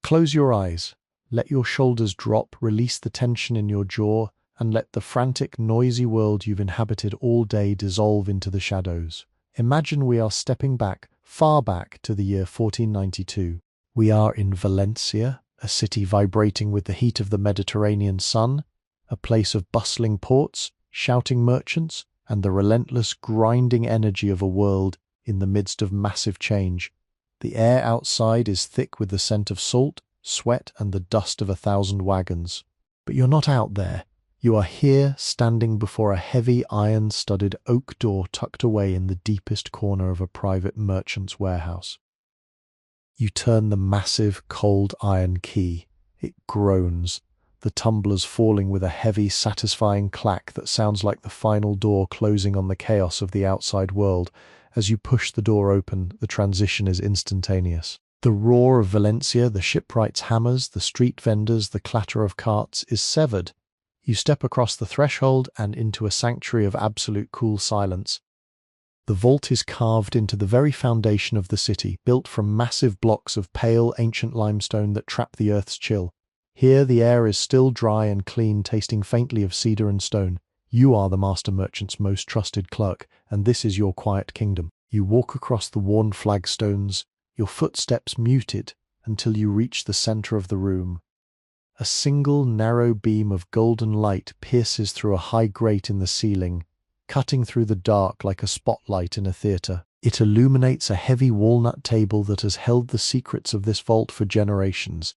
Close your eyes, let your shoulders drop, release the tension in your jaw, and let the frantic, noisy world you've inhabited all day dissolve into the shadows. Imagine we are stepping back, far back to the year 1492. We are in Valencia, a city vibrating with the heat of the Mediterranean sun, a place of bustling ports, shouting merchants, and the relentless, grinding energy of a world in the midst of massive change. The air outside is thick with the scent of salt, sweat, and the dust of 1,000 wagons. But you're not out there. You are here, standing before a heavy, iron-studded oak door tucked away in the deepest corner of a private merchant's warehouse. You turn the massive, cold iron key. It groans, the tumblers falling with a heavy, satisfying clack that sounds like the final door closing on the chaos of the outside world. As you push the door open, the transition is instantaneous. The roar of Valencia, the shipwrights' hammers, the street vendors, the clatter of carts is severed. You step across the threshold and into a sanctuary of absolute cool silence. The vault is carved into the very foundation of the city, built from massive blocks of pale, ancient limestone that trap the earth's chill. Here the air is still dry and clean, tasting faintly of cedar and stone. You are the master merchant's most trusted clerk, and this is your quiet kingdom. You walk across the worn flagstones, your footsteps muted, until you reach the center of the room. A single narrow beam of golden light pierces through a high grate in the ceiling, cutting through the dark like a spotlight in a theater. It illuminates a heavy walnut table that has held the secrets of this vault for generations.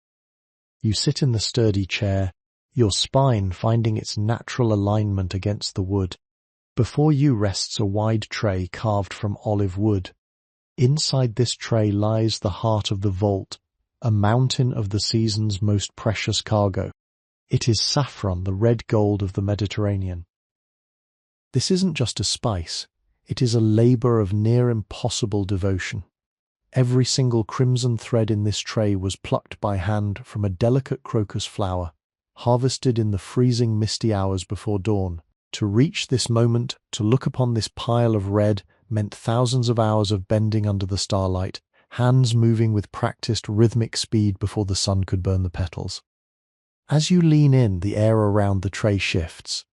You sit in the sturdy chair, your spine finding its natural alignment against the wood. Before you rests a wide tray carved from olive wood. Inside this tray lies the heart of the vault, a mountain of the season's most precious cargo. It is saffron, the red gold of the Mediterranean. This isn't just a spice, it is a labor of near impossible devotion. Every single crimson thread in this tray was plucked by hand from a delicate crocus flower, harvested in the freezing misty hours before dawn. To reach this moment, to look upon this pile of red, meant thousands of hours of bending under the starlight, hands moving with practiced rhythmic speed before the sun could burn the petals. As you lean in, the air around the tray shifts.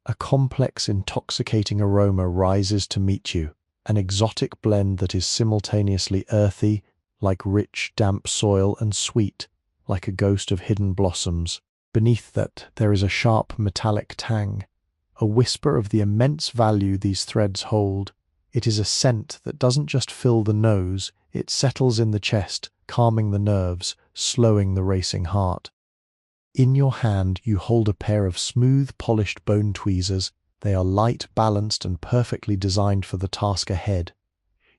A complex, intoxicating aroma rises to meet you, an exotic blend that is simultaneously earthy, like rich, damp soil, and sweet, like a ghost of hidden blossoms. Beneath that, there is a sharp, metallic tang, a whisper of the immense value these threads hold. It is a scent that doesn't just fill the nose, it settles in the chest, calming the nerves, slowing the racing heart. In your hand you hold a pair of smooth, polished bone tweezers. They are light, balanced, and perfectly designed for the task ahead.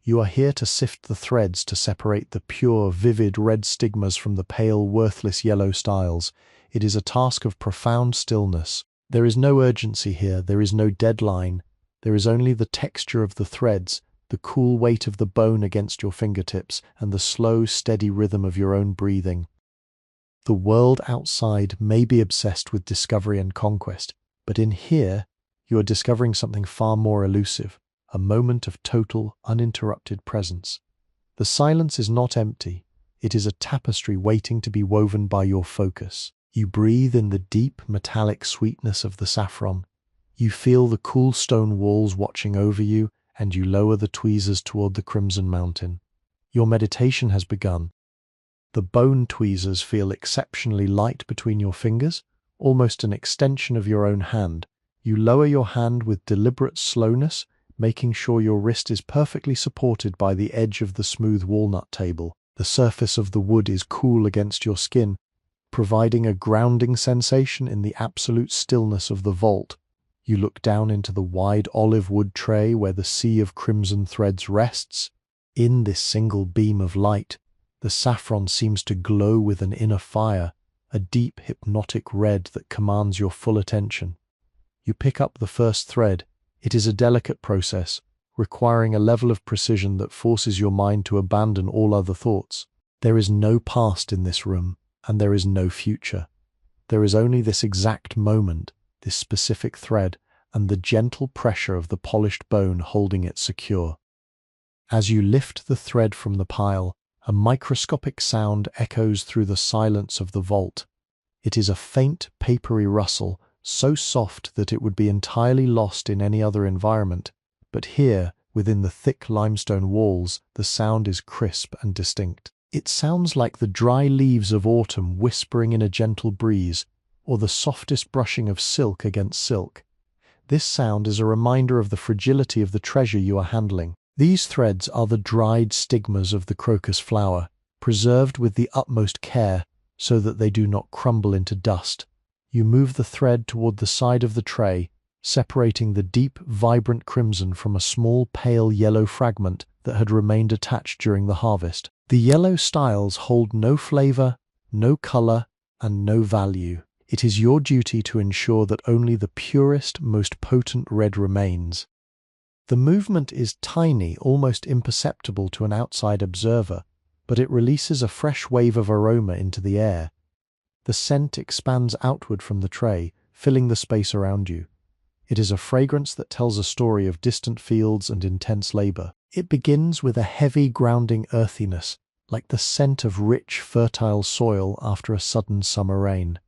You are here to sift the threads to separate the pure, vivid red stigmas from the pale, worthless yellow styles. It is a task of profound stillness. There is no urgency here, there is no deadline. There is only the texture of the threads, the cool weight of the bone against your fingertips, and the slow, steady rhythm of your own breathing. The world outside may be obsessed with discovery and conquest, but in here, you are discovering something far more elusive, a moment of total, uninterrupted presence. The silence is not empty. It is a tapestry waiting to be woven by your focus. You breathe in the deep, metallic sweetness of the saffron. You feel the cool stone walls watching over you, and you lower the tweezers toward the crimson mountain. Your meditation has begun. The bone tweezers feel exceptionally light between your fingers, almost an extension of your own hand. You lower your hand with deliberate slowness, making sure your wrist is perfectly supported by the edge of the smooth walnut table. The surface of the wood is cool against your skin, providing a grounding sensation in the absolute stillness of the vault. You look down into the wide olive wood tray where the sea of crimson threads rests. In this single beam of light, the saffron seems to glow with an inner fire, a deep hypnotic red that commands your full attention. You pick up the first thread. It is a delicate process, requiring a level of precision that forces your mind to abandon all other thoughts. There is no past in this room, and there is no future. There is only this exact moment, this specific thread, and the gentle pressure of the polished bone holding it secure. As you lift the thread from the pile, A microscopic sound echoes through the silence of the vault. It is a faint, papery rustle, so soft that it would be entirely lost in any other environment. But here, within the thick limestone walls, the sound is crisp and distinct. It sounds like the dry leaves of autumn whispering in a gentle breeze, or the softest brushing of silk against silk. This sound is a reminder of the fragility of the treasure you are handling. These threads are the dried stigmas of the crocus flower, preserved with the utmost care so that they do not crumble into dust. You move the thread toward the side of the tray, separating the deep, vibrant crimson from a small, pale yellow fragment that had remained attached during the harvest. The yellow styles hold no flavor, no color, and no value. It is your duty to ensure that only the purest, most potent red remains. The movement is tiny, almost imperceptible to an outside observer, but it releases a fresh wave of aroma into the air. The scent expands outward from the tray, filling the space around you. It is a fragrance that tells a story of distant fields and intense labor. It begins with a heavy, grounding earthiness, like the scent of rich, fertile soil after a sudden summer rain.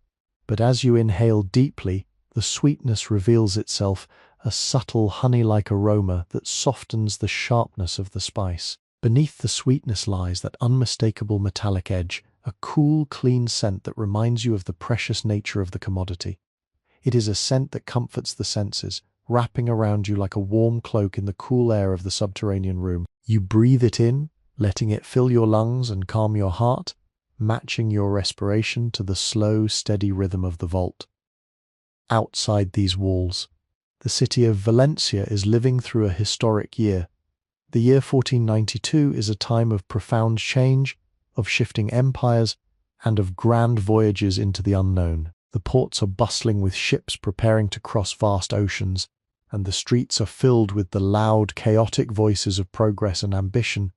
But as you inhale deeply, the sweetness reveals itself, a subtle honey-like aroma that softens the sharpness of the spice. Beneath the sweetness lies that unmistakable metallic edge, a cool, clean scent that reminds you of the precious nature of the commodity. It is a scent that comforts the senses, wrapping around you like a warm cloak in the cool air of the subterranean room. You breathe it in, letting it fill your lungs and calm your heart, matching your respiration to the slow, steady rhythm of the vault. Outside these walls, the city of Valencia is living through a historic year. The year 1492 is a time of profound change, of shifting empires, and of grand voyages into the unknown. The ports are bustling with ships preparing to cross vast oceans, and the streets are filled with the loud, chaotic voices of progress and ambition.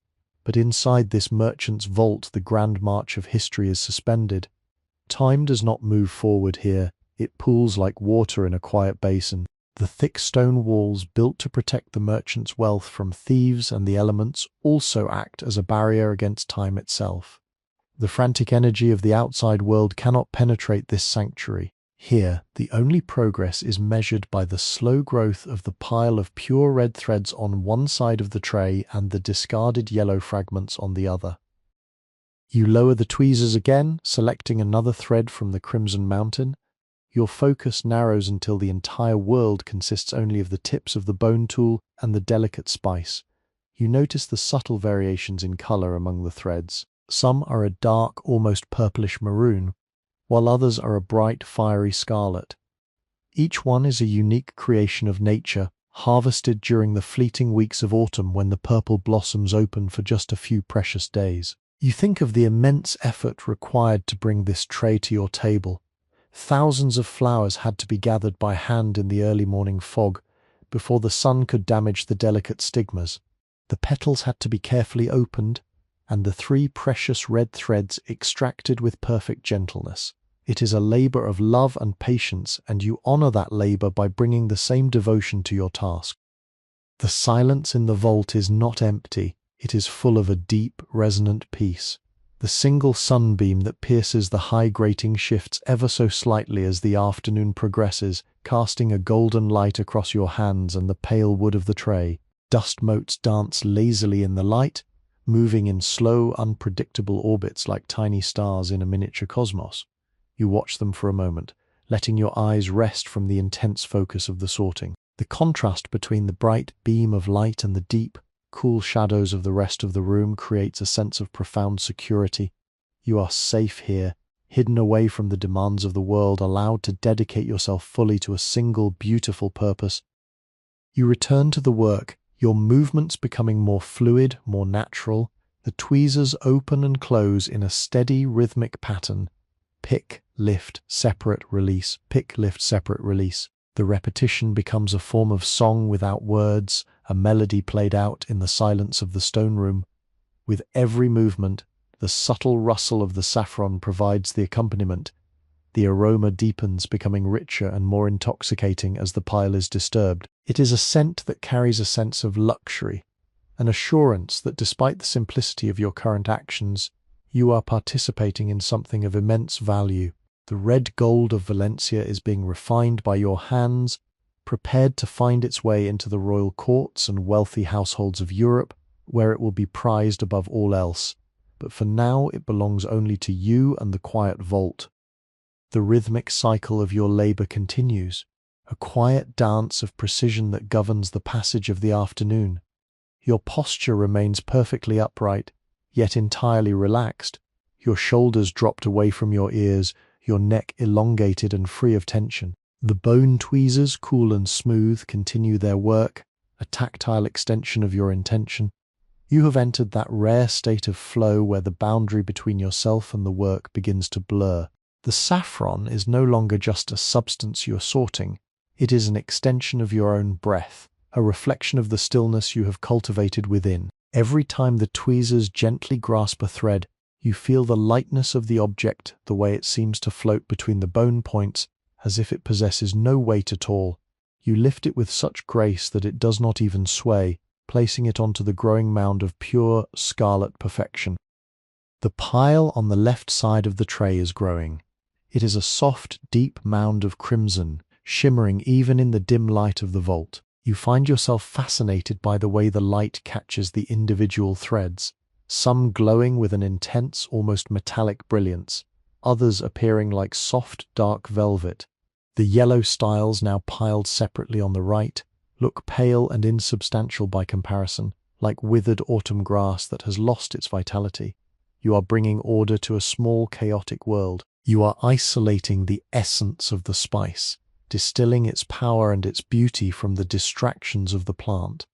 But inside this merchant's vault, the grand march of history is suspended. Time does not move forward here. It pools like water in a quiet basin. The thick stone walls built to protect the merchant's wealth from thieves and the elements also act as a barrier against time itself. The frantic energy of the outside world cannot penetrate this sanctuary. Here, the only progress is measured by the slow growth of the pile of pure red threads on one side of the tray and the discarded yellow fragments on the other. You lower the tweezers again, selecting another thread from the crimson mountain. Your focus narrows until the entire world consists only of the tips of the bone tool and the delicate spice. You notice the subtle variations in color among the threads. Some are a dark, almost purplish maroon, while others are a bright, fiery scarlet. Each one is a unique creation of nature, harvested during the fleeting weeks of autumn when the purple blossoms open for just a few precious days. You think of the immense effort required to bring this tray to your table. Thousands of flowers had to be gathered by hand in the early morning fog before the sun could damage the delicate stigmas. The petals had to be carefully opened, and the 3 precious red threads extracted with perfect gentleness. It is a labor of love and patience, and you honor that labor by bringing the same devotion to your task. The silence in the vault is not empty. It is full of a deep, resonant peace. The single sunbeam that pierces the high grating shifts ever so slightly as the afternoon progresses, casting a golden light across your hands and the pale wood of the tray. Dust motes dance lazily in the light, moving in slow, unpredictable orbits like tiny stars in a miniature cosmos. You watch them for a moment, letting your eyes rest from the intense focus of the sorting. The contrast between the bright beam of light and the deep, cool shadows of the rest of the room creates a sense of profound security. You are safe here, hidden away from the demands of the world, allowed to dedicate yourself fully to a single beautiful purpose. You return to the work, your movements becoming more fluid, more natural. The tweezers open and close in a steady, rhythmic pattern. Pick, lift, separate, release. Pick, lift, separate, release. The repetition becomes a form of song without words, a melody played out in the silence of the stone room. With every movement, the subtle rustle of the saffron provides the accompaniment. The aroma deepens, becoming richer and more intoxicating as the pile is disturbed. It is a scent that carries a sense of luxury, an assurance that despite the simplicity of your current actions, you are participating in something of immense value. The red gold of Valencia is being refined by your hands, prepared to find its way into the royal courts and wealthy households of Europe, where it will be prized above all else. But for now, it belongs only to you and the quiet vault. The rhythmic cycle of your labor continues, a quiet dance of precision that governs the passage of the afternoon. Your posture remains perfectly upright, yet entirely relaxed, your shoulders dropped away from your ears, your neck elongated and free of tension. The bone tweezers, cool and smooth, continue their work, a tactile extension of your intention. You have entered that rare state of flow where the boundary between yourself and the work begins to blur. The saffron is no longer just a substance you are sorting, it is an extension of your own breath, a reflection of the stillness you have cultivated within. Every time the tweezers gently grasp a thread, you feel the lightness of the object, the way it seems to float between the bone points, as if it possesses no weight at all. You lift it with such grace that it does not even sway, placing it onto the growing mound of pure, scarlet perfection. The pile on the left side of the tray is growing. It is a soft, deep mound of crimson, shimmering even in the dim light of the vault. You find yourself fascinated by the way the light catches the individual threads, some glowing with an intense, almost metallic brilliance, others appearing like soft, dark velvet. The yellow styles, now piled separately on the right, look pale and insubstantial by comparison, like withered autumn grass that has lost its vitality. You are bringing order to a small, chaotic world. You are isolating the essence of the spice, distilling its power and its beauty from the distractions of the plant.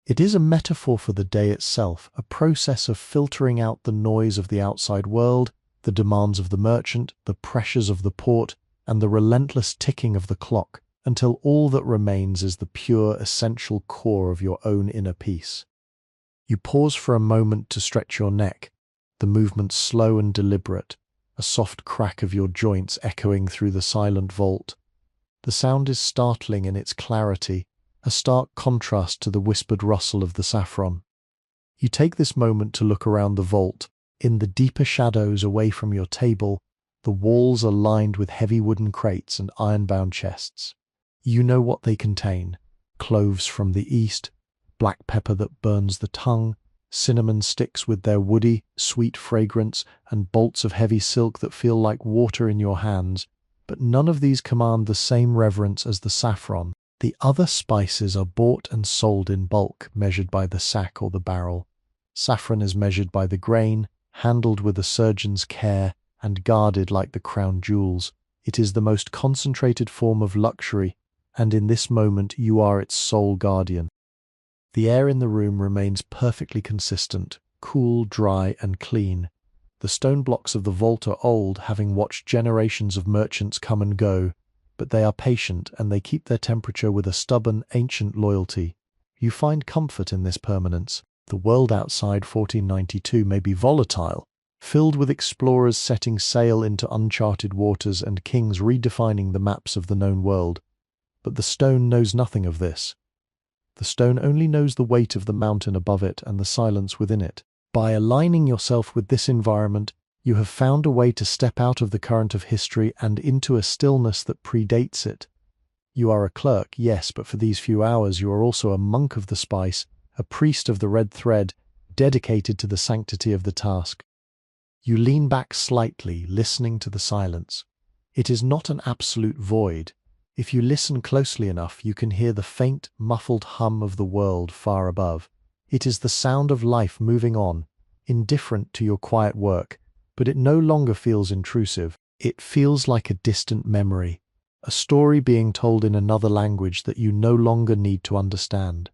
It is a metaphor for the day itself, a process of filtering out the noise of the outside world, the demands of the merchant, the pressures of the port, and the relentless ticking of the clock, until all that remains is the pure, essential core of your own inner peace. You pause for a moment to stretch your neck, the movement slow and deliberate, a soft crack of your joints echoing through the silent vault. The sound is startling in its clarity, a stark contrast to the whispered rustle of the saffron. You take this moment to look around the vault. In the deeper shadows away from your table, the walls are lined with heavy wooden crates and iron-bound chests. You know what they contain: cloves from the east, black pepper that burns the tongue, cinnamon sticks with their woody, sweet fragrance, and bolts of heavy silk that feel like water in your hands. But none of these command the same reverence as the saffron. The other spices are bought and sold in bulk, measured by the sack or the barrel. Saffron is measured by the grain, handled with a surgeon's care, and guarded like the crown jewels. It is the most concentrated form of luxury, and in this moment you are its sole guardian. The air in the room remains perfectly consistent, cool, dry, and clean. The stone blocks of the vault are old, having watched generations of merchants come and go, but they are patient and they keep their temperature with a stubborn, ancient loyalty. You find comfort in this permanence. The world outside 1492 may be volatile, filled with explorers setting sail into uncharted waters and kings redefining the maps of the known world. But the stone knows nothing of this. The stone only knows the weight of the mountain above it and the silence within it. By aligning yourself with this environment, you have found a way to step out of the current of history and into a stillness that predates it. You are a clerk, yes, but for these few hours you are also a monk of the spice, a priest of the red thread, dedicated to the sanctity of the task. You lean back slightly, listening to the silence. It is not an absolute void. If you listen closely enough, you can hear the faint, muffled hum of the world far above. It is the sound of life moving on, indifferent to your quiet work, but it no longer feels intrusive. It feels like a distant memory, a story being told in another language that you no longer need to understand.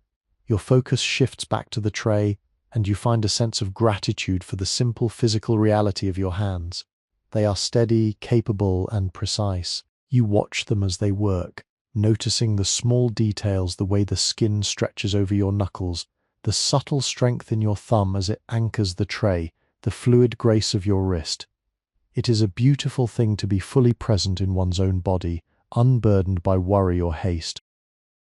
Your focus shifts back to the tray, and you find a sense of gratitude for the simple physical reality of your hands. They are steady, capable, and precise. You watch them as they work, noticing the small details, the way the skin stretches over your knuckles, the subtle strength in your thumb as it anchors the tray, the fluid grace of your wrist. It is a beautiful thing to be fully present in one's own body, unburdened by worry or haste.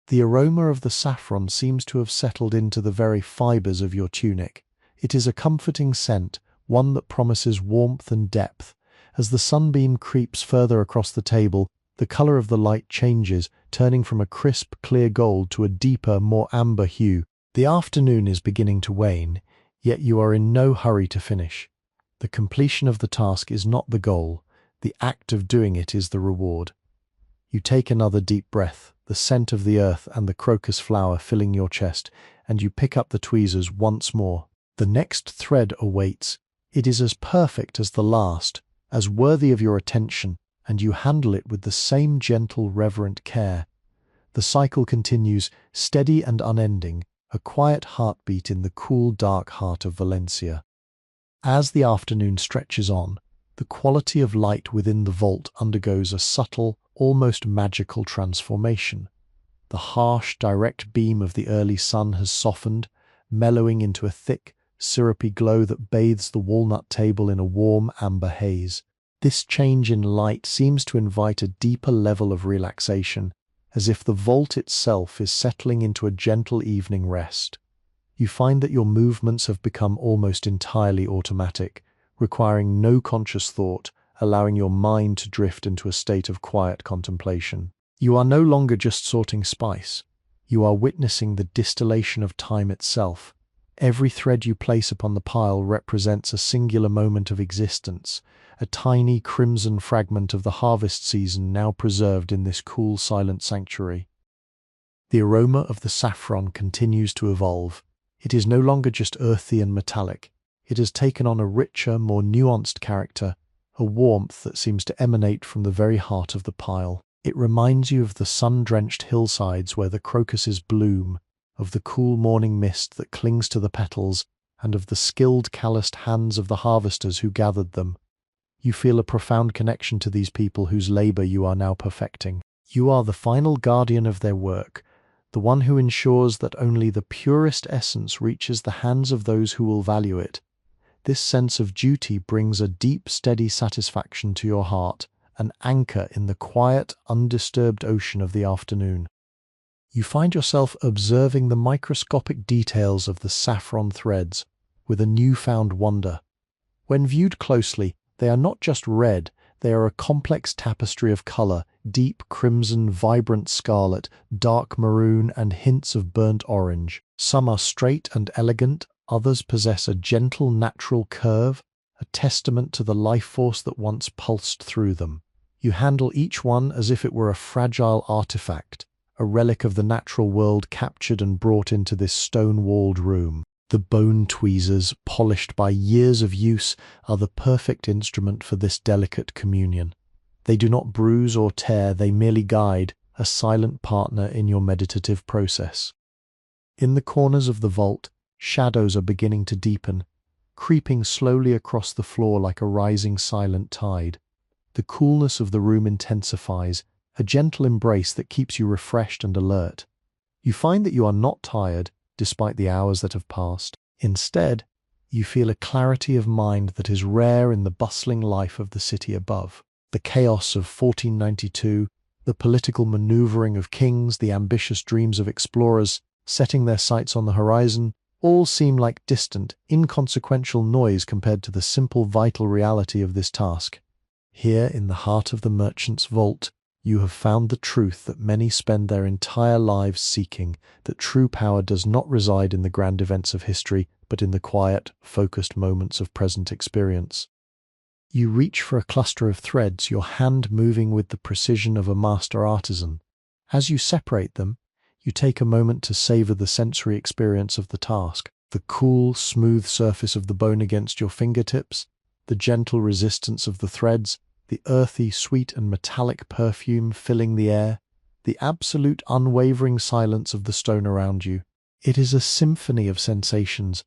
The aroma of the saffron seems to have settled into the very fibers of your tunic. It is a comforting scent, one that promises warmth and depth. As the sunbeam creeps further across the table, the color of the light changes, turning from a crisp, clear gold to a deeper, more amber hue. The afternoon is beginning to wane, yet you are in no hurry to finish. The completion of the task is not the goal. The act of doing it is the reward. You take another deep breath, the scent of the earth and the crocus flower filling your chest, and you pick up the tweezers once more. The next thread awaits. It is as perfect as the last, as worthy of your attention, and you handle it with the same gentle, reverent care. The cycle continues, steady and unending, a quiet heartbeat in the cool, dark heart of Valencia. As the afternoon stretches on, the quality of light within the vault undergoes a subtle, almost magical transformation. The harsh, direct beam of the early sun has softened, mellowing into a thick, syrupy glow that bathes the walnut table in a warm amber haze. This change in light seems to invite a deeper level of relaxation, as if the vault itself is settling into a gentle evening rest. You find that your movements have become almost entirely automatic, requiring no conscious thought, allowing your mind to drift into a state of quiet contemplation. You are no longer just sorting spice. You are witnessing the distillation of time itself. Every thread you place upon the pile represents a singular moment of existence, a tiny crimson fragment of the harvest season now preserved in this cool, silent sanctuary. The aroma of the saffron continues to evolve. It is no longer just earthy and metallic. It has taken on a richer, more nuanced character, a warmth that seems to emanate from the very heart of the pile. It reminds you of the sun-drenched hillsides where the crocuses bloom, of the cool morning mist that clings to the petals, and of the skilled, calloused hands of the harvesters who gathered them. You feel a profound connection to these people whose labor you are now perfecting. You are the final guardian of their work, the one who ensures that only the purest essence reaches the hands of those who will value it. This sense of duty brings a deep, steady satisfaction to your heart, an anchor in the quiet, undisturbed ocean of the afternoon. You find yourself observing the microscopic details of the saffron threads with a newfound wonder. When viewed closely, they are not just red, they are a complex tapestry of color, deep crimson, vibrant scarlet, dark maroon, and hints of burnt orange. Some are straight and elegant, others possess a gentle, natural curve, a testament to the life force that once pulsed through them. You handle each one as if it were a fragile artifact, a relic of the natural world captured and brought into this stone-walled room. The bone tweezers, polished by years of use, are the perfect instrument for this delicate communion. They do not bruise or tear, they merely guide, a silent partner in your meditative process. In the corners of the vault, shadows are beginning to deepen, creeping slowly across the floor like a rising silent tide. The coolness of the room intensifies, a gentle embrace that keeps you refreshed and alert. You find that you are not tired, despite the hours that have passed. Instead, you feel a clarity of mind that is rare in the bustling life of the city above. The chaos of 1492, the political maneuvering of kings, the ambitious dreams of explorers setting their sights on the horizon, all seem like distant, inconsequential noise compared to the simple, vital reality of this task. Here, in the heart of the merchant's vault, you have found the truth that many spend their entire lives seeking, that true power does not reside in the grand events of history, but in the quiet, focused moments of present experience. You reach for a cluster of threads, your hand moving with the precision of a master artisan. As you separate them, you take a moment to savor the sensory experience of the task. The cool, smooth surface of the bone against your fingertips, the gentle resistance of the threads, the earthy, sweet and metallic perfume filling the air, the absolute unwavering silence of the stone around you. It is a symphony of sensations,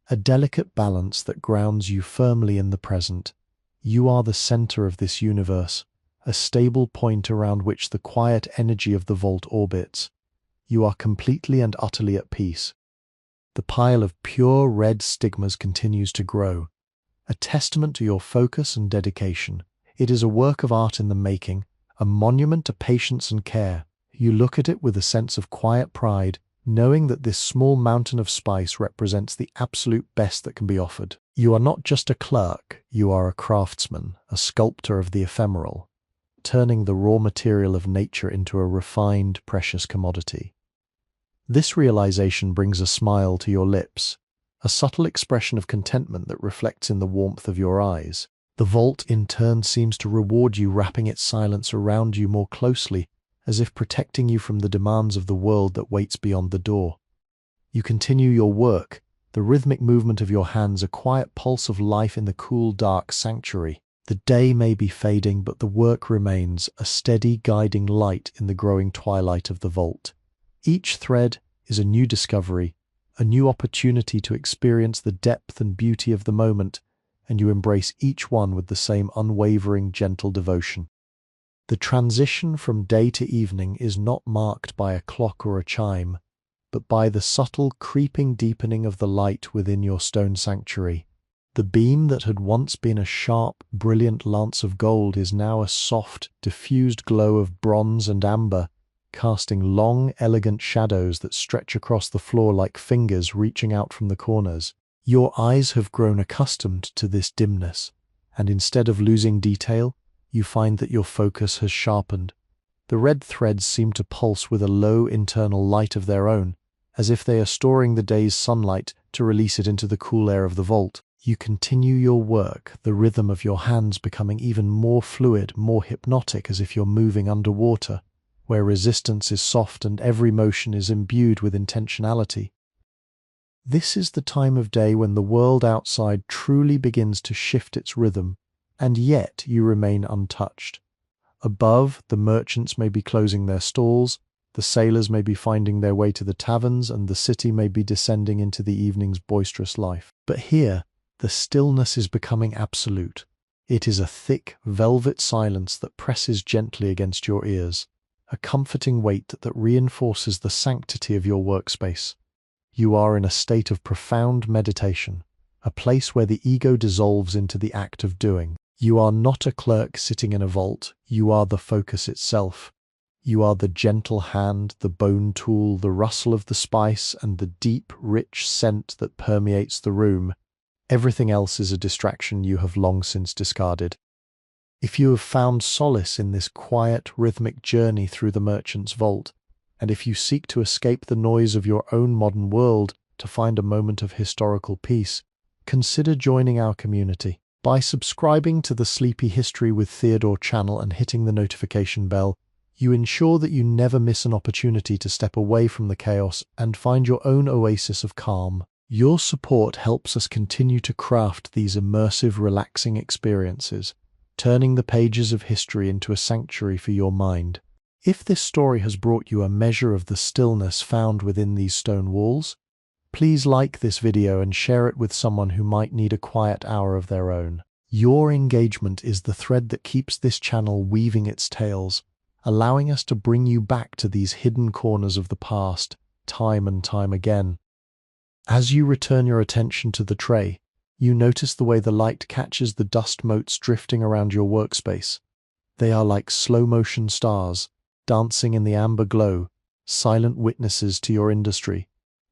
a delicate balance that grounds you firmly in the present. You are the center of this universe, a stable point around which the quiet energy of the vault orbits. You are completely and utterly at peace. The pile of pure red stigmas continues to grow, a testament to your focus and dedication. It is a work of art in the making, a monument to patience and care. You look at it with a sense of quiet pride, knowing that this small mountain of spice represents the absolute best that can be offered. You are not just a clerk, you are a craftsman, a sculptor of the ephemeral, turning the raw material of nature into a refined, precious commodity. This realization brings a smile to your lips, a subtle expression of contentment that reflects in the warmth of your eyes. The vault in turn seems to reward you, wrapping its silence around you more closely, as if protecting you from the demands of the world that waits beyond the door. You continue your work, the rhythmic movement of your hands a quiet pulse of life in the cool, dark sanctuary. The day may be fading, but the work remains, a steady, guiding light in the growing twilight of the vault. Each thread is a new discovery, a new opportunity to experience the depth and beauty of the moment, and you embrace each one with the same unwavering, gentle devotion. The transition from day to evening is not marked by a clock or a chime, but by the subtle, creeping deepening of the light within your stone sanctuary. The beam that had once been a sharp, brilliant lance of gold is now a soft, diffused glow of bronze and amber, casting long, elegant shadows that stretch across the floor like fingers reaching out from the corners. Your eyes have grown accustomed to this dimness, and instead of losing detail, you find that your focus has sharpened. The red threads seem to pulse with a low internal light of their own, as if they are storing the day's sunlight to release it into the cool air of the vault. You continue your work, the rhythm of your hands becoming even more fluid, more hypnotic, as if you're moving underwater, where resistance is soft and every motion is imbued with intentionality. This is the time of day when the world outside truly begins to shift its rhythm, and yet you remain untouched. Above, the merchants may be closing their stalls, the sailors may be finding their way to the taverns, and the city may be descending into the evening's boisterous life. But here, the stillness is becoming absolute. It is a thick, velvet silence that presses gently against your ears, a comforting weight that reinforces the sanctity of your workspace. You are in a state of profound meditation, a place where the ego dissolves into the act of doing. You are not a clerk sitting in a vault, you are the focus itself. You are the gentle hand, the bone tool, the rustle of the spice, and the deep, rich scent that permeates the room. Everything else is a distraction you have long since discarded. If you have found solace in this quiet, rhythmic journey through the merchant's vault, and if you seek to escape the noise of your own modern world to find a moment of historical peace, consider joining our community. By subscribing to the Sleepy History with Theodore channel and hitting the notification bell, you ensure that you never miss an opportunity to step away from the chaos and find your own oasis of calm. Your support helps us continue to craft these immersive, relaxing experiences, turning the pages of history into a sanctuary for your mind. If this story has brought you a measure of the stillness found within these stone walls, please like this video and share it with someone who might need a quiet hour of their own. Your engagement is the thread that keeps this channel weaving its tales, allowing us to bring you back to these hidden corners of the past, time and time again. As you return your attention to the tray, you notice the way the light catches the dust motes drifting around your workspace. They are like slow-motion stars, dancing in the amber glow, silent witnesses to your industry.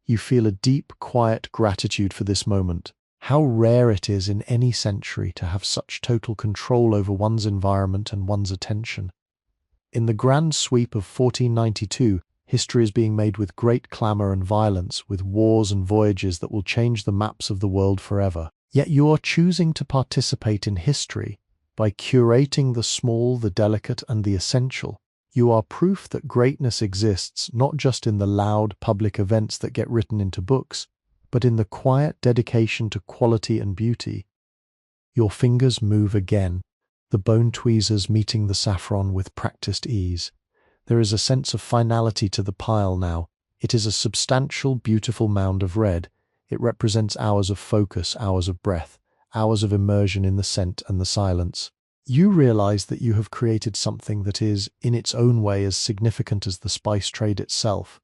You feel a deep, quiet gratitude for this moment. How rare it is in any century to have such total control over one's environment and one's attention. In the grand sweep of 1492, history is being made with great clamour and violence, with wars and voyages that will change the maps of the world forever. Yet you are choosing to participate in history by curating the small, the delicate, and the essential. You are proof that greatness exists not just in the loud public events that get written into books, but in the quiet dedication to quality and beauty. Your fingers move again, the bone tweezers meeting the saffron with practiced ease. There is a sense of finality to the pile now. It is a substantial, beautiful mound of red. It represents hours of focus, hours of breath, hours of immersion in the scent and the silence. You realize that you have created something that is, in its own way, as significant as the spice trade itself.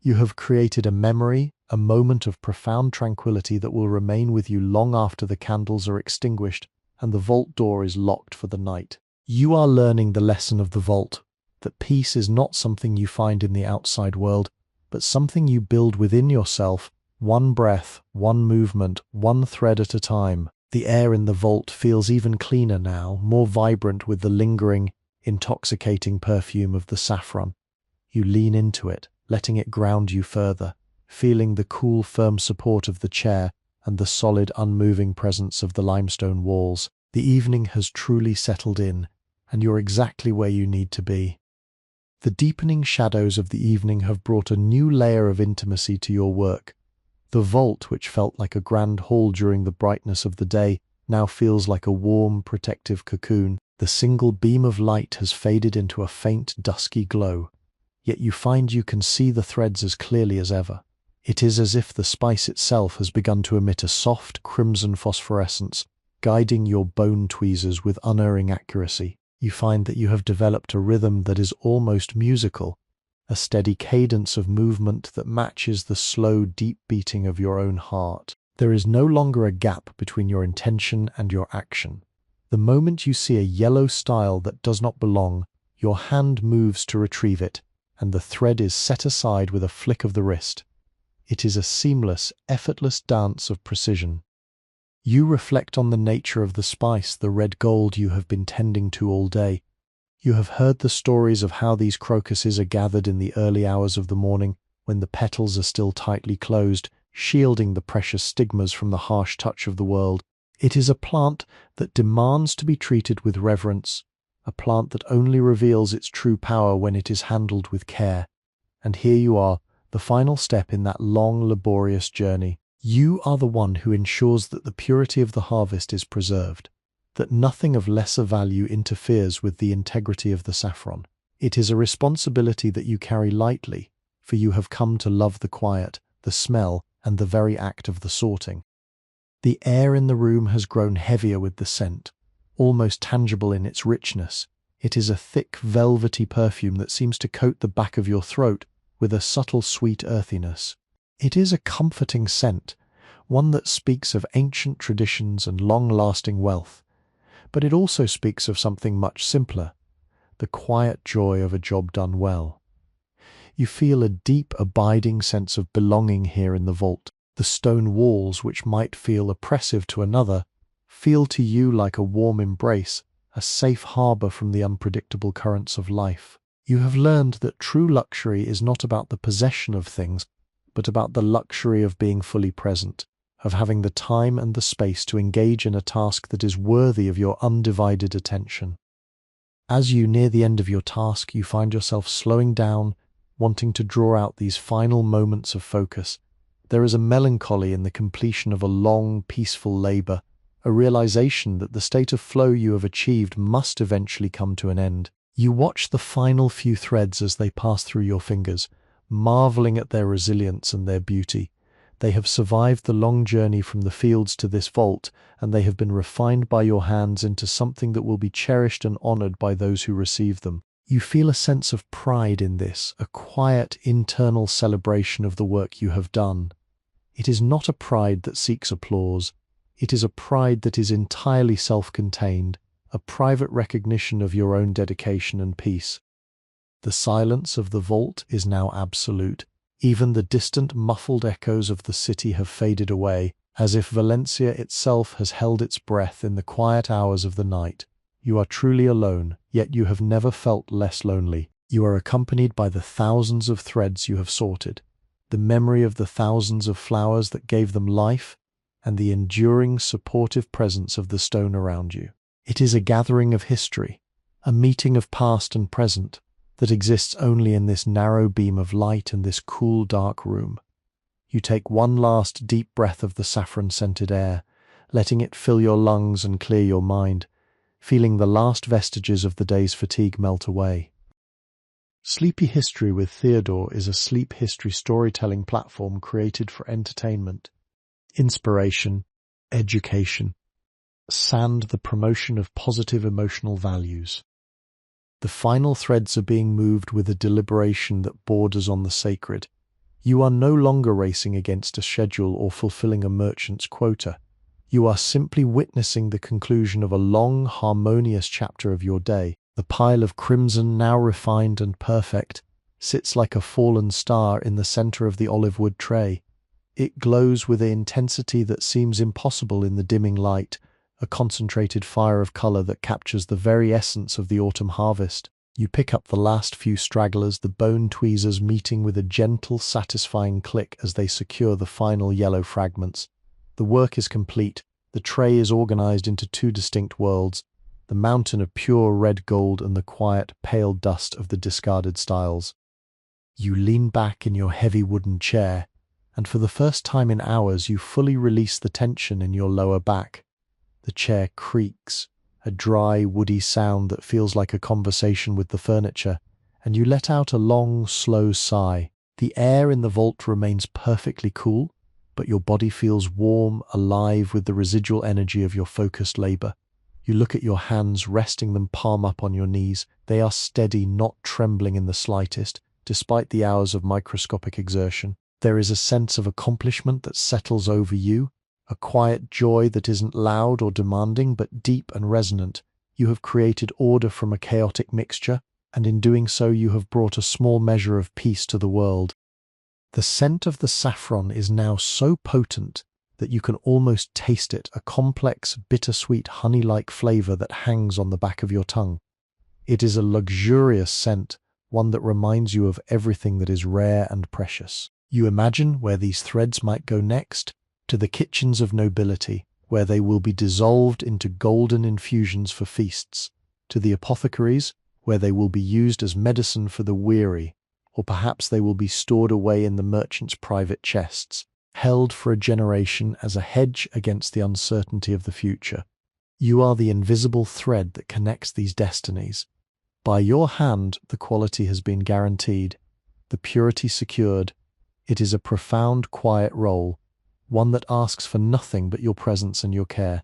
You have created a memory, a moment of profound tranquility that will remain with you long after the candles are extinguished and the vault door is locked for the night. You are learning the lesson of the vault. that peace is not something you find in the outside world, but something you build within yourself, one breath, one movement, one thread at a time. The air in the vault feels even cleaner now, more vibrant with the lingering, intoxicating perfume of the saffron. You lean into it, letting it ground you further, feeling the cool, firm support of the chair and the solid, unmoving presence of the limestone walls. The evening has truly settled in, and you're exactly where you need to be. The deepening shadows of the evening have brought a new layer of intimacy to your work. The vault, which felt like a grand hall during the brightness of the day, now feels like a warm, protective cocoon. The single beam of light has faded into a faint, dusky glow, yet you find you can see the threads as clearly as ever. It is as if the spice itself has begun to emit a soft, crimson phosphorescence, guiding your bone tweezers with unerring accuracy. You find that you have developed a rhythm that is almost musical, a steady cadence of movement that matches the slow, deep beating of your own heart. There is no longer a gap between your intention and your action. The moment you see a yellow style that does not belong, your hand moves to retrieve it, and the thread is set aside with a flick of the wrist. It is a seamless, effortless dance of precision. You reflect on the nature of the spice, the red gold you have been tending to all day. You have heard the stories of how these crocuses are gathered in the early hours of the morning, when the petals are still tightly closed, shielding the precious stigmas from the harsh touch of the world. It is a plant that demands to be treated with reverence, a plant that only reveals its true power when it is handled with care. And here you are, the final step in that long, laborious journey. You are the one who ensures that the purity of the harvest is preserved, that nothing of lesser value interferes with the integrity of the saffron. It is a responsibility that you carry lightly, for you have come to love the quiet, the smell, and the very act of the sorting. The air in the room has grown heavier with the scent, almost tangible in its richness. It is a thick, velvety perfume that seems to coat the back of your throat with a subtle, sweet earthiness. It is a comforting scent, one that speaks of ancient traditions and long-lasting wealth. But it also speaks of something much simpler, the quiet joy of a job done well. You feel a deep, abiding sense of belonging here in the vault. The stone walls, which might feel oppressive to another, feel to you like a warm embrace, a safe harbor from the unpredictable currents of life. You have learned that true luxury is not about the possession of things, but about the luxury of being fully present, of having the time and the space to engage in a task that is worthy of your undivided attention. As you near the end of your task, you find yourself slowing down, wanting to draw out these final moments of focus. There is a melancholy in the completion of a long, peaceful labor, a realization that the state of flow you have achieved must eventually come to an end. You watch the final few threads as they pass through your fingers, marveling at their resilience and their beauty. They have survived the long journey from the fields to this vault, and they have been refined by your hands into something that will be cherished and honored by those who receive them. You feel a sense of pride in this, a quiet internal celebration of the work you have done. It is not a pride that seeks applause. It is a pride that is entirely self-contained, a private recognition of your own dedication and peace. The silence of the vault is now absolute. Even the distant, muffled echoes of the city have faded away, as if Valencia itself has held its breath in the quiet hours of the night. You are truly alone, yet you have never felt less lonely. You are accompanied by the thousands of threads you have sorted, the memory of the thousands of flowers that gave them life, and the enduring, supportive presence of the stone around you. It is a gathering of history, a meeting of past and present, that exists only in this narrow beam of light and this cool, dark room. You take one last deep breath of the saffron-scented air, letting it fill your lungs and clear your mind, feeling the last vestiges of the day's fatigue melt away. Sleepy History with Theodore is a sleep history storytelling platform created for entertainment, inspiration, education, and the promotion of positive emotional values. The final threads are being moved with a deliberation that borders on the sacred. You are no longer racing against a schedule or fulfilling a merchant's quota. You are simply witnessing the conclusion of a long, harmonious chapter of your day. The pile of crimson, now refined and perfect, sits like a fallen star in the center of the olive wood tray. It glows with an intensity that seems impossible in the dimming light, a concentrated fire of color that captures the very essence of the autumn harvest. You pick up the last few stragglers, the bone tweezers meeting with a gentle, satisfying click as they secure the final yellow fragments. The work is complete. The tray is organized into two distinct worlds, the mountain of pure red gold and the quiet, pale dust of the discarded styles. You lean back in your heavy wooden chair, and for the first time in hours you fully release the tension in your lower back. The chair creaks, a dry, woody sound that feels like a conversation with the furniture, and you let out a long, slow sigh. The air in the vault remains perfectly cool, but your body feels warm, alive with the residual energy of your focused labor. You look at your hands, resting them palm up on your knees. They are steady, not trembling in the slightest, despite the hours of microscopic exertion. There is a sense of accomplishment that settles over you, a quiet joy that isn't loud or demanding, but deep and resonant. You have created order from a chaotic mixture, and in doing so you have brought a small measure of peace to the world. The scent of the saffron is now so potent that you can almost taste it, a complex, bittersweet, honey-like flavor that hangs on the back of your tongue. It is a luxurious scent, one that reminds you of everything that is rare and precious. You imagine where these threads might go next, to the kitchens of nobility, where they will be dissolved into golden infusions for feasts, to the apothecaries, where they will be used as medicine for the weary, or perhaps they will be stored away in the merchant's private chests, held for a generation as a hedge against the uncertainty of the future. You are the invisible thread that connects these destinies. By your hand, the quality has been guaranteed, the purity secured. It is a profound, quiet role, one that asks for nothing but your presence and your care.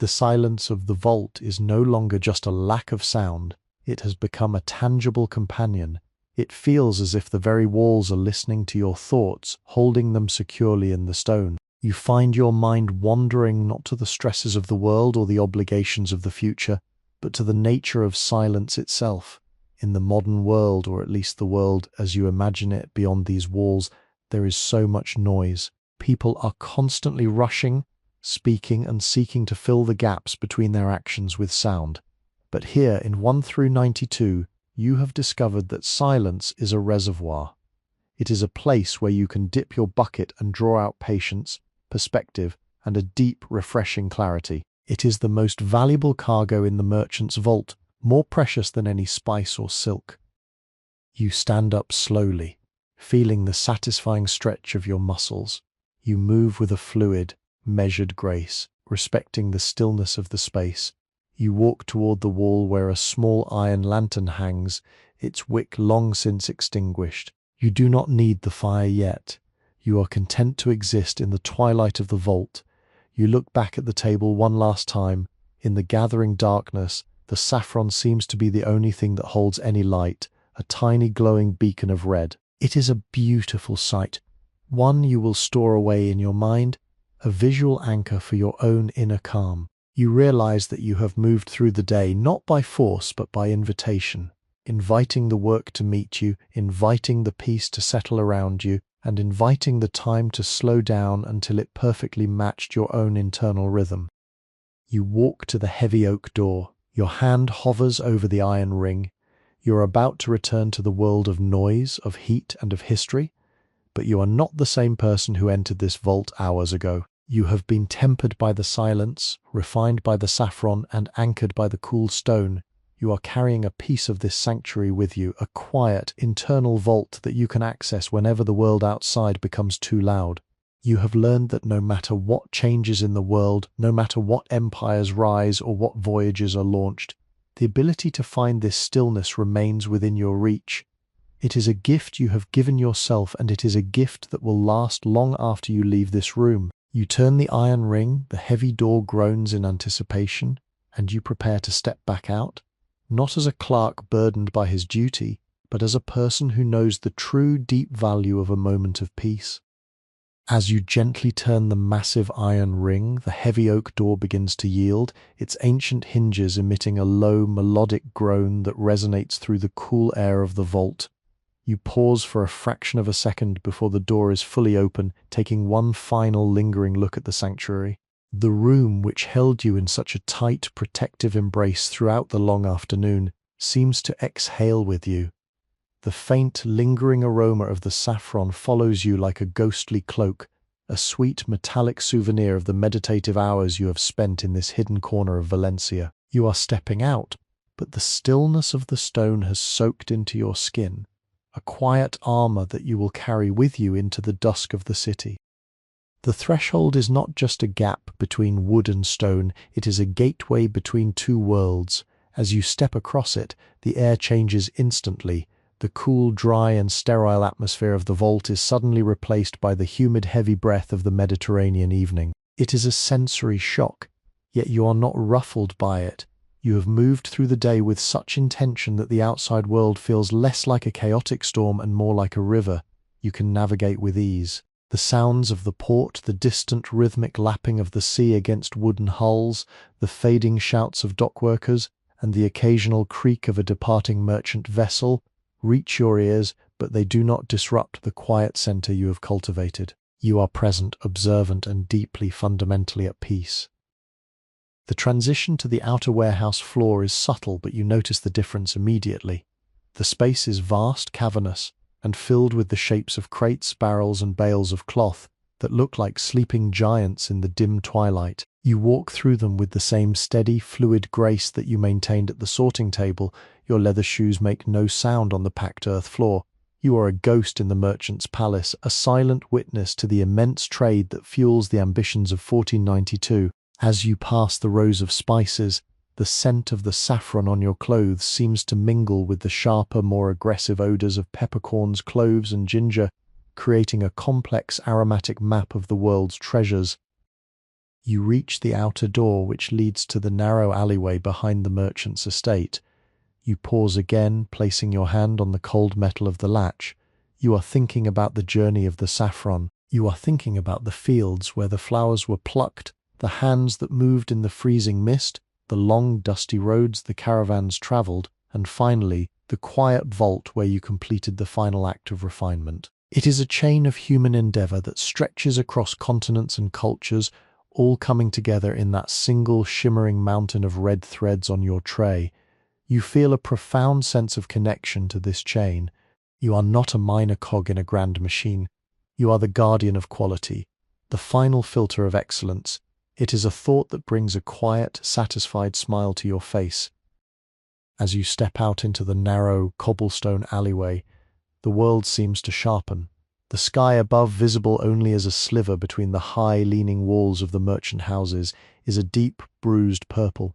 The silence of the vault is no longer just a lack of sound. It has become a tangible companion. It feels as if the very walls are listening to your thoughts, holding them securely in the stone. You find your mind wandering not to the stresses of the world or the obligations of the future, but to the nature of silence itself. In the modern world, or at least the world as you imagine it beyond these walls, there is so much noise. People are constantly rushing, speaking, and seeking to fill the gaps between their actions with sound. But here in 1 through 92, you have discovered that silence is a reservoir. It is a place where you can dip your bucket and draw out patience, perspective, and a deep, refreshing clarity. It is the most valuable cargo in the merchant's vault, more precious than any spice or silk. You stand up slowly, feeling the satisfying stretch of your muscles. You move with a fluid, measured grace, respecting the stillness of the space. You walk toward the wall where a small iron lantern hangs, its wick long since extinguished. You do not need the fire yet. You are content to exist in the twilight of the vault. You look back at the table one last time. In the gathering darkness, the saffron seems to be the only thing that holds any light, a tiny glowing beacon of red. It is a beautiful sight, one you will store away in your mind, a visual anchor for your own inner calm. You realize that you have moved through the day not by force but by invitation, inviting the work to meet you, inviting the peace to settle around you, and inviting the time to slow down until it perfectly matched your own internal rhythm. You walk to the heavy oak door. Your hand hovers over the iron ring. You are about to return to the world of noise, of heat, and of history, but you are not the same person who entered this vault hours ago. You have been tempered by the silence, refined by the saffron, and anchored by the cool stone. You are carrying a piece of this sanctuary with you, a quiet, internal vault that you can access whenever the world outside becomes too loud. You have learned that no matter what changes in the world, no matter what empires rise or what voyages are launched, the ability to find this stillness remains within your reach. It is a gift you have given yourself, and it is a gift that will last long after you leave this room. You turn the iron ring, the heavy door groans in anticipation, and you prepare to step back out, not as a clerk burdened by his duty, but as a person who knows the true deep value of a moment of peace. As you gently turn the massive iron ring, the heavy oak door begins to yield, its ancient hinges emitting a low, melodic groan that resonates through the cool air of the vault. You pause for a fraction of a second before the door is fully open, taking one final lingering look at the sanctuary. The room, which held you in such a tight, protective embrace throughout the long afternoon, seems to exhale with you. The faint, lingering aroma of the saffron follows you like a ghostly cloak, a sweet, metallic souvenir of the meditative hours you have spent in this hidden corner of Valencia. You are stepping out, but the stillness of the stone has soaked into your skin, a quiet armor that you will carry with you into the dusk of the city. The threshold is not just a gap between wood and stone, it is a gateway between two worlds. As you step across it, the air changes instantly. The cool, dry and sterile atmosphere of the vault is suddenly replaced by the humid, heavy breath of the Mediterranean evening. It is a sensory shock, yet you are not ruffled by it. You have moved through the day with such intention that the outside world feels less like a chaotic storm and more like a river you can navigate with ease. The sounds of the port, the distant rhythmic lapping of the sea against wooden hulls, the fading shouts of dockworkers, and the occasional creak of a departing merchant vessel reach your ears, but they do not disrupt the quiet center you have cultivated. You are present, observant, and deeply fundamentally at peace. The transition to the outer warehouse floor is subtle, but you notice the difference immediately. The space is vast, cavernous, and filled with the shapes of crates, barrels, and bales of cloth that look like sleeping giants in the dim twilight. You walk through them with the same steady, fluid grace that you maintained at the sorting table. Your leather shoes make no sound on the packed earth floor. You are a ghost in the merchant's palace, a silent witness to the immense trade that fuels the ambitions of 1492. As you pass the rows of spices, the scent of the saffron on your clothes seems to mingle with the sharper, more aggressive odors of peppercorns, cloves, and ginger, creating a complex aromatic map of the world's treasures. You reach the outer door, which leads to the narrow alleyway behind the merchant's estate. You pause again, placing your hand on the cold metal of the latch. You are thinking about the journey of the saffron. You are thinking about the fields where the flowers were plucked, the hands that moved in the freezing mist, the long, dusty roads the caravans traveled, and finally, the quiet vault where you completed the final act of refinement. It is a chain of human endeavor that stretches across continents and cultures, all coming together in that single shimmering mountain of red threads on your tray. You feel a profound sense of connection to this chain. You are not a minor cog in a grand machine. You are the guardian of quality, the final filter of excellence. It is a thought that brings a quiet, satisfied smile to your face. As you step out into the narrow, cobblestone alleyway, the world seems to sharpen. The sky above, visible only as a sliver between the high, leaning walls of the merchant houses, is a deep, bruised purple,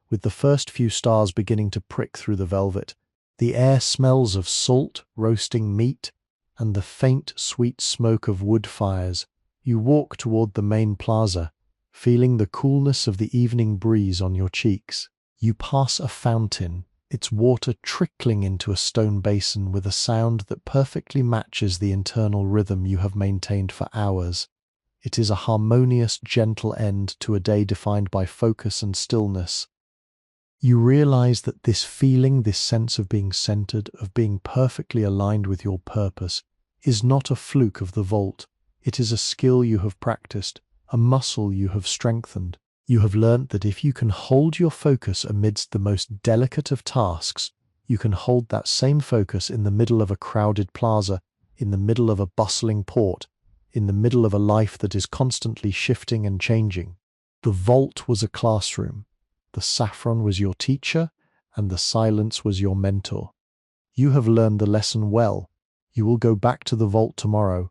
with the first few stars beginning to prick through the velvet. The air smells of salt, roasting meat, and the faint, sweet smoke of wood fires. You walk toward the main plaza, feeling the coolness of the evening breeze on your cheeks. You pass a fountain, its water trickling into a stone basin with a sound that perfectly matches the internal rhythm you have maintained for hours. It is a harmonious, gentle end to a day defined by focus and stillness. You realize that this feeling, this sense of being centered, of being perfectly aligned with your purpose, is not a fluke of the vault. It is a skill you have practiced, a muscle you have strengthened. You have learnt that if you can hold your focus amidst the most delicate of tasks, you can hold that same focus in the middle of a crowded plaza, in the middle of a bustling port, in the middle of a life that is constantly shifting and changing. The vault was a classroom. The saffron was your teacher, and the silence was your mentor. You have learned the lesson well. You will go back to the vault tomorrow,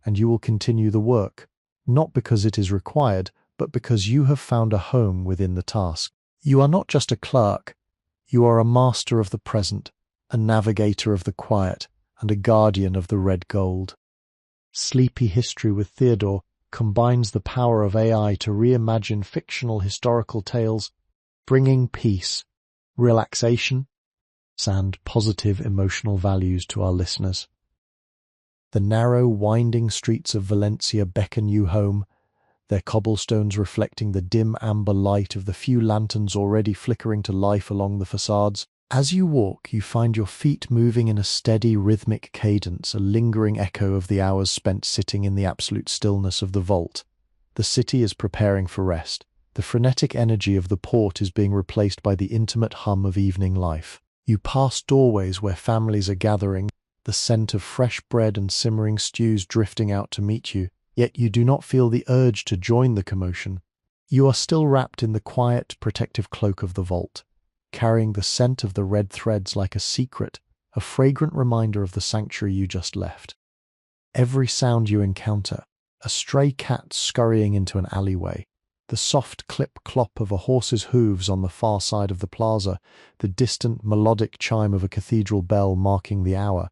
and you will continue the work, not because it is required, but because you have found a home within the task. You are not just a clerk, you are a master of the present, a navigator of the quiet, and a guardian of the red gold. Sleepy History with Theodore combines the power of AI to reimagine fictional historical tales, bringing peace, relaxation, and positive emotional values to our listeners. The narrow, winding streets of Valencia beckon you home, their cobblestones reflecting the dim amber light of the few lanterns already flickering to life along the facades. As you walk, you find your feet moving in a steady, rhythmic cadence, a lingering echo of the hours spent sitting in the absolute stillness of the vault. The city is preparing for rest. The frenetic energy of the port is being replaced by the intimate hum of evening life. You pass doorways where families are gathering, the scent of fresh bread and simmering stews drifting out to meet you, yet you do not feel the urge to join the commotion. You are still wrapped in the quiet, protective cloak of the vault, carrying the scent of the red threads like a secret, a fragrant reminder of the sanctuary you just left. Every sound you encounter, a stray cat scurrying into an alleyway, the soft clip-clop of a horse's hooves on the far side of the plaza, the distant melodic chime of a cathedral bell marking the hour,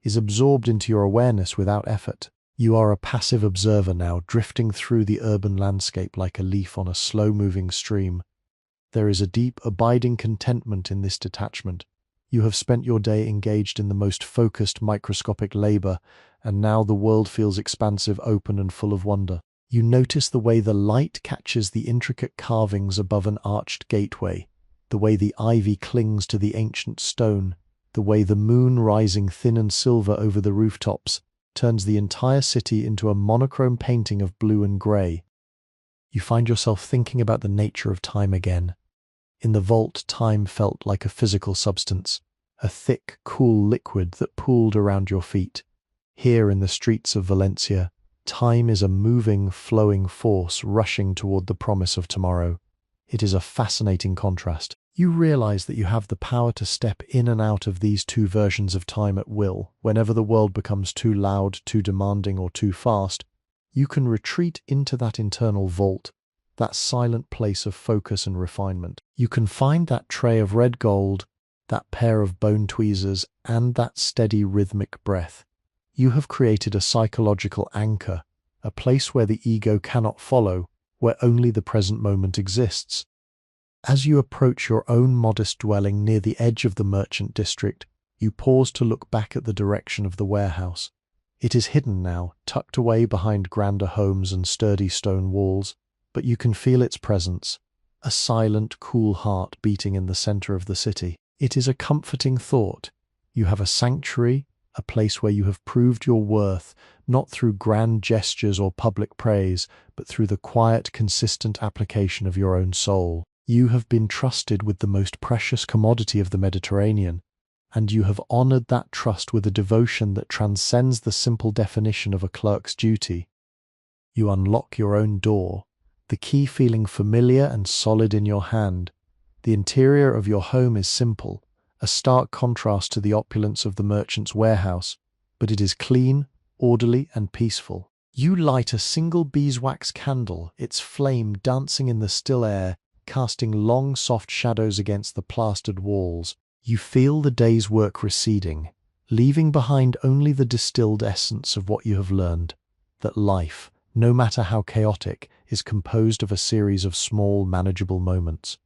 is absorbed into your awareness without effort. You are a passive observer now, drifting through the urban landscape like a leaf on a slow-moving stream. There is a deep, abiding contentment in this detachment. You have spent your day engaged in the most focused, microscopic labor, and now the world feels expansive, open, and full of wonder. You notice the way the light catches the intricate carvings above an arched gateway, the way the ivy clings to the ancient stone, the way the moon rising thin and silver over the rooftops turns the entire city into a monochrome painting of blue and grey. You find yourself thinking about the nature of time again. In the vault, time felt like a physical substance, a thick, cool liquid that pooled around your feet. Here in the streets of Valencia, time is a moving, flowing force rushing toward the promise of tomorrow. It is a fascinating contrast. You realize that you have the power to step in and out of these two versions of time at will. Whenever the world becomes too loud, too demanding, or too fast, you can retreat into that internal vault, that silent place of focus and refinement. You can find that tray of red gold, that pair of bone tweezers, and that steady rhythmic breath. You have created a psychological anchor, a place where the ego cannot follow, where only the present moment exists. As you approach your own modest dwelling near the edge of the merchant district, you pause to look back at the direction of the warehouse. It is hidden now, tucked away behind grander homes and sturdy stone walls, but you can feel its presence, a silent, cool heart beating in the center of the city. It is a comforting thought. You have a sanctuary, a place where you have proved your worth, not through grand gestures or public praise, but through the quiet, consistent application of your own soul. You have been trusted with the most precious commodity of the Mediterranean, and you have honored that trust with a devotion that transcends the simple definition of a clerk's duty. You unlock your own door, the key feeling familiar and solid in your hand. The interior of your home is simple, a stark contrast to the opulence of the merchant's warehouse, but it is clean, orderly, and peaceful. You light a single beeswax candle, its flame dancing in the still air, casting long, soft shadows against the plastered walls. You feel the day's work receding, leaving behind only the distilled essence of what you have learned, that life, no matter how chaotic, is composed of a series of small, manageable moments.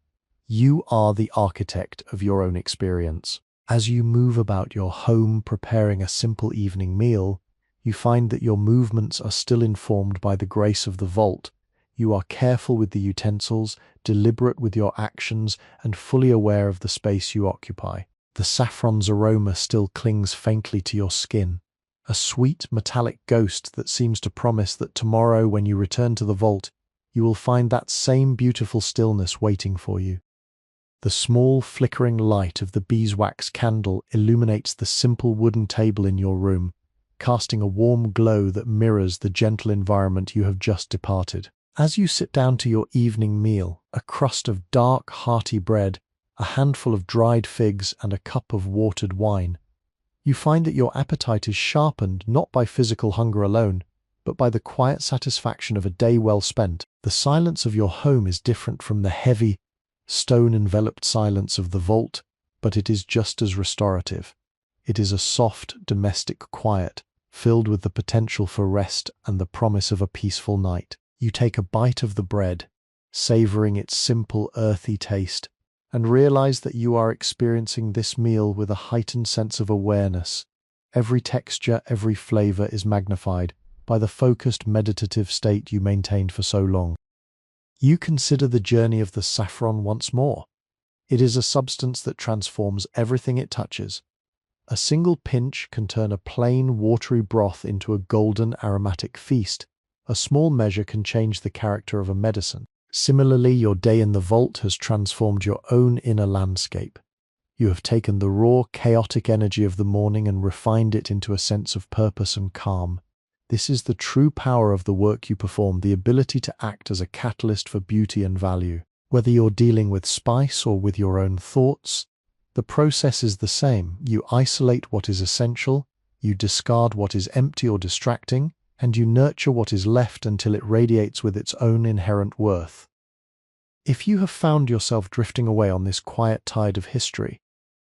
You are the architect of your own experience. As you move about your home preparing a simple evening meal, you find that your movements are still informed by the grace of the vault. You are careful with the utensils, deliberate with your actions, and fully aware of the space you occupy. The saffron's aroma still clings faintly to your skin, a sweet metallic ghost that seems to promise that tomorrow when you return to the vault, you will find that same beautiful stillness waiting for you. The small flickering light of the beeswax candle illuminates the simple wooden table in your room, casting a warm glow that mirrors the gentle environment you have just departed. As you sit down to your evening meal, a crust of dark, hearty bread, a handful of dried figs, and a cup of watered wine, you find that your appetite is sharpened not by physical hunger alone, but by the quiet satisfaction of a day well spent. The silence of your home is different from the heavy, stone-enveloped silence of the vault, but it is just as restorative. It is a soft, domestic quiet, filled with the potential for rest and the promise of a peaceful night. You take a bite of the bread, savoring its simple, earthy taste, and realize that you are experiencing this meal with a heightened sense of awareness. Every texture, every flavor is magnified by the focused meditative state you maintained for so long. You consider the journey of the saffron once more. It is a substance that transforms everything it touches. A single pinch can turn a plain, watery broth into a golden, aromatic feast. A small measure can change the character of a medicine. Similarly, your day in the vault has transformed your own inner landscape. You have taken the raw, chaotic energy of the morning and refined it into a sense of purpose and calm. This is the true power of the work you perform, the ability to act as a catalyst for beauty and value. Whether you're dealing with spice or with your own thoughts, the process is the same. You isolate what is essential, you discard what is empty or distracting, and you nurture what is left until it radiates with its own inherent worth. If you have found yourself drifting away on this quiet tide of history,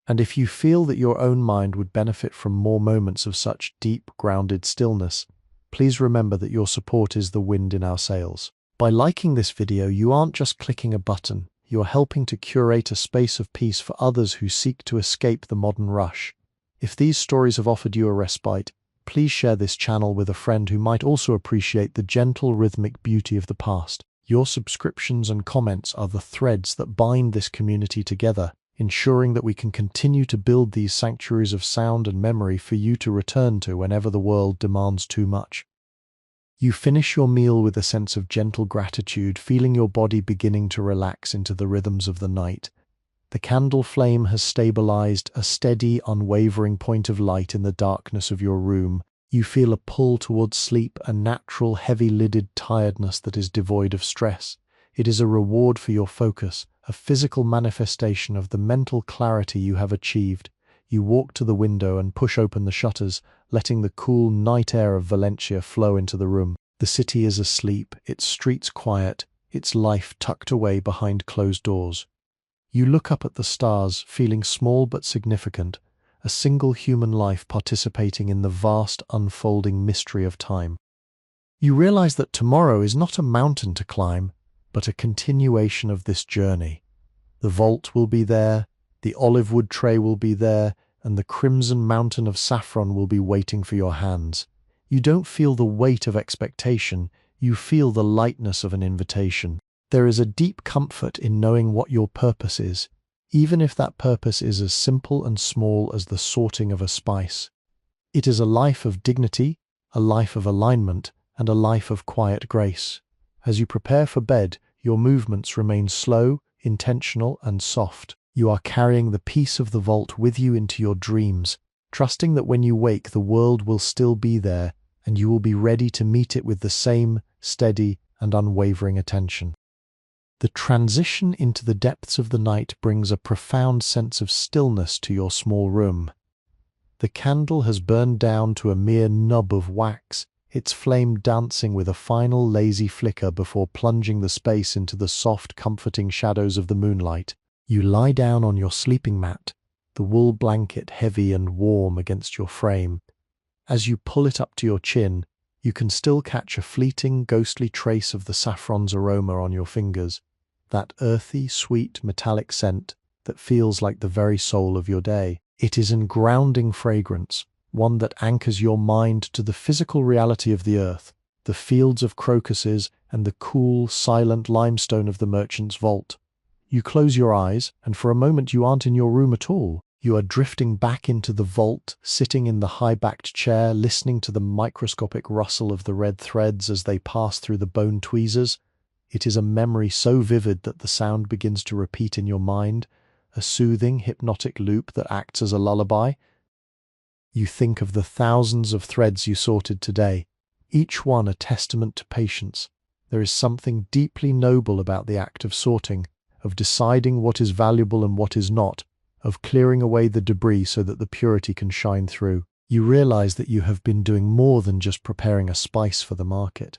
and if you feel that your own mind would benefit from more moments of such deep, grounded stillness, please remember that your support is the wind in our sails. By liking this video, you aren't just clicking a button, you are helping to curate a space of peace for others who seek to escape the modern rush. If these stories have offered you a respite, please share this channel with a friend who might also appreciate the gentle, rhythmic beauty of the past. Your subscriptions and comments are the threads that bind this community together, ensuring that we can continue to build these sanctuaries of sound and memory for you to return to whenever the world demands too much. You finish your meal with a sense of gentle gratitude, feeling your body beginning to relax into the rhythms of the night. The candle flame has stabilized, a steady, unwavering point of light in the darkness of your room. You feel a pull towards sleep, a natural, heavy-lidded tiredness that is devoid of stress. It is a reward for your focus, a physical manifestation of the mental clarity you have achieved. You walk to the window and push open the shutters, letting the cool night air of Valencia flow into the room. The city is asleep, its streets quiet, its life tucked away behind closed doors. You look up at the stars, feeling small but significant, a single human life participating in the vast, unfolding mystery of time. You realize that tomorrow is not a mountain to climb, but a continuation of this journey. The vault will be there, the olive wood tray will be there, and the crimson mountain of saffron will be waiting for your hands. You don't feel the weight of expectation, you feel the lightness of an invitation. There is a deep comfort in knowing what your purpose is, even if that purpose is as simple and small as the sorting of a spice. It is a life of dignity, a life of alignment, and a life of quiet grace. As you prepare for bed, your movements remain slow, intentional, and soft. You are carrying the peace of the vault with you into your dreams, trusting that when you wake, the world will still be there, and you will be ready to meet it with the same steady and unwavering attention. The transition into the depths of the night brings a profound sense of stillness to your small room. The candle has burned down to a mere nub of wax, its flame dancing with a final lazy flicker before plunging the space into the soft, comforting shadows of the moonlight. You lie down on your sleeping mat, the wool blanket heavy and warm against your frame. As you pull it up to your chin, you can still catch a fleeting, ghostly trace of the saffron's aroma on your fingers, that earthy, sweet, metallic scent that feels like the very soul of your day. It is an grounding fragrance, one that anchors your mind to the physical reality of the earth, the fields of crocuses, and the cool, silent limestone of the merchant's vault. You close your eyes, and for a moment you aren't in your room at all. You are drifting back into the vault, sitting in the high-backed chair, listening to the microscopic rustle of the red threads as they pass through the bone tweezers. It is a memory so vivid that the sound begins to repeat in your mind, a soothing, hypnotic loop that acts as a lullaby. You think of the thousands of threads you sorted today, each one a testament to patience. There is something deeply noble about the act of sorting, of deciding what is valuable and what is not, of clearing away the debris so that the purity can shine through. You realize that you have been doing more than just preparing a spice for the market.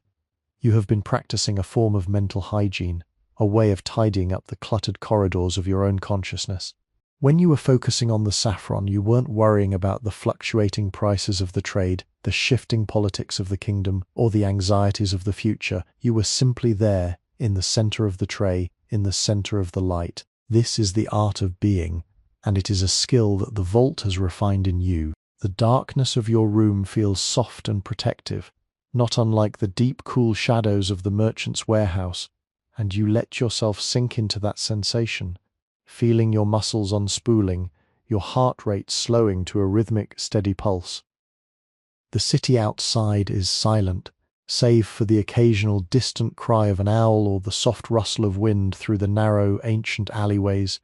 You have been practicing a form of mental hygiene, a way of tidying up the cluttered corridors of your own consciousness. When you were focusing on the saffron, you weren't worrying about the fluctuating prices of the trade, the shifting politics of the kingdom, or the anxieties of the future. You were simply there, in the center of the tray, in the center of the light. This is the art of being, and it is a skill that the vault has refined in you. The darkness of your room feels soft and protective, not unlike the deep, cool shadows of the merchant's warehouse, and you let yourself sink into that sensation, feeling your muscles unspooling, your heart rate slowing to a rhythmic, steady pulse. The city outside is silent, save for the occasional distant cry of an owl or the soft rustle of wind through the narrow, ancient alleyways.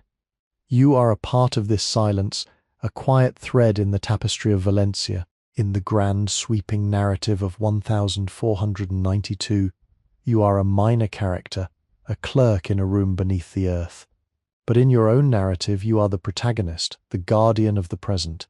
You are a part of this silence, a quiet thread in the tapestry of Valencia, in the grand, sweeping narrative of 1492. You are a minor character, a clerk in a room beneath the earth. But in your own narrative, you are the protagonist, the guardian of the present.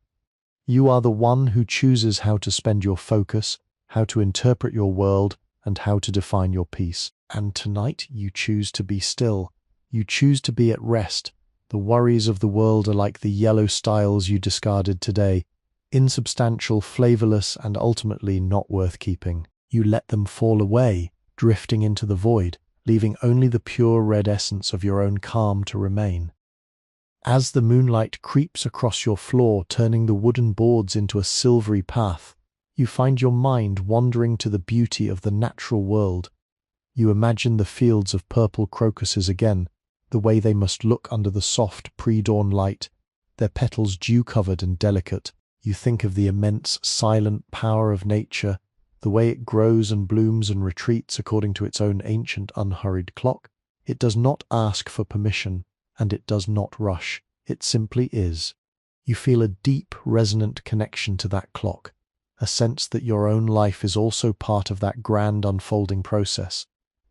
You are the one who chooses how to spend your focus, how to interpret your world, and how to define your peace. And tonight you choose to be still. You choose to be at rest. The worries of the world are like the yellow styles you discarded today, insubstantial, flavorless, and ultimately not worth keeping. You let them fall away, drifting into the void, leaving only the pure red essence of your own calm to remain. As the moonlight creeps across your floor, turning the wooden boards into a silvery path, you find your mind wandering to the beauty of the natural world. You imagine the fields of purple crocuses again, the way they must look under the soft pre-dawn light, their petals dew-covered and delicate. You think of the immense, silent power of nature, the way it grows and blooms and retreats according to its own ancient, unhurried clock. It does not ask for permission, and it does not rush. It simply is. You feel a deep, resonant connection to that clock, a sense that your own life is also part of that grand unfolding process.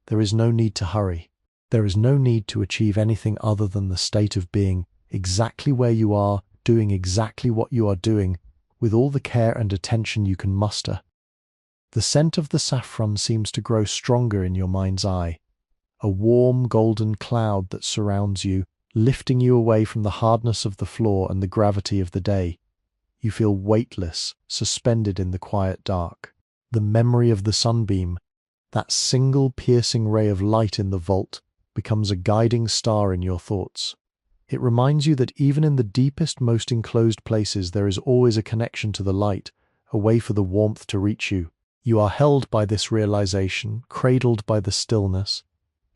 There is no need to hurry. There is no need to achieve anything other than the state of being exactly where you are, doing exactly what you are doing, with all the care and attention you can muster. The scent of the saffron seems to grow stronger in your mind's eye, a warm golden cloud that surrounds you, lifting you away from the hardness of the floor and the gravity of the day. You feel weightless, suspended in the quiet dark. The memory of the sunbeam, that single piercing ray of light in the vault, becomes a guiding star in your thoughts. It reminds you that even in the deepest, most enclosed places there is always a connection to the light, a way for the warmth to reach you. You are held by this realization, cradled by the stillness,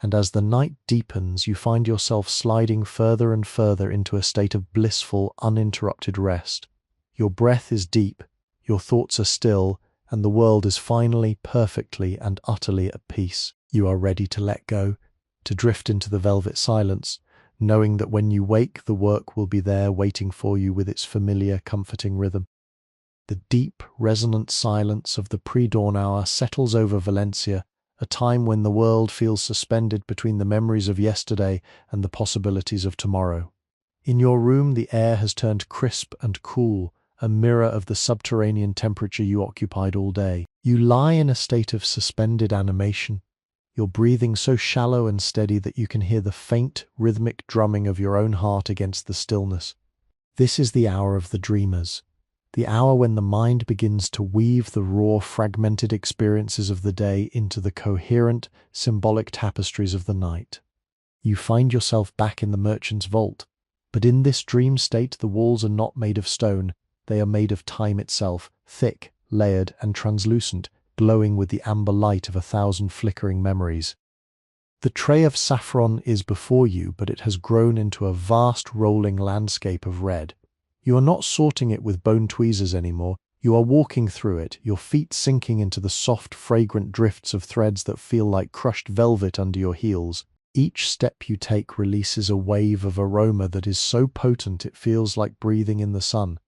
and as the night deepens, you find yourself sliding further and further into a state of blissful, uninterrupted rest. Your breath is deep, your thoughts are still, and the world is finally, perfectly, and utterly at peace. You are ready to let go, to drift into the velvet silence, knowing that when you wake, the work will be there waiting for you with its familiar, comforting rhythm. The deep, resonant silence of the pre-dawn hour settles over Valencia, a time when the world feels suspended between the memories of yesterday and the possibilities of tomorrow. In your room, the air has turned crisp and cool, a mirror of the subterranean temperature you occupied all day. You lie in a state of suspended animation, your breathing so shallow and steady that you can hear the faint, rhythmic drumming of your own heart against the stillness. This is the hour of the dreamers, the hour when the mind begins to weave the raw, fragmented experiences of the day into the coherent, symbolic tapestries of the night. You find yourself back in the merchant's vault, but in this dream state the walls are not made of stone, they are made of time itself, thick, layered, and translucent, glowing with the amber light of 1,000 flickering memories. The tray of saffron is before you, but it has grown into a vast rolling landscape of red. You are not sorting it with bone tweezers anymore. You are walking through it, your feet sinking into the soft, fragrant drifts of threads that feel like crushed velvet under your heels. Each step you take releases a wave of aroma that is so potent it feels like breathing in the sun.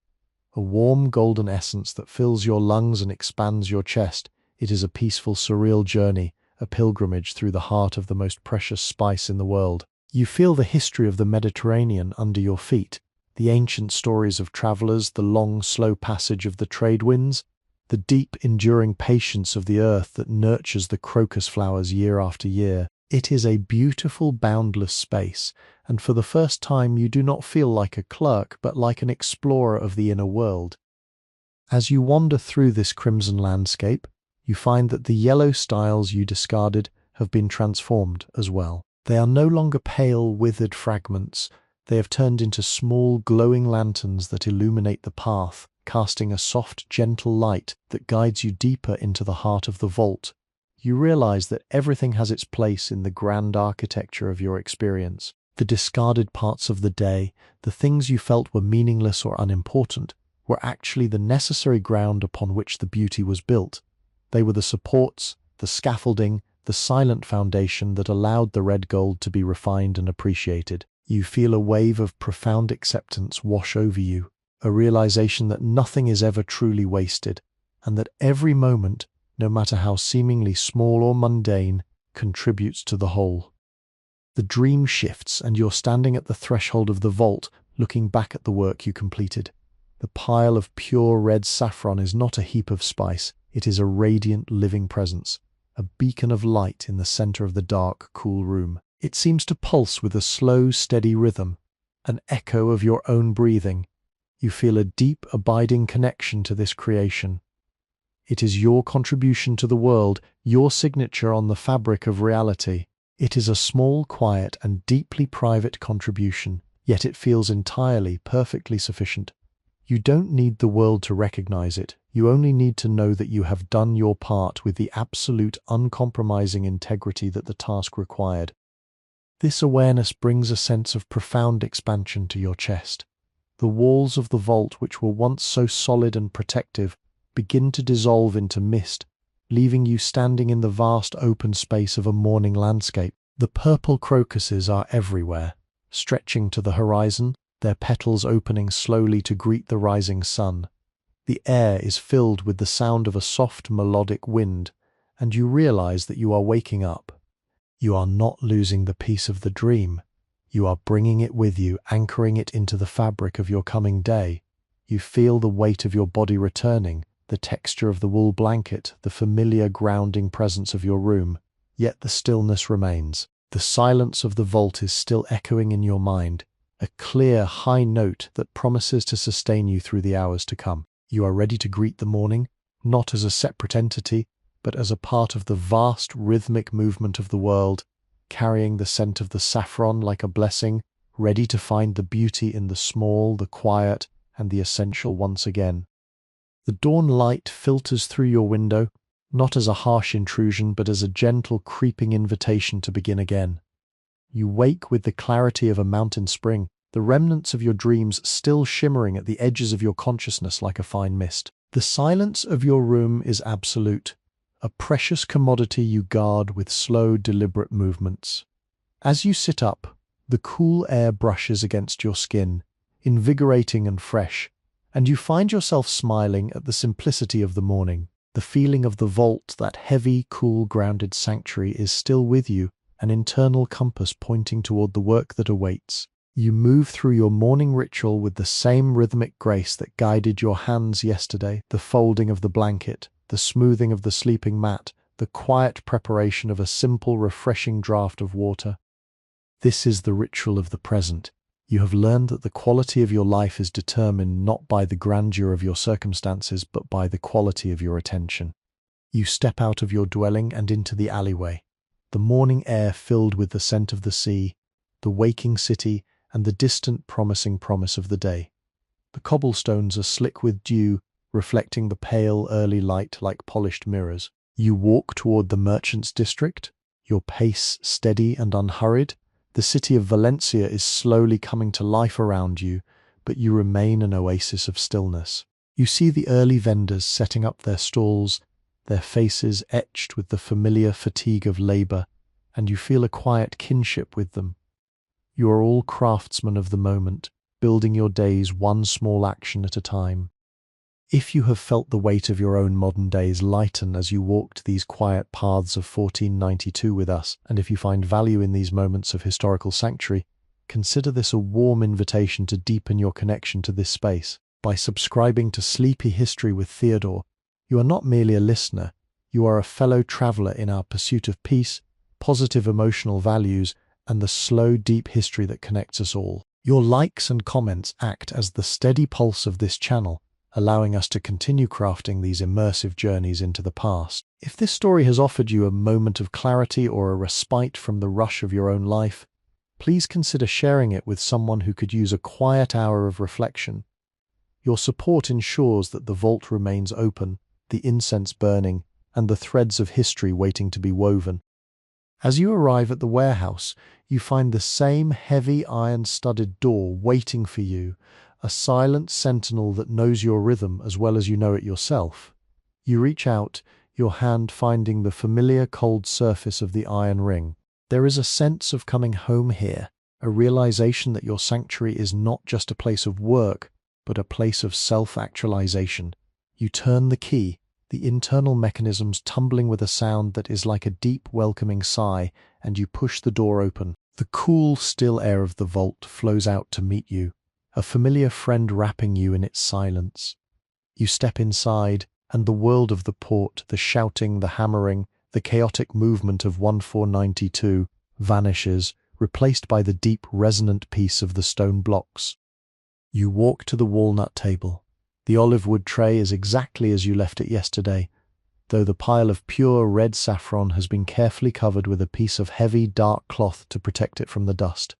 A warm golden essence that fills your lungs and expands your chest. It is a peaceful, surreal journey, a pilgrimage through the heart of the most precious spice in the world. You feel the history of the Mediterranean under your feet, the ancient stories of travelers, the long, slow passage of the trade winds, the deep, enduring patience of the earth that nurtures the crocus flowers year after year. It is a beautiful, boundless space, and for the first time you do not feel like a clerk, but like an explorer of the inner world. As you wander through this crimson landscape, you find that the yellow styles you discarded have been transformed as well. They are no longer pale, withered fragments. They have turned into small, glowing lanterns that illuminate the path, casting a soft, gentle light that guides you deeper into the heart of the vault. You realize that everything has its place in the grand architecture of your experience. The discarded parts of the day, the things you felt were meaningless or unimportant, were actually the necessary ground upon which the beauty was built. They were the supports, the scaffolding, the silent foundation that allowed the red gold to be refined and appreciated. You feel a wave of profound acceptance wash over you, a realization that nothing is ever truly wasted, and that every moment, no matter how seemingly small or mundane, contributes to the whole. The dream shifts, and you're standing at the threshold of the vault, looking back at the work you completed. The pile of pure red saffron is not a heap of spice, it is a radiant living presence, a beacon of light in the center of the dark, cool room. It seems to pulse with a slow, steady rhythm, an echo of your own breathing. You feel a deep, abiding connection to this creation. It is your contribution to the world, your signature on the fabric of reality. It is a small, quiet, and deeply private contribution, yet it feels entirely, perfectly sufficient. You don't need the world to recognize it. You only need to know that you have done your part with the absolute, uncompromising integrity that the task required. This awareness brings a sense of profound expansion to your chest. The walls of the vault, which were once so solid and protective, begin to dissolve into mist, leaving you standing in the vast open space of a morning landscape. The purple crocuses are everywhere, stretching to the horizon, their petals opening slowly to greet the rising sun. The air is filled with the sound of a soft, melodic wind, and you realize that you are waking up. You are not losing the peace of the dream. You are bringing it with you, anchoring it into the fabric of your coming day. You feel the weight of your body returning, the texture of the wool blanket, the familiar grounding presence of your room. Yet the stillness remains. The silence of the vault is still echoing in your mind, a clear, high note that promises to sustain you through the hours to come. You are ready to greet the morning, not as a separate entity, but as a part of the vast rhythmic movement of the world, carrying the scent of the saffron like a blessing, ready to find the beauty in the small, the quiet, and the essential once again. The dawn light filters through your window, not as a harsh intrusion, but as a gentle, creeping invitation to begin again. You wake with the clarity of a mountain spring, the remnants of your dreams still shimmering at the edges of your consciousness like a fine mist. The silence of your room is absolute, a precious commodity you guard with slow, deliberate movements. As you sit up, the cool air brushes against your skin, invigorating and fresh, and you find yourself smiling at the simplicity of the morning. The feeling of the vault, that heavy, cool, grounded sanctuary, is still with you, an internal compass pointing toward the work that awaits. You move through your morning ritual with the same rhythmic grace that guided your hands yesterday, the folding of the blanket, the smoothing of the sleeping mat, the quiet preparation of a simple, refreshing draught of water. This is the ritual of the present. You have learned that the quality of your life is determined not by the grandeur of your circumstances, but by the quality of your attention. You step out of your dwelling and into the alleyway, the morning air filled with the scent of the sea, the waking city, and the distant promising promise of the day. The cobblestones are slick with dew, reflecting the pale early light like polished mirrors. You walk toward the merchants' district, your pace steady and unhurried. The city of Valencia is slowly coming to life around you, but you remain an oasis of stillness. You see the early vendors setting up their stalls, their faces etched with the familiar fatigue of labor, and you feel a quiet kinship with them. You are all craftsmen of the moment, building your days one small action at a time. If you have felt the weight of your own modern days lighten as you walked these quiet paths of 1492 with us, and if you find value in these moments of historical sanctuary, consider this a warm invitation to deepen your connection to this space. By subscribing to Sleepy History with Theodore, you are not merely a listener, you are a fellow traveler in our pursuit of peace, positive emotional values, and the slow, deep history that connects us all. Your likes and comments act as the steady pulse of this channel, allowing us to continue crafting these immersive journeys into the past. If this story has offered you a moment of clarity or a respite from the rush of your own life, please consider sharing it with someone who could use a quiet hour of reflection. Your support ensures that the vault remains open, the incense burning, and the threads of history waiting to be woven. As you arrive at the warehouse, you find the same heavy iron-studded door waiting for you, a silent sentinel that knows your rhythm as well as you know it yourself. You reach out, your hand finding the familiar cold surface of the iron ring. There is a sense of coming home here, a realization that your sanctuary is not just a place of work, but a place of self-actualization. You turn the key, the internal mechanisms tumbling with a sound that is like a deep, welcoming sigh, and you push the door open. The cool, still air of the vault flows out to meet you, a familiar friend wrapping you in its silence. You step inside, and the world of the port, the shouting, the hammering, the chaotic movement of 1492 vanishes, replaced by the deep, resonant peace of the stone blocks. You walk to the walnut table. The olive wood tray is exactly as you left it yesterday, though the pile of pure red saffron has been carefully covered with a piece of heavy, dark cloth to protect it from the dust.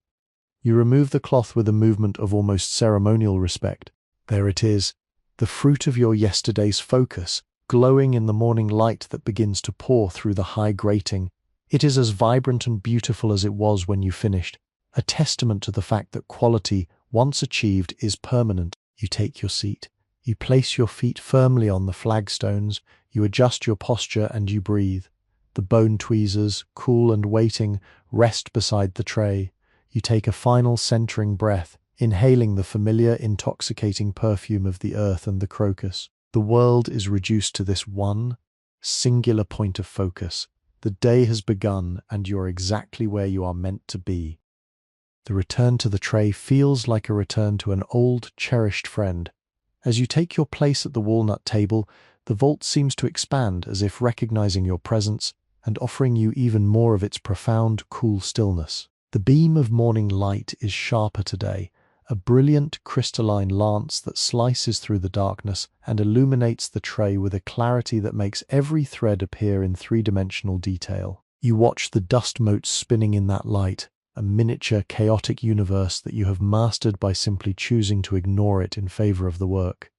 You remove the cloth with a movement of almost ceremonial respect. There it is, the fruit of your yesterday's focus, glowing in the morning light that begins to pour through the high grating. It is as vibrant and beautiful as it was when you finished, a testament to the fact that quality, once achieved, is permanent. You take your seat. You place your feet firmly on the flagstones, you adjust your posture, and you breathe. The bone tweezers, cool and waiting, rest beside the tray. You take a final centering breath, inhaling the familiar, intoxicating perfume of the earth and the crocus. The world is reduced to this one, singular point of focus. The day has begun, and you're exactly where you are meant to be. The return to the tray feels like a return to an old, cherished friend. As you take your place at the walnut table, the vault seems to expand as if recognizing your presence and offering you even more of its profound, cool stillness. The beam of morning light is sharper today, a brilliant crystalline lance that slices through the darkness and illuminates the tray with a clarity that makes every thread appear in three-dimensional detail. You watch the dust motes spinning in that light, a miniature, chaotic universe that you have mastered by simply choosing to ignore it in favor of the work.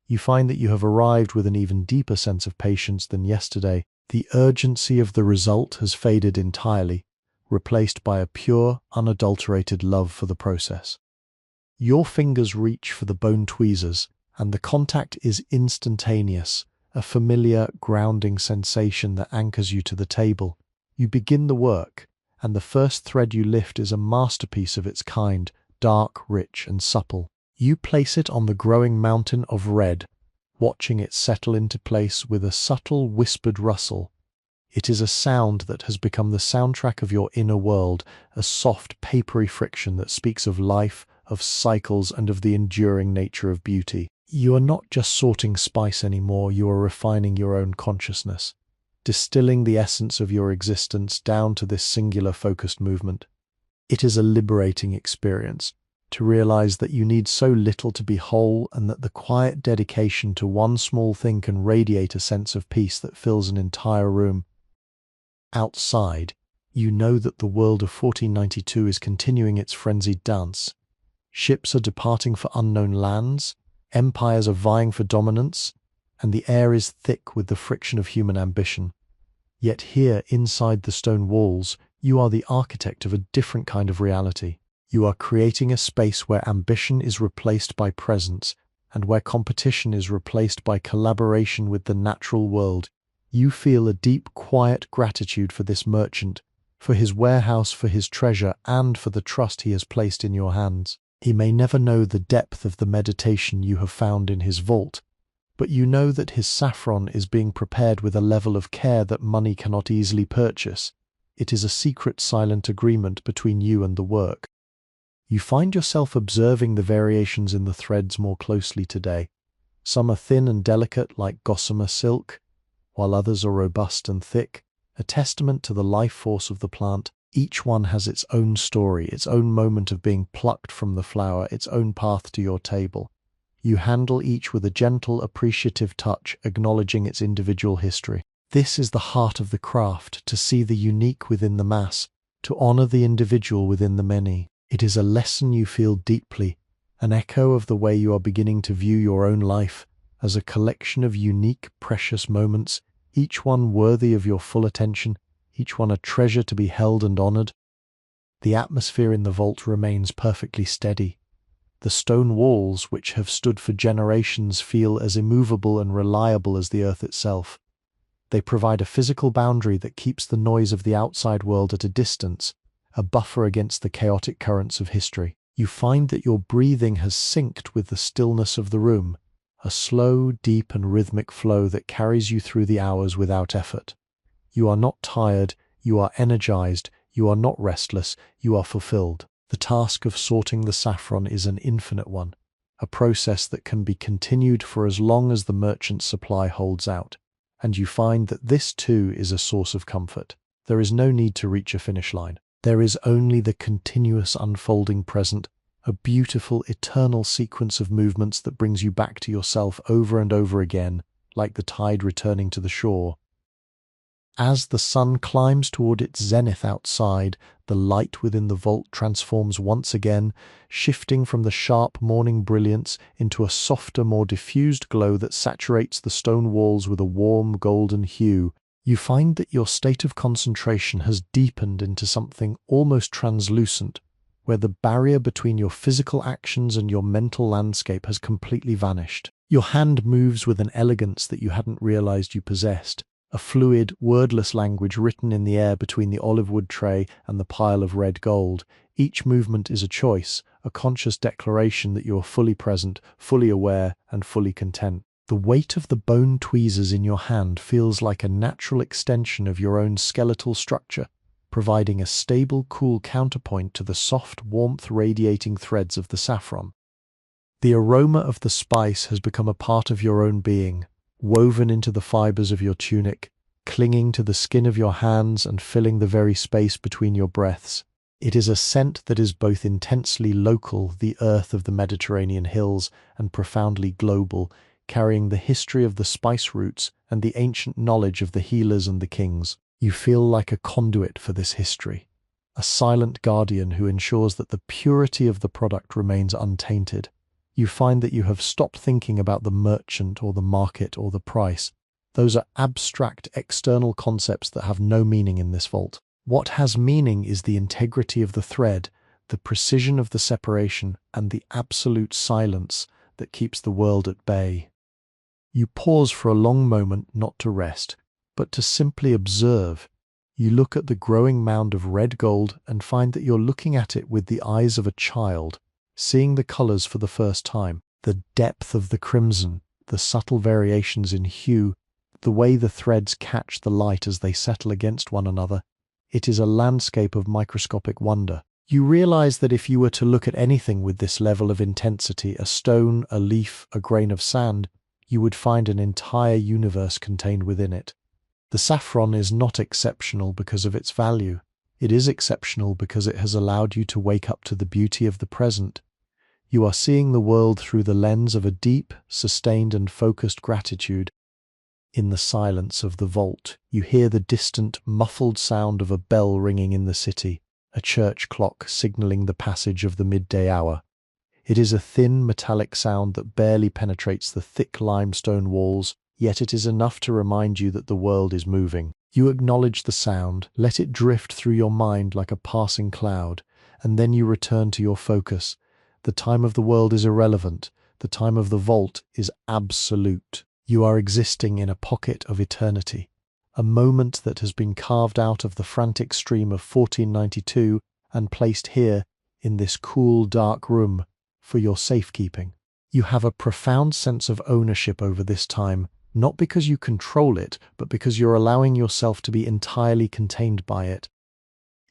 You find that you have arrived with an even deeper sense of patience than yesterday. The urgency of the result has faded entirely, replaced by a pure, unadulterated love for the process. Your fingers reach for the bone tweezers, and the contact is instantaneous, a familiar, grounding sensation that anchors you to the table. You begin the work, and the first thread you lift is a masterpiece of its kind, dark, rich, and supple. You place it on the growing mountain of red, watching it settle into place with a subtle, whispered rustle. It is a sound that has become the soundtrack of your inner world, a soft, papery friction that speaks of life, of cycles, and of the enduring nature of beauty. You are not just sorting spice anymore, you are refining your own consciousness, distilling the essence of your existence down to this singular focused movement. It is a liberating experience, to realize that you need so little to be whole and that the quiet dedication to one small thing can radiate a sense of peace that fills an entire room. Outside, you know that the world of 1492 is continuing its frenzied dance. Ships are departing for unknown lands, empires are vying for dominance, and the air is thick with the friction of human ambition. Yet here, inside the stone walls, you are the architect of a different kind of reality. You are creating a space where ambition is replaced by presence, and where competition is replaced by collaboration with the natural world. You feel a deep, quiet gratitude for this merchant, for his warehouse, for his treasure, and for the trust he has placed in your hands. He may never know the depth of the meditation you have found in his vault, but you know that his saffron is being prepared with a level of care that money cannot easily purchase. It is a secret, silent agreement between you and the work. You find yourself observing the variations in the threads more closely today. Some are thin and delicate like gossamer silk, while others are robust and thick, a testament to the life force of the plant. Each one has its own story, its own moment of being plucked from the flower, its own path to your table. You handle each with a gentle, appreciative touch, acknowledging its individual history. This is the heart of the craft, to see the unique within the mass, to honor the individual within the many. It is a lesson you feel deeply, an echo of the way you are beginning to view your own life as a collection of unique, precious moments, each one worthy of your full attention, each one a treasure to be held and honored. The atmosphere in the vault remains perfectly steady. The stone walls, which have stood for generations, feel as immovable and reliable as the earth itself. They provide a physical boundary that keeps the noise of the outside world at a distance, a buffer against the chaotic currents of history. You find that your breathing has synced with the stillness of the room, a slow, deep and rhythmic flow that carries you through the hours without effort. You are not tired, you are energized, you are not restless, you are fulfilled. The task of sorting the saffron is an infinite one, a process that can be continued for as long as the merchant's supply holds out. And you find that this too is a source of comfort. There is no need to reach a finish line. There is only the continuous unfolding present, a beautiful, eternal sequence of movements that brings you back to yourself over and over again, like the tide returning to the shore. As the sun climbs toward its zenith outside, the light within the vault transforms once again, shifting from the sharp morning brilliance into a softer, more diffused glow that saturates the stone walls with a warm golden hue. You find that your state of concentration has deepened into something almost translucent, where the barrier between your physical actions and your mental landscape has completely vanished. Your hand moves with an elegance that you hadn't realized you possessed, a fluid, wordless language written in the air between the olive wood tray and the pile of red gold. Each movement is a choice, a conscious declaration that you are fully present, fully aware, and fully content. The weight of the bone tweezers in your hand feels like a natural extension of your own skeletal structure, providing a stable, cool counterpoint to the soft, warmth-radiating threads of the saffron. The aroma of the spice has become a part of your own being, woven into the fibers of your tunic, clinging to the skin of your hands and filling the very space between your breaths. It is a scent that is both intensely local, the earth of the Mediterranean hills, and profoundly global, carrying the history of the spice roots and the ancient knowledge of the healers and the kings. You feel like a conduit for this history, a silent guardian who ensures that the purity of the product remains untainted. You find that you have stopped thinking about the merchant or the market or the price. Those are abstract external concepts that have no meaning in this vault. What has meaning is the integrity of the thread, the precision of the separation, and the absolute silence that keeps the world at bay. You pause for a long moment, not to rest, but to simply observe. You look at the growing mound of red gold and find that you're looking at it with the eyes of a child, seeing the colors for the first time, the depth of the crimson, the subtle variations in hue, the way the threads catch the light as they settle against one another. It is a landscape of microscopic wonder. You realize that if you were to look at anything with this level of intensity, a stone, a leaf, a grain of sand, you would find an entire universe contained within it. The saffron is not exceptional because of its value. It is exceptional because it has allowed you to wake up to the beauty of the present. You are seeing the world through the lens of a deep, sustained and focused gratitude. In the silence of the vault, you hear the distant, muffled sound of a bell ringing in the city, a church clock signaling the passage of the midday hour. It is a thin, metallic sound that barely penetrates the thick limestone walls, yet it is enough to remind you that the world is moving. You acknowledge the sound, let it drift through your mind like a passing cloud, and then you return to your focus. The time of the world is irrelevant. The time of the vault is absolute. You are existing in a pocket of eternity, a moment that has been carved out of the frantic stream of 1492 and placed here, in this cool, dark room, for your safekeeping. You have a profound sense of ownership over this time, not because you control it, but because you're allowing yourself to be entirely contained by it.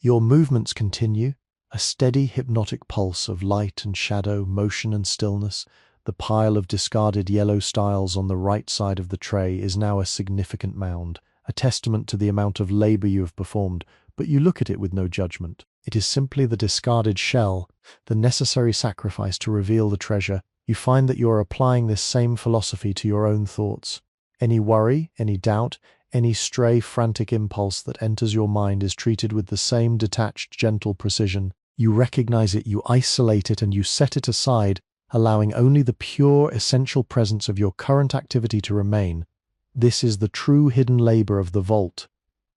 Your movements continue, a steady hypnotic pulse of light and shadow, motion and stillness. The pile of discarded yellow styles on the right side of the tray is now a significant mound, a testament to the amount of labor you have performed, but you look at it with no judgment. It is simply the discarded shell, the necessary sacrifice to reveal the treasure. You find that you are applying this same philosophy to your own thoughts. Any worry, any doubt, any stray frantic impulse that enters your mind is treated with the same detached, gentle precision. You recognize it, you isolate it, and you set it aside, allowing only the pure, essential presence of your current activity to remain. This is the true hidden labor of the vault.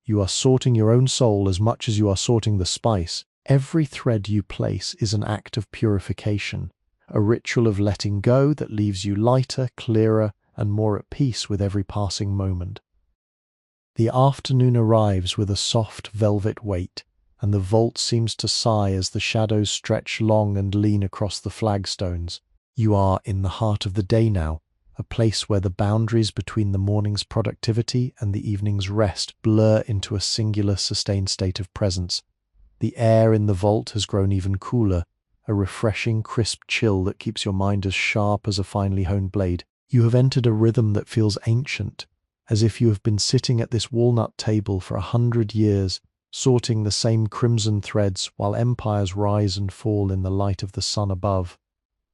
You are sorting your own soul as much as you are sorting the spice. Every thread you place is an act of purification, a ritual of letting go that leaves you lighter, clearer, and more at peace with every passing moment. The afternoon arrives with a soft velvet weight, and the vault seems to sigh as the shadows stretch long and lean across the flagstones. You are in the heart of the day now, a place where the boundaries between the morning's productivity and the evening's rest blur into a singular, sustained state of presence. The air in the vault has grown even cooler, a refreshing, crisp chill that keeps your mind as sharp as a finely honed blade. You have entered a rhythm that feels ancient, as if you have been sitting at this walnut table for 100 years, sorting the same crimson threads while empires rise and fall in the light of the sun above.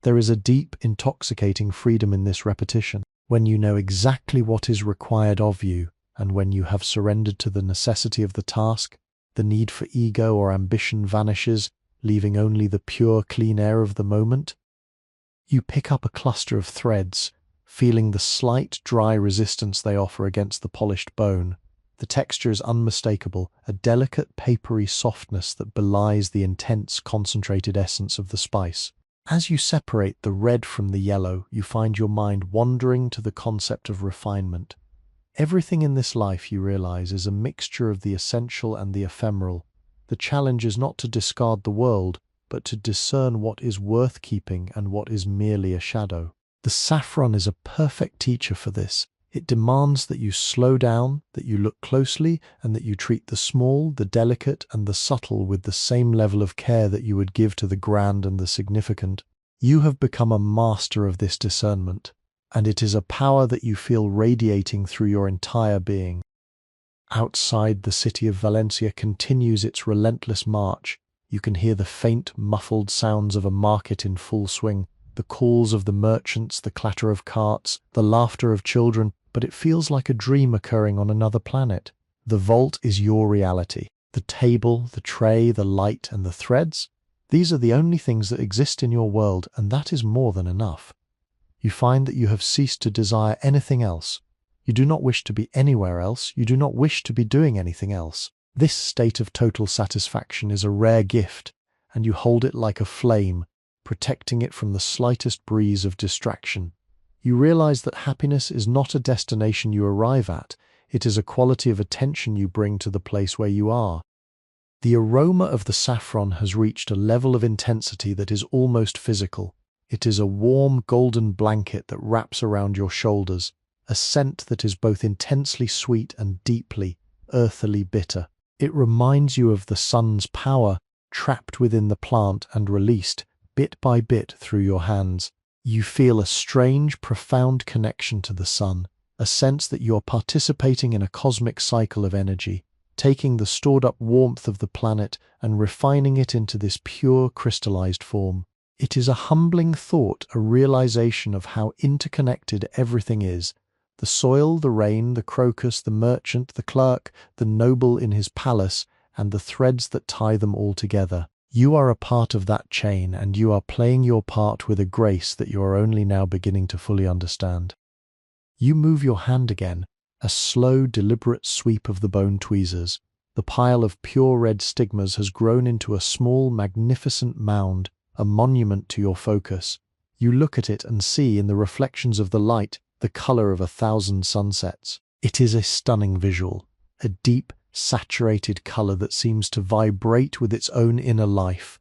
There is a deep, intoxicating freedom in this repetition, when you know exactly what is required of you, and when you have surrendered to the necessity of the task, the need for ego or ambition vanishes, leaving only the pure, clean air of the moment. You pick up a cluster of threads, feeling the slight, dry resistance they offer against the polished bone. The texture is unmistakable, a delicate, papery softness that belies the intense, concentrated essence of the spice. As you separate the red from the yellow, you find your mind wandering to the concept of refinement. Everything in this life, you realize, is a mixture of the essential and the ephemeral. The challenge is not to discard the world, but to discern what is worth keeping and what is merely a shadow. The saffron is a perfect teacher for this. It demands that you slow down, that you look closely, and that you treat the small, the delicate, and the subtle with the same level of care that you would give to the grand and the significant. You have become a master of this discernment, and it is a power that you feel radiating through your entire being. Outside, the city of Valencia continues its relentless march. You can hear the faint, muffled sounds of a market in full swing, the calls of the merchants, the clatter of carts, the laughter of children, but it feels like a dream occurring on another planet. The vault is your reality. The table, the tray, the light, and the threads, these are the only things that exist in your world, and that is more than enough. You find that you have ceased to desire anything else. You do not wish to be anywhere else. You do not wish to be doing anything else. This state of total satisfaction is a rare gift, and you hold it like a flame, protecting it from the slightest breeze of distraction. You realize that happiness is not a destination you arrive at, it is a quality of attention you bring to the place where you are. The aroma of the saffron has reached a level of intensity that is almost physical. It is a warm, golden blanket that wraps around your shoulders, a scent that is both intensely sweet and deeply, earthily bitter. It reminds you of the sun's power, trapped within the plant and released, bit by bit, through your hands. You feel a strange, profound connection to the sun, a sense that you are participating in a cosmic cycle of energy, taking the stored-up warmth of the planet and refining it into this pure, crystallized form. It is a humbling thought, a realization of how interconnected everything is. The soil, the rain, the crocus, the merchant, the clerk, the noble in his palace, and the threads that tie them all together. You are a part of that chain, and you are playing your part with a grace that you are only now beginning to fully understand. You move your hand again, a slow, deliberate sweep of the bone tweezers. The pile of pure red stigmas has grown into a small, magnificent mound, a monument to your focus. You look at it and see, in the reflections of the light, the color of 1,000 sunsets. It is a stunning visual, a deep, saturated color that seems to vibrate with its own inner life.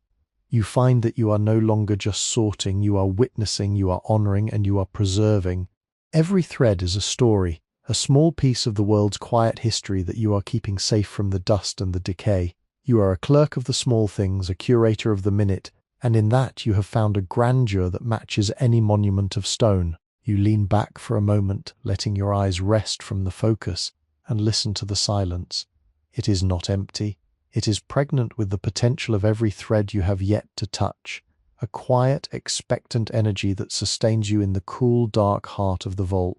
You find that you are no longer just sorting, you are witnessing, you are honoring, and you are preserving. Every thread is a story, a small piece of the world's quiet history that you are keeping safe from the dust and the decay. You are a clerk of the small things, a curator of the minute, and in that you have found a grandeur that matches any monument of stone. You lean back for a moment, letting your eyes rest from the focus, and listen to the silence. It is not empty. It is pregnant with the potential of every thread you have yet to touch, a quiet, expectant energy that sustains you in the cool, dark heart of the vault.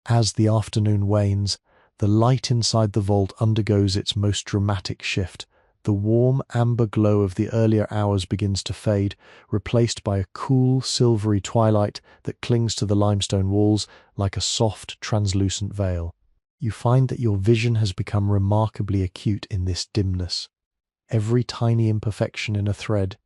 As the afternoon wanes, the light inside the vault undergoes its most dramatic shift. The warm amber glow of the earlier hours begins to fade, replaced by a cool, silvery twilight that clings to the limestone walls like a soft, translucent veil. You find that your vision has become remarkably acute in this dimness. Every tiny imperfection in a thread,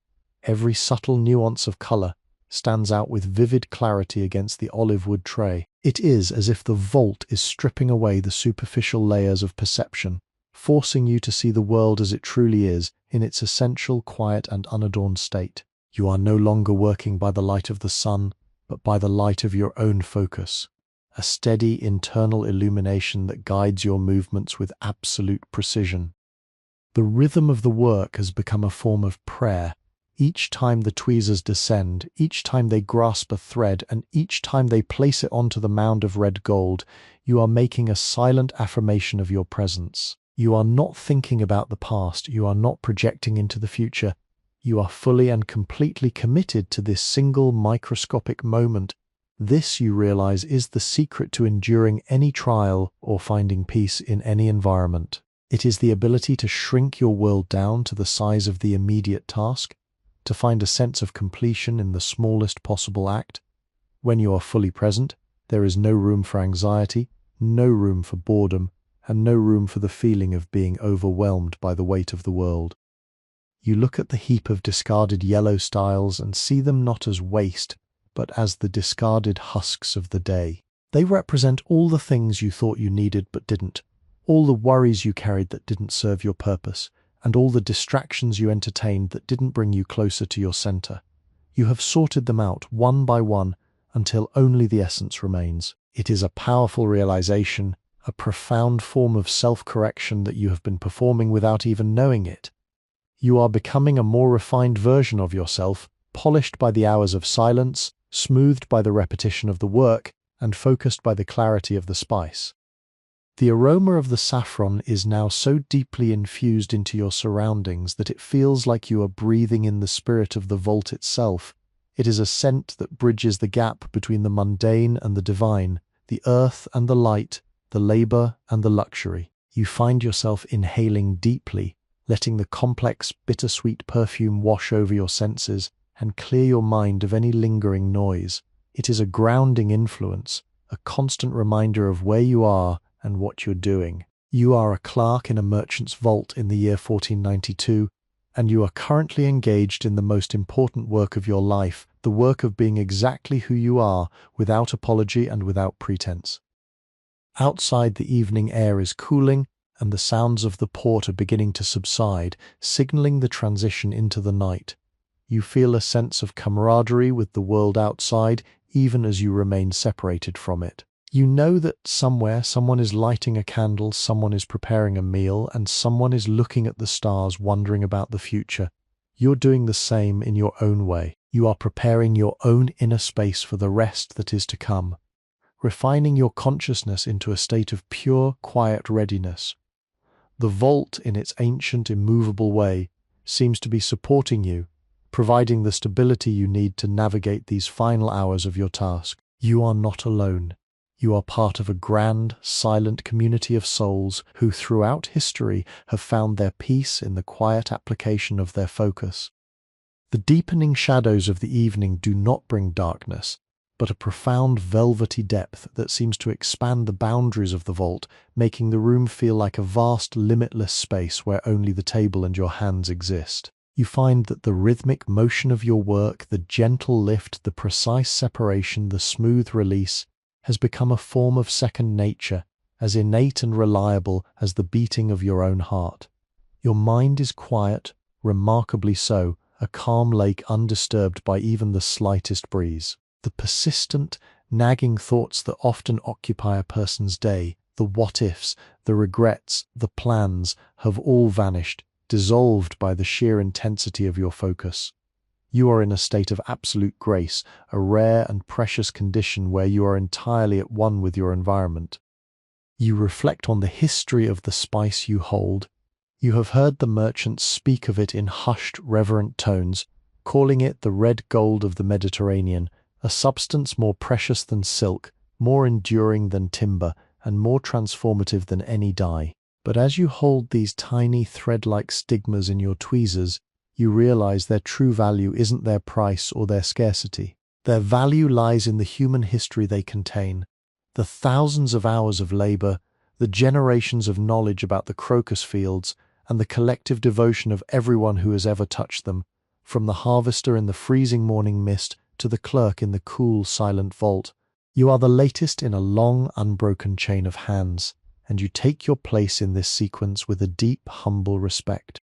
every subtle nuance of color, stands out with vivid clarity against the olive wood tray. It is as if the vault is stripping away the superficial layers of perception, forcing you to see the world as it truly is, in its essential, quiet, and unadorned state. You are no longer working by the light of the sun, but by the light of your own focus, a steady internal illumination that guides your movements with absolute precision. The rhythm of the work has become a form of prayer. Each time the tweezers descend, each time they grasp a thread, and each time they place it onto the mound of red gold, you are making a silent affirmation of your presence. You are not thinking about the past, you are not projecting into the future. You are fully and completely committed to this single microscopic moment. This, you realize, is the secret to enduring any trial or finding peace in any environment. It is the ability to shrink your world down to the size of the immediate task, to find a sense of completion in the smallest possible act. When you are fully present, there is no room for anxiety, no room for boredom, and no room for the feeling of being overwhelmed by the weight of the world. You look at the heap of discarded yellow styles and see them not as waste, but as the discarded husks of the day. They represent all the things you thought you needed but didn't, all the worries you carried that didn't serve your purpose, and all the distractions you entertained that didn't bring you closer to your center. You have sorted them out one by one until only the essence remains. It is a powerful realization, a profound form of self-correction that you have been performing without even knowing it. You are becoming a more refined version of yourself, polished by the hours of silence, smoothed by the repetition of the work, and focused by the clarity of the spice. The aroma of the saffron is now so deeply infused into your surroundings that it feels like you are breathing in the spirit of the vault itself. It is a scent that bridges the gap between the mundane and the divine, the earth and the light, the labor and the luxury. You find yourself inhaling deeply, letting the complex, bittersweet perfume wash over your senses and clear your mind of any lingering noise. It is a grounding influence, a constant reminder of where you are and what you're doing. You are a clerk in a merchant's vault in the year 1492, and you are currently engaged in the most important work of your life, the work of being exactly who you are, without apology and without pretense. Outside, the evening air is cooling, and the sounds of the port are beginning to subside, signaling the transition into the night. You feel a sense of camaraderie with the world outside, even as you remain separated from it. You know that somewhere someone is lighting a candle, someone is preparing a meal, and someone is looking at the stars wondering about the future. You're doing the same in your own way. You are preparing your own inner space for the rest that is to come, refining your consciousness into a state of pure, quiet readiness. The vault, in its ancient, immovable way, seems to be supporting you, providing the stability you need to navigate these final hours of your task. You are not alone. You are part of a grand, silent community of souls who throughout history have found their peace in the quiet application of their focus. The deepening shadows of the evening do not bring darkness, but a profound velvety depth that seems to expand the boundaries of the vault, making the room feel like a vast, limitless space where only the table and your hands exist. You find that the rhythmic motion of your work, the gentle lift, the precise separation, the smooth release, has become a form of second nature, as innate and reliable as the beating of your own heart. Your mind is quiet, remarkably so, a calm lake undisturbed by even the slightest breeze. The persistent, nagging thoughts that often occupy a person's day, the what-ifs, the regrets, the plans, have all vanished, dissolved by the sheer intensity of your focus. You are in a state of absolute grace, a rare and precious condition where you are entirely at one with your environment. You reflect on the history of the spice you hold. You have heard the merchants speak of it in hushed, reverent tones, calling it the red gold of the Mediterranean, a substance more precious than silk, more enduring than timber, and more transformative than any dye. But as you hold these tiny thread-like stigmas in your tweezers, you realize their true value isn't their price or their scarcity. Their value lies in the human history they contain, the thousands of hours of labor, the generations of knowledge about the crocus fields, and the collective devotion of everyone who has ever touched them, from the harvester in the freezing morning mist to the clerk in the cool, silent vault. You are the latest in a long, unbroken chain of hands, and you take your place in this sequence with a deep, humble respect.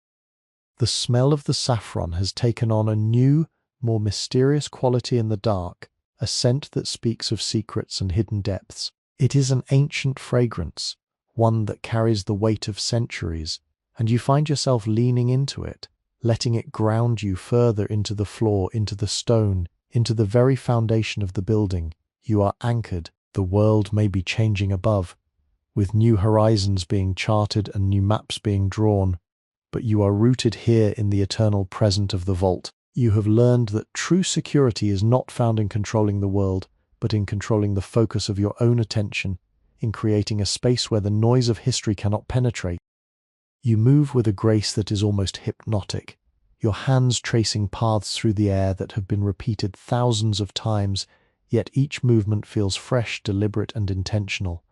The smell of the saffron has taken on a new, more mysterious quality in the dark, a scent that speaks of secrets and hidden depths. It is an ancient fragrance, one that carries the weight of centuries, and you find yourself leaning into it, letting it ground you further into the floor, into the stone, into the very foundation of the building. You are anchored. The world may be changing above, with new horizons being charted and new maps being drawn, but you are rooted here in the eternal present of the vault. You have learned that true security is not found in controlling the world, but in controlling the focus of your own attention, in creating a space where the noise of history cannot penetrate. You move with a grace that is almost hypnotic, your hands tracing paths through the air that have been repeated thousands of times, yet each movement feels fresh, deliberate, and intentional.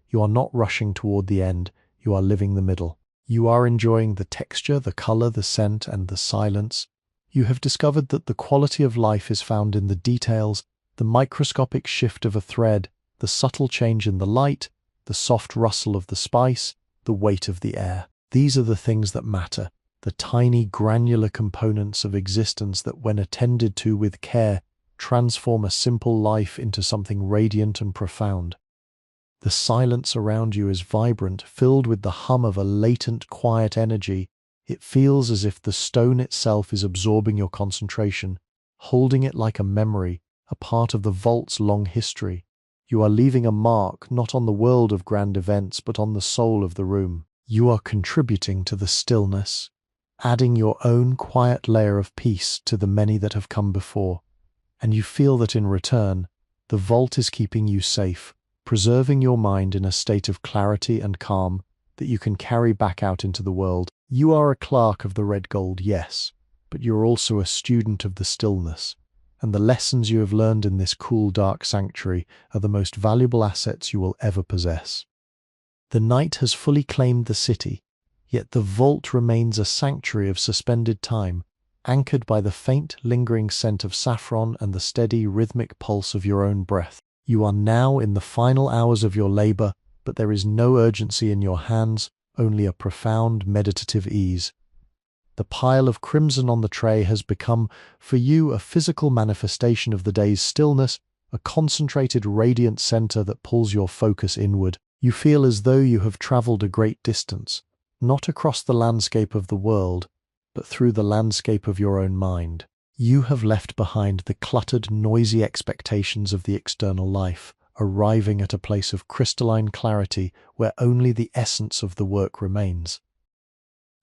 You are not rushing toward the end, you are living the middle. You are enjoying the texture, the color, the scent, and the silence. You have discovered that the quality of life is found in the details, the microscopic shift of a thread, the subtle change in the light, the soft rustle of the spice, the weight of the air. These are the things that matter, the tiny granular components of existence that, when attended to with care, transform a simple life into something radiant and profound. The silence around you is vibrant, filled with the hum of a latent, quiet energy. It feels as if the stone itself is absorbing your concentration, holding it like a memory, a part of the vault's long history. You are leaving a mark not on the world of grand events, but on the soul of the room. You are contributing to the stillness, adding your own quiet layer of peace to the many that have come before. And you feel that in return, the vault is keeping you safe, preserving your mind in a state of clarity and calm that you can carry back out into the world. You are a clerk of the red gold, yes, but you're also a student of the stillness, and the lessons you have learned in this cool, dark sanctuary are the most valuable assets you will ever possess. The night has fully claimed the city, yet the vault remains a sanctuary of suspended time, anchored by the faint, lingering scent of saffron and the steady, rhythmic pulse of your own breath. You are now in the final hours of your labor, but there is no urgency in your hands, only a profound, meditative ease. The pile of crimson on the tray has become, for you, a physical manifestation of the day's stillness, a concentrated, radiant center that pulls your focus inward. You feel as though you have traveled a great distance, not across the landscape of the world, but through the landscape of your own mind. You have left behind the cluttered, noisy expectations of the external life, arriving at a place of crystalline clarity where only the essence of the work remains.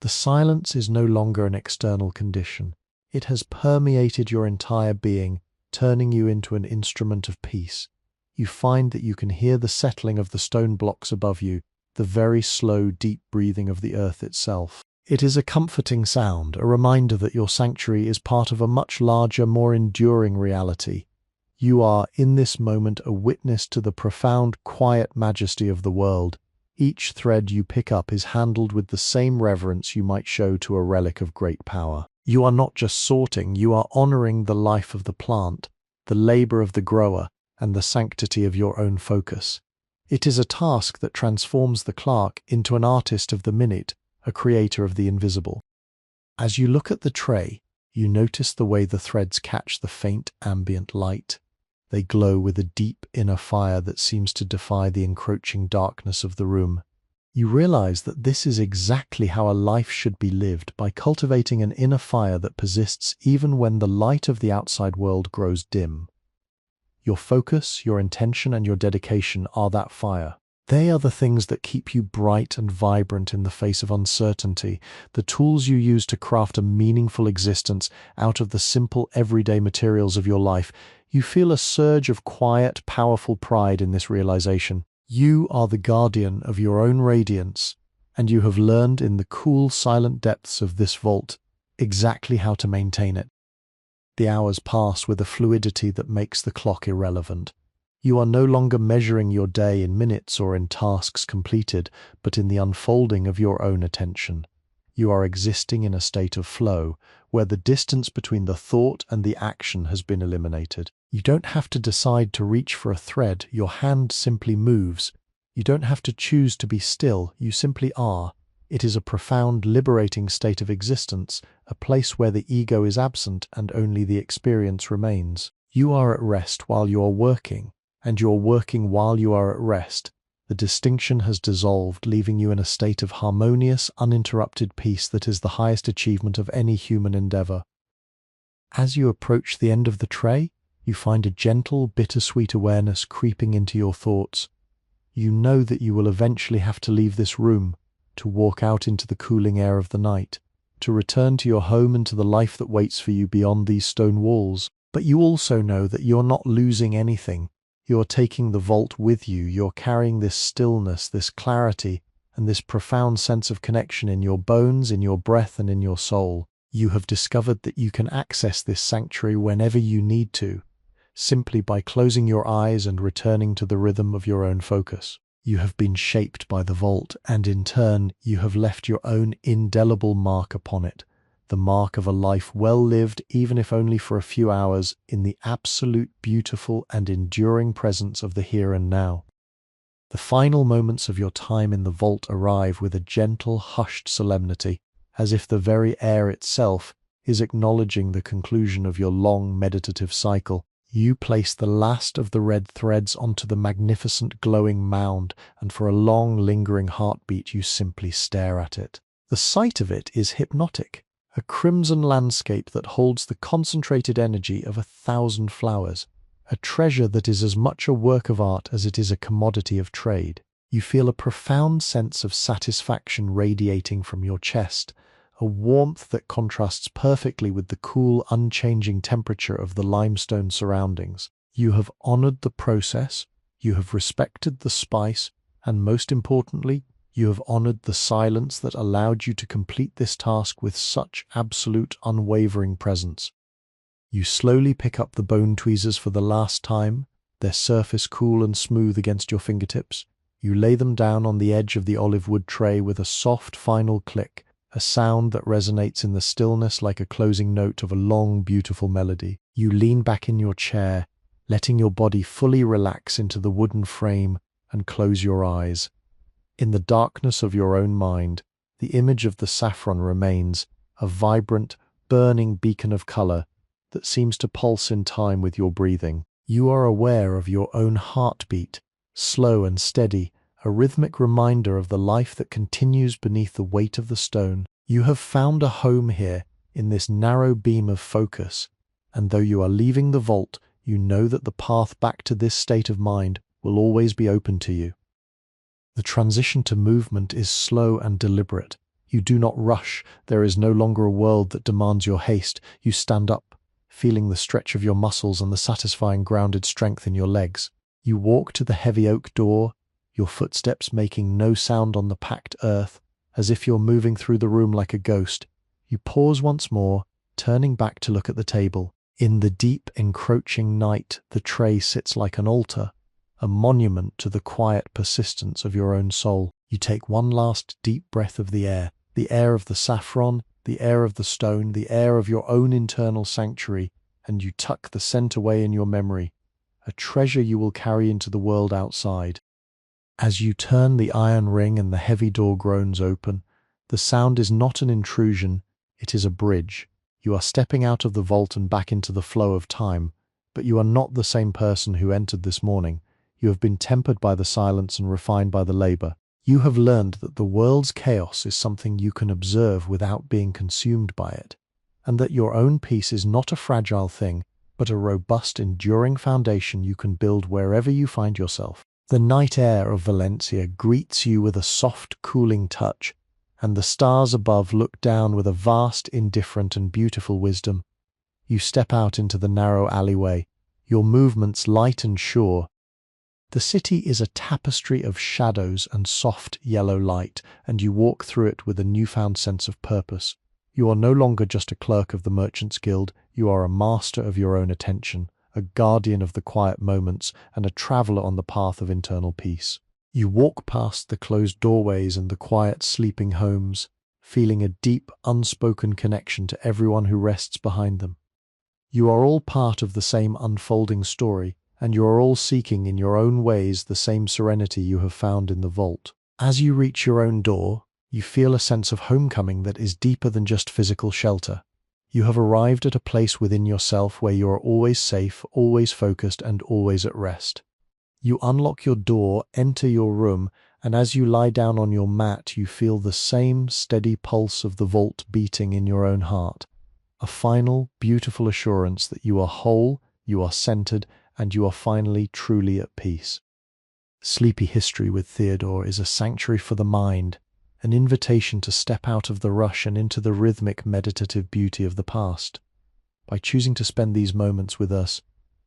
The silence is no longer an external condition. It has permeated your entire being, turning you into an instrument of peace. You find that you can hear the settling of the stone blocks above you, the very slow, deep breathing of the earth itself. It is a comforting sound, a reminder that your sanctuary is part of a much larger, more enduring reality. You are, in this moment, a witness to the profound, quiet majesty of the world. Each thread you pick up is handled with the same reverence you might show to a relic of great power. You are not just sorting, you are honoring the life of the plant, the labor of the grower, and the sanctity of your own focus. It is a task that transforms the clerk into an artist of the minute, a creator of the invisible. As you look at the tray, you notice the way the threads catch the faint ambient light. They glow with a deep inner fire that seems to defy the encroaching darkness of the room. You realize that this is exactly how a life should be lived, by cultivating an inner fire that persists even when the light of the outside world grows dim. Your focus, your intention, and your dedication are that fire. They are the things that keep you bright and vibrant in the face of uncertainty, the tools you use to craft a meaningful existence out of the simple, everyday materials of your life. You feel a surge of quiet, powerful pride in this realization. You are the guardian of your own radiance, and you have learned in the cool, silent depths of this vault exactly how to maintain it. The hours pass with a fluidity that makes the clock irrelevant. You are no longer measuring your day in minutes or in tasks completed, but in the unfolding of your own attention. You are existing in a state of flow, where the distance between the thought and the action has been eliminated. You don't have to decide to reach for a thread, your hand simply moves. You don't have to choose to be still, you simply are. It is a profound, liberating state of existence, a place where the ego is absent and only the experience remains. You are at rest while you are working, and you are working while you are at rest. The distinction has dissolved, leaving you in a state of harmonious, uninterrupted peace that is the highest achievement of any human endeavor. As you approach the end of the tray, you find a gentle, bittersweet awareness creeping into your thoughts. You know that you will eventually have to leave this room, to walk out into the cooling air of the night, to return to your home and to the life that waits for you beyond these stone walls. But you also know that you're not losing anything. You're taking the vault with you. You're carrying this stillness, this clarity, and this profound sense of connection in your bones, in your breath, and in your soul. You have discovered that you can access this sanctuary whenever you need to, simply by closing your eyes and returning to the rhythm of your own focus. You have been shaped by the vault, and in turn, you have left your own indelible mark upon it, the mark of a life well lived, even if only for a few hours, in the absolute beautiful and enduring presence of the here and now. The final moments of your time in the vault arrive with a gentle, hushed solemnity, as if the very air itself is acknowledging the conclusion of your long meditative cycle. You place the last of the red threads onto the magnificent glowing mound, and for a long, lingering heartbeat you simply stare at it. The sight of it is hypnotic, a crimson landscape that holds the concentrated energy of 1,000 flowers, a treasure that is as much a work of art as it is a commodity of trade. You feel a profound sense of satisfaction radiating from your chest, a warmth that contrasts perfectly with the cool, unchanging temperature of the limestone surroundings. You have honored the process, you have respected the spice, and most importantly, you have honored the silence that allowed you to complete this task with such absolute, unwavering presence. You slowly pick up the bone tweezers for the last time, their surface cool and smooth against your fingertips. You lay them down on the edge of the olive wood tray with a soft, final click, a sound that resonates in the stillness like a closing note of a long, beautiful melody. You lean back in your chair, letting your body fully relax into the wooden frame, and close your eyes. In the darkness of your own mind, the image of the saffron remains, a vibrant, burning beacon of color that seems to pulse in time with your breathing. You are aware of your own heartbeat, slow and steady, a rhythmic reminder of the life that continues beneath the weight of the stone. You have found a home here, in this narrow beam of focus, and though you are leaving the vault, you know that the path back to this state of mind will always be open to you. The transition to movement is slow and deliberate. You do not rush. There is no longer a world that demands your haste. You stand up, feeling the stretch of your muscles and the satisfying grounded strength in your legs. You walk to the heavy oak door, your footsteps making no sound on the packed earth, as if you're moving through the room like a ghost. You pause once more, turning back to look at the table. In the deep, encroaching night, the tray sits like an altar, a monument to the quiet persistence of your own soul. You take one last deep breath of the air of the saffron, the air of the stone, the air of your own internal sanctuary, and you tuck the scent away in your memory, a treasure you will carry into the world outside. As you turn the iron ring and the heavy door groans open, the sound is not an intrusion, it is a bridge. You are stepping out of the vault and back into the flow of time, but you are not the same person who entered this morning. You have been tempered by the silence and refined by the labor. You have learned that the world's chaos is something you can observe without being consumed by it, and that your own peace is not a fragile thing, but a robust, enduring foundation you can build wherever you find yourself. The night air of Valencia greets you with a soft, cooling touch, and the stars above look down with a vast, indifferent, and beautiful wisdom. You step out into the narrow alleyway, your movements light and sure. The city is a tapestry of shadows and soft yellow light, and you walk through it with a newfound sense of purpose. You are no longer just a clerk of the Merchants Guild, you are a master of your own attention, a guardian of the quiet moments, and a traveler on the path of internal peace. You walk past the closed doorways and the quiet sleeping homes, feeling a deep, unspoken connection to everyone who rests behind them. You are all part of the same unfolding story, and you are all seeking in your own ways the same serenity you have found in the vault. As you reach your own door, you feel a sense of homecoming that is deeper than just physical shelter. You have arrived at a place within yourself where you are always safe, always focused, and always at rest. You unlock your door, enter your room, and as you lie down on your mat, you feel the same steady pulse of the vault beating in your own heart. A final, beautiful assurance that you are whole, you are centered, and you are finally truly at peace. Sleepy History with Theodore is a sanctuary for the mind, an invitation to step out of the rush and into the rhythmic, meditative beauty of the past. By choosing to spend these moments with us,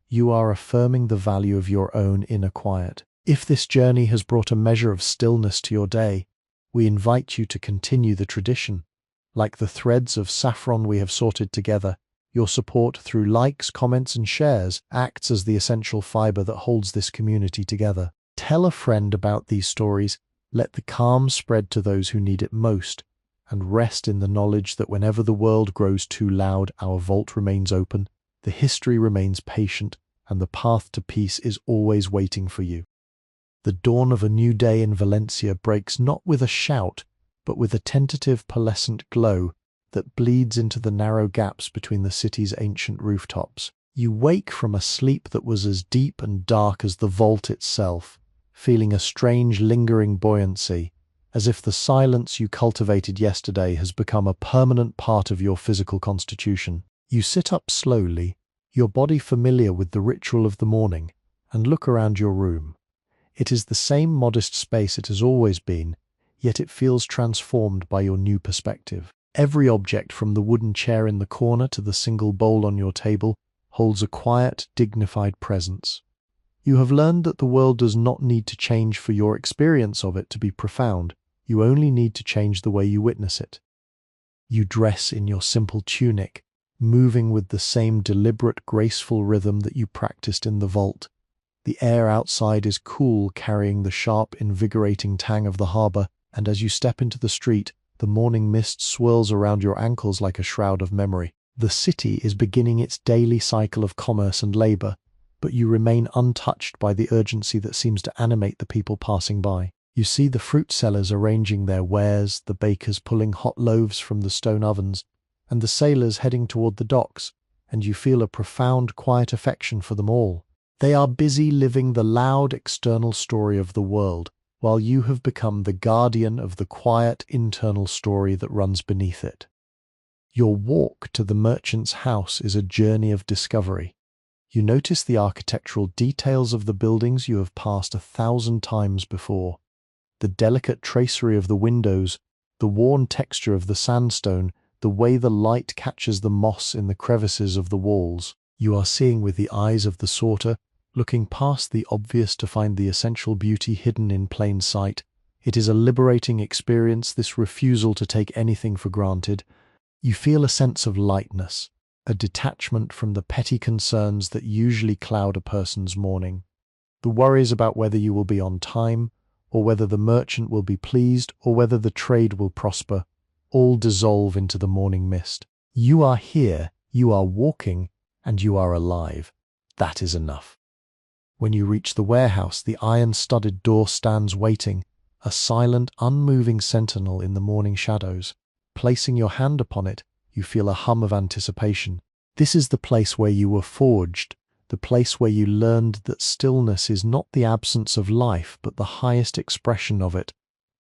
you are affirming the value of your own inner quiet. If this journey has brought a measure of stillness to your day, we invite you to continue the tradition. Like the threads of saffron we have sorted together, your support through likes, comments, and shares acts as the essential fiber that holds this community together. Tell a friend about these stories, let the calm spread to those who need it most, and rest in the knowledge that whenever the world grows too loud, our vault remains open, the history remains patient, and the path to peace is always waiting for you. The dawn of a new day in Valencia breaks not with a shout, but with a tentative pearlescent glow that bleeds into the narrow gaps between the city's ancient rooftops. You wake from a sleep that was as deep and dark as the vault itself, feeling a strange lingering buoyancy, as if the silence you cultivated yesterday has become a permanent part of your physical constitution. You sit up slowly, your body familiar with the ritual of the morning, and look around your room. It is the same modest space it has always been, yet it feels transformed by your new perspective. Every object, from the wooden chair in the corner to the single bowl on your table, holds a quiet, dignified presence. You have learned that the world does not need to change for your experience of it to be profound. You only need to change the way you witness it. You dress in your simple tunic, moving with the same deliberate, graceful rhythm that you practiced in the vault. The air outside is cool, carrying the sharp, invigorating tang of the harbor, and as you step into the street, the morning mist swirls around your ankles like a shroud of memory. The city is beginning its daily cycle of commerce and labor, but you remain untouched by the urgency that seems to animate the people passing by. You see the fruit sellers arranging their wares, the bakers pulling hot loaves from the stone ovens, and the sailors heading toward the docks, and you feel a profound, quiet affection for them all. They are busy living the loud external story of the world, while you have become the guardian of the quiet internal story that runs beneath it. Your walk to the merchant's house is a journey of discovery. You notice the architectural details of the buildings you have passed 1,000 times before. The delicate tracery of the windows, the worn texture of the sandstone, the way the light catches the moss in the crevices of the walls. You are seeing with the eyes of the sorter, looking past the obvious to find the essential beauty hidden in plain sight. It is a liberating experience, this refusal to take anything for granted. You feel a sense of lightness, a detachment from the petty concerns that usually cloud a person's morning. The worries about whether you will be on time, or whether the merchant will be pleased, or whether the trade will prosper, all dissolve into the morning mist. You are here, you are walking, and you are alive. That is enough. When you reach the warehouse, the iron-studded door stands waiting, a silent, unmoving sentinel in the morning shadows. Placing your hand upon it, you feel a hum of anticipation. This is the place where you were forged, the place where you learned that stillness is not the absence of life, but the highest expression of it.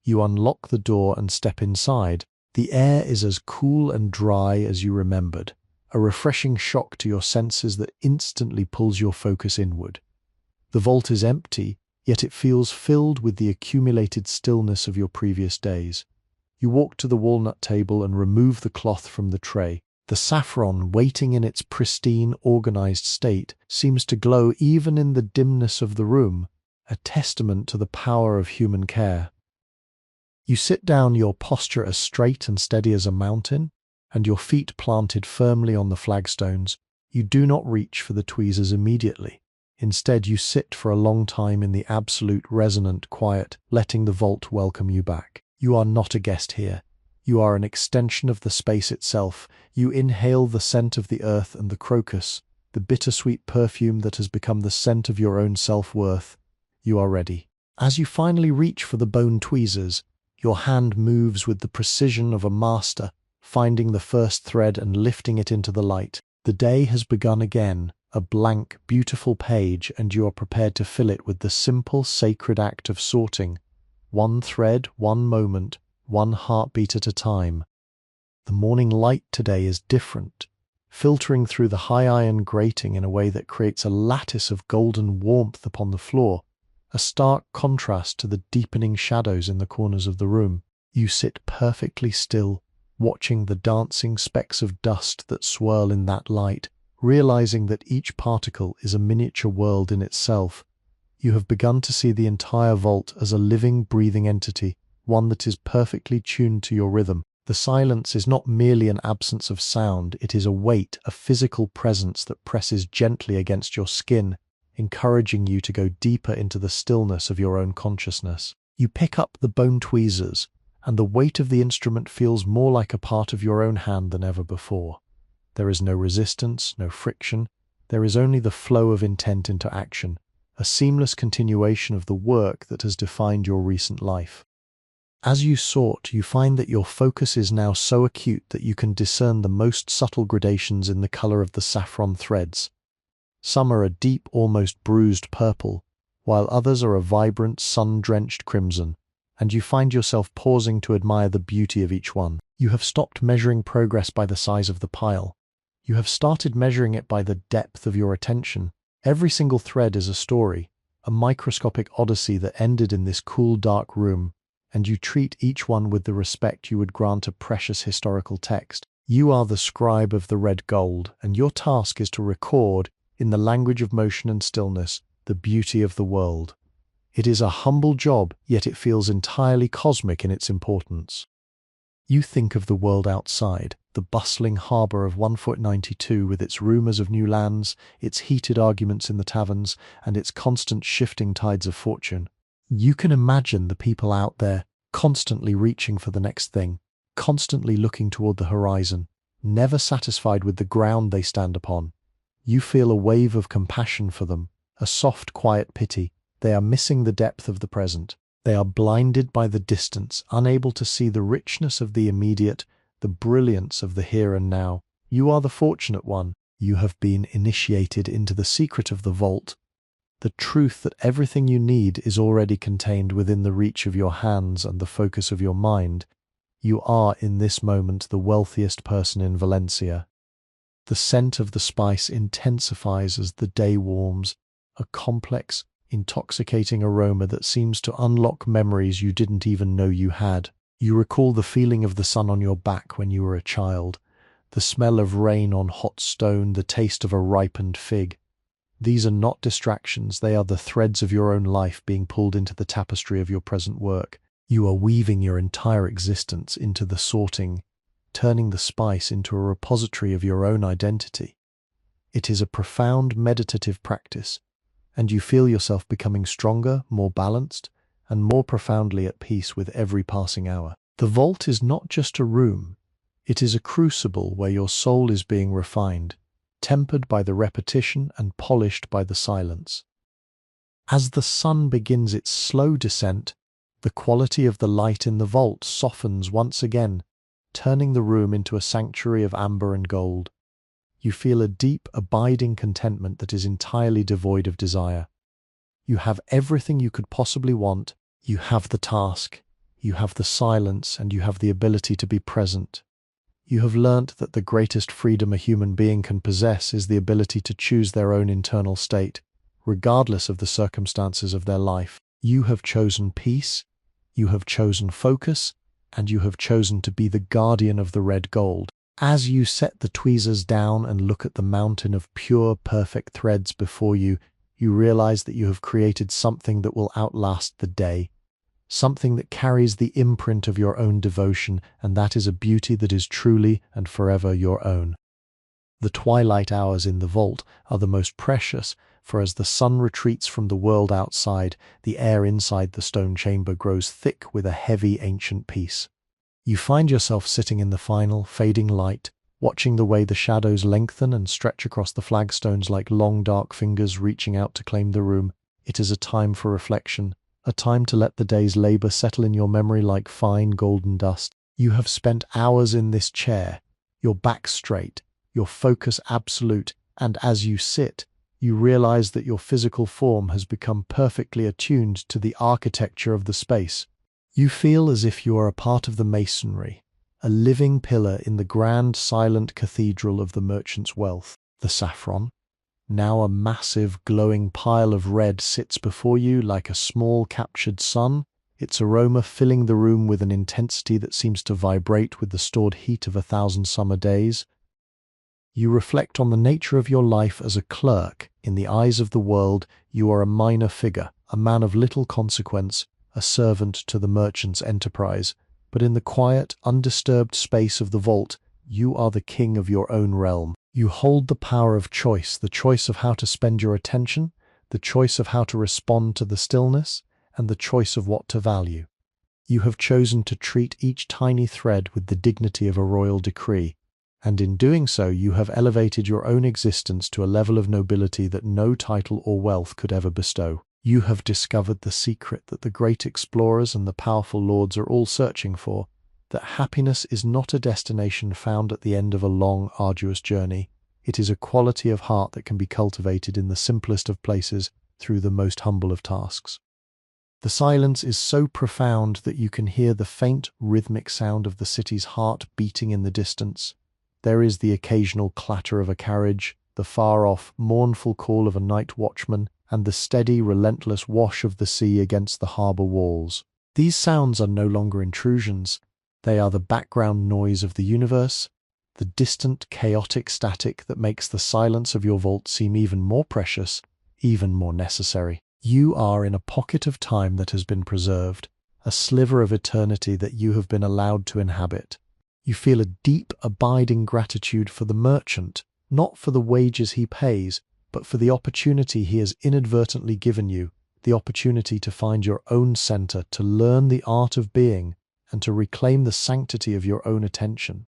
You unlock the door and step inside. The air is as cool and dry as you remembered, a refreshing shock to your senses that instantly pulls your focus inward. The vault is empty, yet it feels filled with the accumulated stillness of your previous days. You walk to the walnut table and remove the cloth from the tray. The saffron, waiting in its pristine, organized state, seems to glow even in the dimness of the room, a testament to the power of human care. You sit down, your posture as straight and steady as a mountain, and your feet planted firmly on the flagstones. You do not reach for the tweezers immediately. Instead, you sit for a long time in the absolute resonant quiet, letting the vault welcome you back. You are not a guest here. You are an extension of the space itself. You inhale the scent of the earth and the crocus, the bittersweet perfume that has become the scent of your own self-worth. You are ready. As you finally reach for the bone tweezers, your hand moves with the precision of a master, finding the first thread and lifting it into the light. The day has begun again, a blank, beautiful page, and you are prepared to fill it with the simple, sacred act of sorting. One thread, one moment, one heartbeat at a time. The morning light today is different, filtering through the high iron grating in a way that creates a lattice of golden warmth upon the floor, a stark contrast to the deepening shadows in the corners of the room. You sit perfectly still, watching the dancing specks of dust that swirl in that light, realizing that each particle is a miniature world in itself. You have begun to see the entire vault as a living, breathing entity, one that is perfectly tuned to your rhythm. The silence is not merely an absence of sound, it is a weight, a physical presence that presses gently against your skin, encouraging you to go deeper into the stillness of your own consciousness. You pick up the bone tweezers, and the weight of the instrument feels more like a part of your own hand than ever before. There is no resistance, no friction. There is only the flow of intent into action, a seamless continuation of the work that has defined your recent life. As you sort, you find that your focus is now so acute that you can discern the most subtle gradations in the color of the saffron threads. Some are a deep, almost bruised purple, while others are a vibrant, sun-drenched crimson, and you find yourself pausing to admire the beauty of each one. You have stopped measuring progress by the size of the pile. You have started measuring it by the depth of your attention. Every single thread is a story, a microscopic odyssey that ended in this cool, dark room, and you treat each one with the respect you would grant a precious historical text. You are the scribe of the red gold, and your task is to record, in the language of motion and stillness, the beauty of the world. It is a humble job, yet it feels entirely cosmic in its importance. You think of the world outside, the bustling harbour of 192 with its rumours of new lands, its heated arguments in the taverns, and its constant shifting tides of fortune. You can imagine the people out there, constantly reaching for the next thing, constantly looking toward the horizon, never satisfied with the ground they stand upon. You feel a wave of compassion for them, a soft, quiet pity. They are missing the depth of the present. They are blinded by the distance, unable to see the richness of the immediate, the brilliance of the here and now. You are the fortunate one. You have been initiated into the secret of the vault, the truth that everything you need is already contained within the reach of your hands and the focus of your mind. You are, in this moment, the wealthiest person in Valencia. The scent of the spice intensifies as the day warms, a complex, intoxicating aroma that seems to unlock memories you didn't even know you had. You recall the feeling of the sun on your back when you were a child, the smell of rain on hot stone, the taste of a ripened fig. These are not distractions, they are the threads of your own life being pulled into the tapestry of your present work. You are weaving your entire existence into the sorting, turning the spice into a repository of your own identity. It is a profound meditative practice, and you feel yourself becoming stronger, more balanced, and more profoundly at peace with every passing hour. The vault is not just a room, it is a crucible where your soul is being refined, tempered by the repetition and polished by the silence. As the sun begins its slow descent, the quality of the light in the vault softens once again, turning the room into a sanctuary of amber and gold. You feel a deep, abiding contentment that is entirely devoid of desire. You have everything you could possibly want. You have the task, you have the silence, and you have the ability to be present. You have learnt that the greatest freedom a human being can possess is the ability to choose their own internal state, regardless of the circumstances of their life. You have chosen peace, you have chosen focus, and you have chosen to be the guardian of the red gold. As you set the tweezers down and look at the mountain of pure, perfect threads before you, you realize that you have created something that will outlast the day, something that carries the imprint of your own devotion, and that is a beauty that is truly and forever your own. The twilight hours in the vault are the most precious, for as the sun retreats from the world outside, the air inside the stone chamber grows thick with a heavy ancient peace. You find yourself sitting in the final, fading light, watching the way the shadows lengthen and stretch across the flagstones like long dark fingers reaching out to claim the room. It is a time for reflection, a time to let the day's labor settle in your memory like fine golden dust. You have spent hours in this chair, your back straight, your focus absolute, and as you sit, you realize that your physical form has become perfectly attuned to the architecture of the space. You feel as if you are a part of the masonry, a living pillar in the grand silent cathedral of the merchant's wealth. The saffron, now a massive glowing pile of red, sits before you like a small captured sun, its aroma filling the room with an intensity that seems to vibrate with the stored heat of 1,000 summer days. You reflect on the nature of your life as a clerk. In the eyes of the world, you are a minor figure, a man of little consequence, a servant to the merchant's enterprise. But in the quiet, undisturbed space of the vault, you are the king of your own realm. You hold the power of choice, the choice of how to spend your attention, the choice of how to respond to the stillness, and the choice of what to value. You have chosen to treat each tiny thread with the dignity of a royal decree, and in doing so you have elevated your own existence to a level of nobility that no title or wealth could ever bestow. You have discovered the secret that the great explorers and the powerful lords are all searching for, that happiness is not a destination found at the end of a long, arduous journey. It is a quality of heart that can be cultivated in the simplest of places through the most humble of tasks. The silence is so profound that you can hear the faint, rhythmic sound of the city's heart beating in the distance. There is the occasional clatter of a carriage, the far-off, mournful call of a night watchman, and the steady, relentless wash of the sea against the harbour walls. These sounds are no longer intrusions. They are the background noise of the universe, the distant, chaotic static that makes the silence of your vault seem even more precious, even more necessary. You are in a pocket of time that has been preserved, a sliver of eternity that you have been allowed to inhabit. You feel a deep, abiding gratitude for the merchant, not for the wages he pays, but for the opportunity he has inadvertently given you, the opportunity to find your own center, to learn the art of being, and to reclaim the sanctity of your own attention.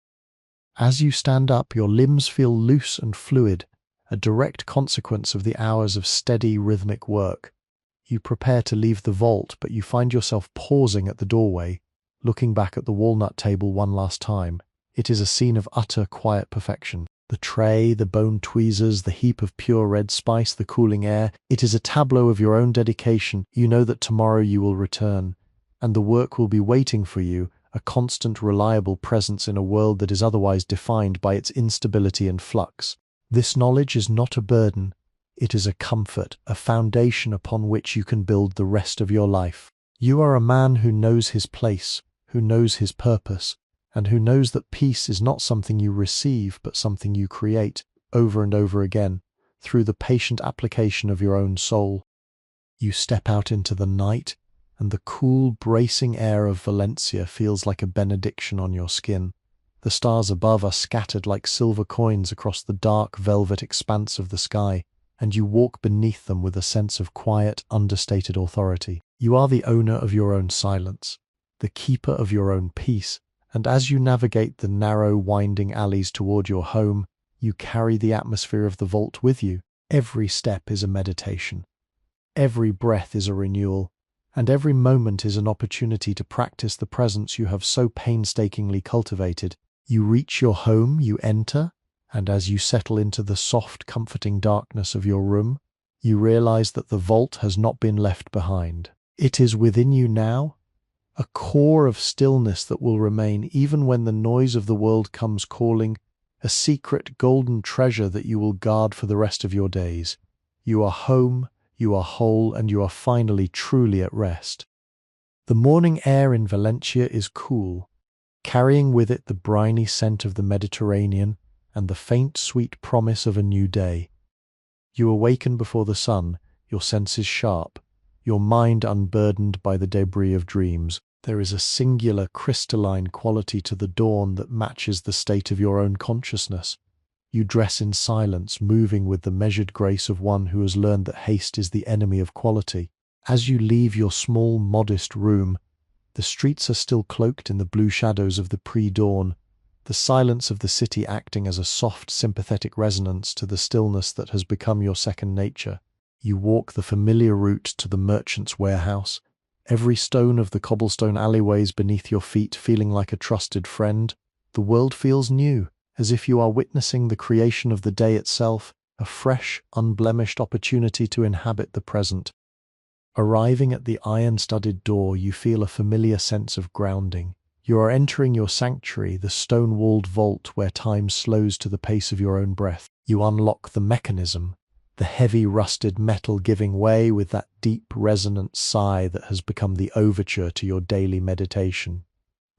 As you stand up, your limbs feel loose and fluid, a direct consequence of the hours of steady, rhythmic work. You prepare to leave the vault, but you find yourself pausing at the doorway, looking back at the walnut table one last time. It is a scene of utter, quiet perfection. The tray, the bone tweezers, the heap of pure red spice, the cooling air. It is a tableau of your own dedication. You know that tomorrow you will return, and the work will be waiting for you, a constant, reliable presence in a world that is otherwise defined by its instability and flux. This knowledge is not a burden. It is a comfort, a foundation upon which you can build the rest of your life. You are a man who knows his place, who knows his purpose, and who knows that peace is not something you receive, but something you create over and over again through the patient application of your own soul. You step out into the night, and the cool, bracing air of Valencia feels like a benediction on your skin. The stars above are scattered like silver coins across the dark, velvet expanse of the sky, and you walk beneath them with a sense of quiet, understated authority. You are the owner of your own silence, the keeper of your own peace, and as you navigate the narrow, winding alleys toward your home, you carry the atmosphere of the vault with you. Every step is a meditation. Every breath is a renewal, and every moment is an opportunity to practice the presence you have so painstakingly cultivated. You reach your home, you enter, and as you settle into the soft, comforting darkness of your room, you realize that the vault has not been left behind. It is within you now, a core of stillness that will remain even when the noise of the world comes calling, a secret golden treasure that you will guard for the rest of your days. You are home, you are whole, and you are finally truly at rest. The morning air in Valencia is cool, carrying with it the briny scent of the Mediterranean and the faint, sweet promise of a new day. You awaken before the sun, your senses sharp, your mind unburdened by the debris of dreams. There is a singular crystalline quality to the dawn that matches the state of your own consciousness. You dress in silence, moving with the measured grace of one who has learned that haste is the enemy of quality. As you leave your small, modest room, the streets are still cloaked in the blue shadows of the pre-dawn, the silence of the city acting as a soft, sympathetic resonance to the stillness that has become your second nature. You walk the familiar route to the merchant's warehouse, every stone of the cobblestone alleyways beneath your feet feeling like a trusted friend. The world feels new, as if you are witnessing the creation of the day itself, a fresh, unblemished opportunity to inhabit the present. Arriving at the iron-studded door, you feel a familiar sense of grounding. You are entering your sanctuary, the stone-walled vault where time slows to the pace of your own breath. You unlock the mechanism, the heavy rusted metal giving way with that deep resonant sigh that has become the overture to your daily meditation.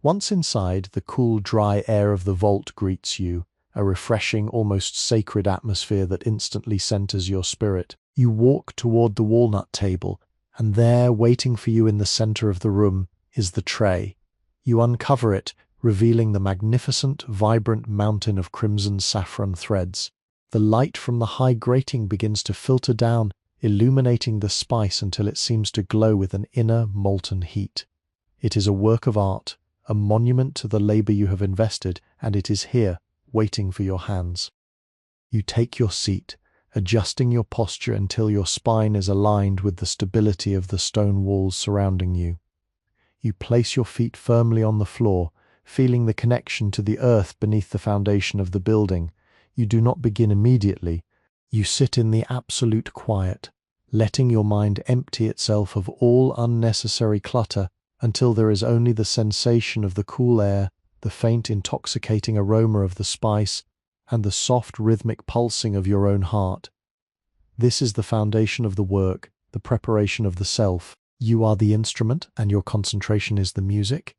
Once inside, the cool, dry air of the vault greets you, a refreshing, almost sacred atmosphere that instantly centers your spirit. You walk toward the walnut table, and there, waiting for you in the center of the room, is the tray. You uncover it, revealing the magnificent, vibrant mountain of crimson saffron threads. The light from the high grating begins to filter down, illuminating the spice until it seems to glow with an inner, molten heat. It is a work of art, a monument to the labor you have invested, and it is here, waiting for your hands. You take your seat, adjusting your posture until your spine is aligned with the stability of the stone walls surrounding you. You place your feet firmly on the floor, feeling the connection to the earth beneath the foundation of the building. You do not begin immediately. You sit in the absolute quiet, letting your mind empty itself of all unnecessary clutter until there is only the sensation of the cool air, the faint intoxicating aroma of the spice, and the soft rhythmic pulsing of your own heart. This is the foundation of the work, the preparation of the self. You are the instrument, and your concentration is the music.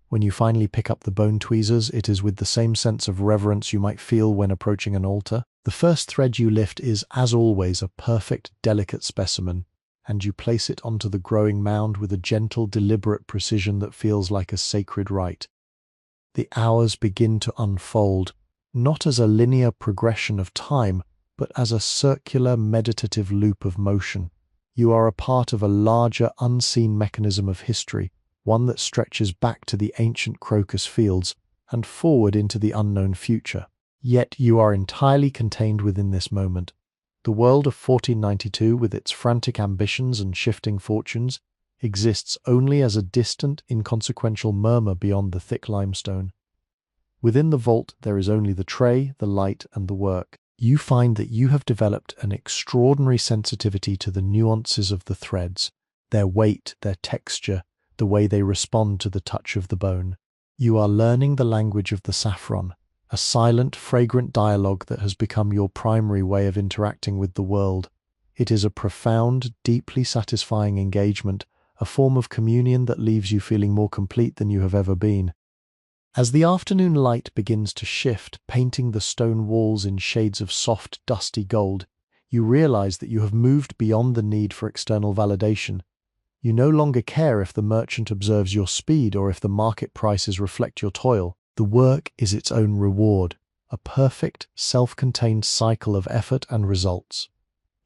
When you finally pick up the bone tweezers, it is with the same sense of reverence you might feel when approaching an altar. The first thread you lift is, as always, a perfect, delicate specimen, and you place it onto the growing mound with a gentle, deliberate precision that feels like a sacred rite. The hours begin to unfold, not as a linear progression of time, but as a circular, meditative loop of motion. You are a part of a larger, unseen mechanism of history, one that stretches back to the ancient crocus fields and forward into the unknown future. Yet you are entirely contained within this moment. The world of 1492, with its frantic ambitions and shifting fortunes, exists only as a distant, inconsequential murmur beyond the thick limestone. Within the vault there is only the tray, the light, and the work. You find that you have developed an extraordinary sensitivity to the nuances of the threads, their weight, their texture, the way they respond to the touch of the bone. You are learning the language of the saffron, a silent, fragrant dialogue that has become your primary way of interacting with the world. It is a profound, deeply satisfying engagement, a form of communion that leaves you feeling more complete than you have ever been. As the afternoon light begins to shift, painting the stone walls in shades of soft, dusty gold, you realize that you have moved beyond the need for external validation. You no longer care if the merchant observes your speed or if the market prices reflect your toil. The work is its own reward, a perfect, self-contained cycle of effort and results.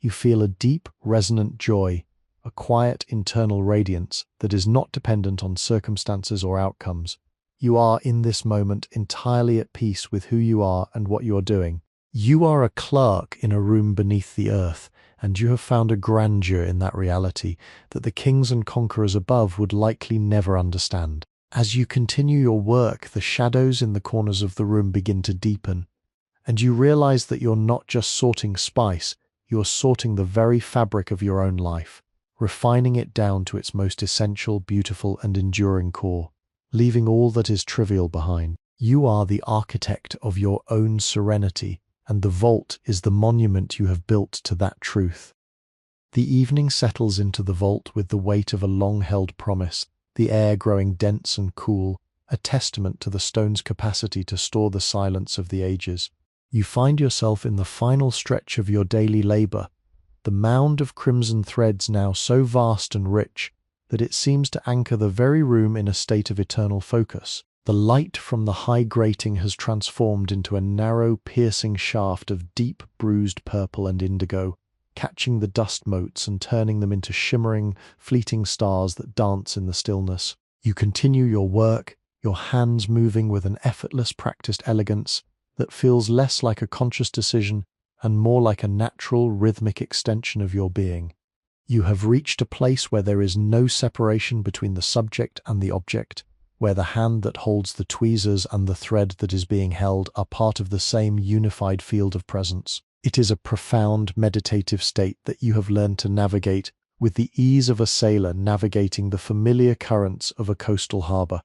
You feel a deep, resonant joy, a quiet internal radiance that is not dependent on circumstances or outcomes. You are in this moment entirely at peace with who you are and what you are doing. You are a clerk in a room beneath the earth, and you have found a grandeur in that reality that the kings and conquerors above would likely never understand. As you continue your work, the shadows in the corners of the room begin to deepen, and you realize that you're not just sorting spice, you're sorting the very fabric of your own life, refining it down to its most essential, beautiful, and enduring core, leaving all that is trivial behind. You are the architect of your own serenity, and the vault is the monument you have built to that truth. The evening settles into the vault with the weight of a long-held promise, the air growing dense and cool, a testament to the stone's capacity to store the silence of the ages. You find yourself in the final stretch of your daily labor, the mound of crimson threads now so vast and rich that it seems to anchor the very room in a state of eternal focus. The light from the high grating has transformed into a narrow, piercing shaft of deep, bruised purple and indigo, catching the dust motes and turning them into shimmering, fleeting stars that dance in the stillness. You continue your work, your hands moving with an effortless, practiced elegance that feels less like a conscious decision and more like a natural, rhythmic extension of your being. You have reached a place where there is no separation between the subject and the object, where the hand that holds the tweezers and the thread that is being held are part of the same unified field of presence. It is a profound meditative state that you have learned to navigate with the ease of a sailor navigating the familiar currents of a coastal harbor.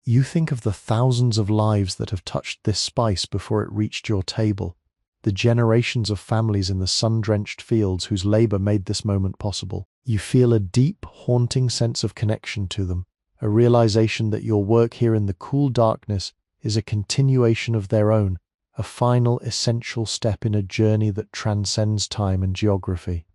You think of the thousands of lives that have touched this spice before it reached your table, the generations of families in the sun-drenched fields whose labor made this moment possible. You feel a deep, haunting sense of connection to them, a realization that your work here in the cool darkness is a continuation of their own, a final, essential step in a journey that transcends time and geography.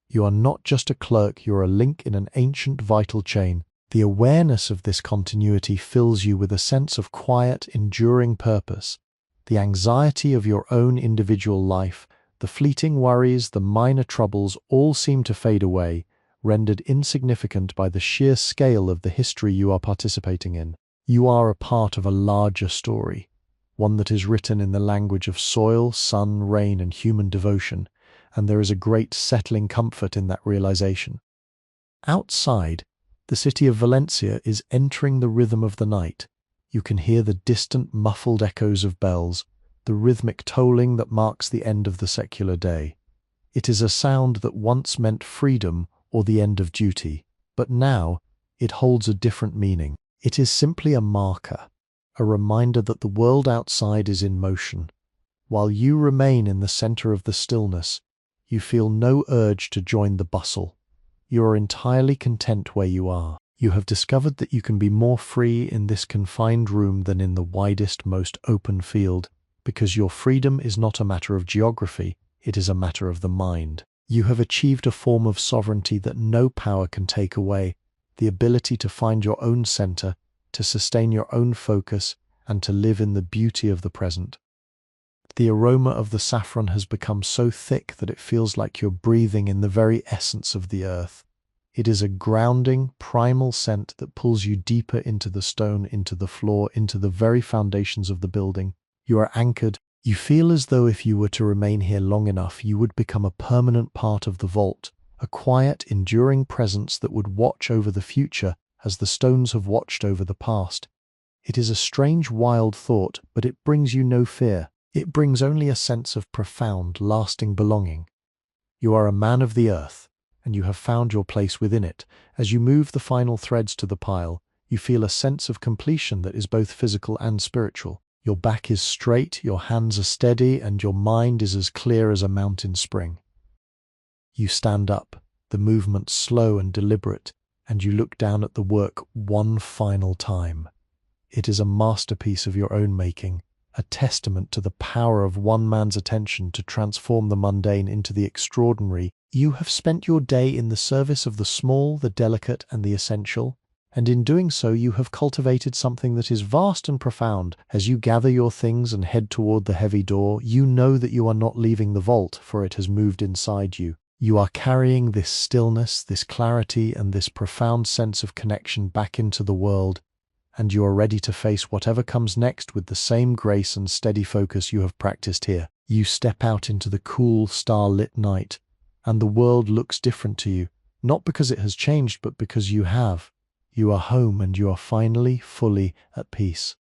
You are not just a clerk, you are a link in an ancient, vital chain. The awareness of this continuity fills you with a sense of quiet, enduring purpose. The anxiety of your own individual life, the fleeting worries, the minor troubles all seem to fade away, rendered insignificant by the sheer scale of the history you are participating in. You are a part of a larger story, one that is written in the language of soil, sun, rain, and human devotion, and there is a great settling comfort in that realization. Outside, the city of Valencia is entering the rhythm of the night. You can hear the distant, muffled echoes of bells, the rhythmic tolling that marks the end of the secular day. It is a sound that once meant freedom or the end of duty, but now it holds a different meaning. It is simply a marker, a reminder that the world outside is in motion. While you remain in the center of the stillness, you feel no urge to join the bustle. You are entirely content where you are. You have discovered that you can be more free in this confined room than in the widest, most open field, because your freedom is not a matter of geography, it is a matter of the mind. You have achieved a form of sovereignty that no power can take away, the ability to find your own center, to sustain your own focus, and to live in the beauty of the present. The aroma of the saffron has become so thick that it feels like you're breathing in the very essence of the earth. It is a grounding, primal scent that pulls you deeper into the stone, into the floor, into the very foundations of the building. You are anchored. You feel as though if you were to remain here long enough, you would become a permanent part of the vault, a quiet, enduring presence that would watch over the future as the stones have watched over the past. It is a strange, wild thought, but it brings you no fear. It brings only a sense of profound, lasting belonging. You are a man of the earth, and you have found your place within it. As you move the final threads to the pile, you feel a sense of completion that is both physical and spiritual. Your back is straight, your hands are steady, and your mind is as clear as a mountain spring. You stand up, the movement slow and deliberate, and you look down at the work one final time. It is a masterpiece of your own making, a testament to the power of one man's attention to transform the mundane into the extraordinary. You have spent your day in the service of the small, the delicate, and the essential, and in doing so you have cultivated something that is vast and profound. As you gather your things and head toward the heavy door, you know that you are not leaving the vault, for it has moved inside you. You are carrying this stillness, this clarity, and this profound sense of connection back into the world, and you are ready to face whatever comes next with the same grace and steady focus you have practiced here. You step out into the cool, star-lit night, and the world looks different to you, not because it has changed, but because you have. You are home, and you are finally, fully at peace.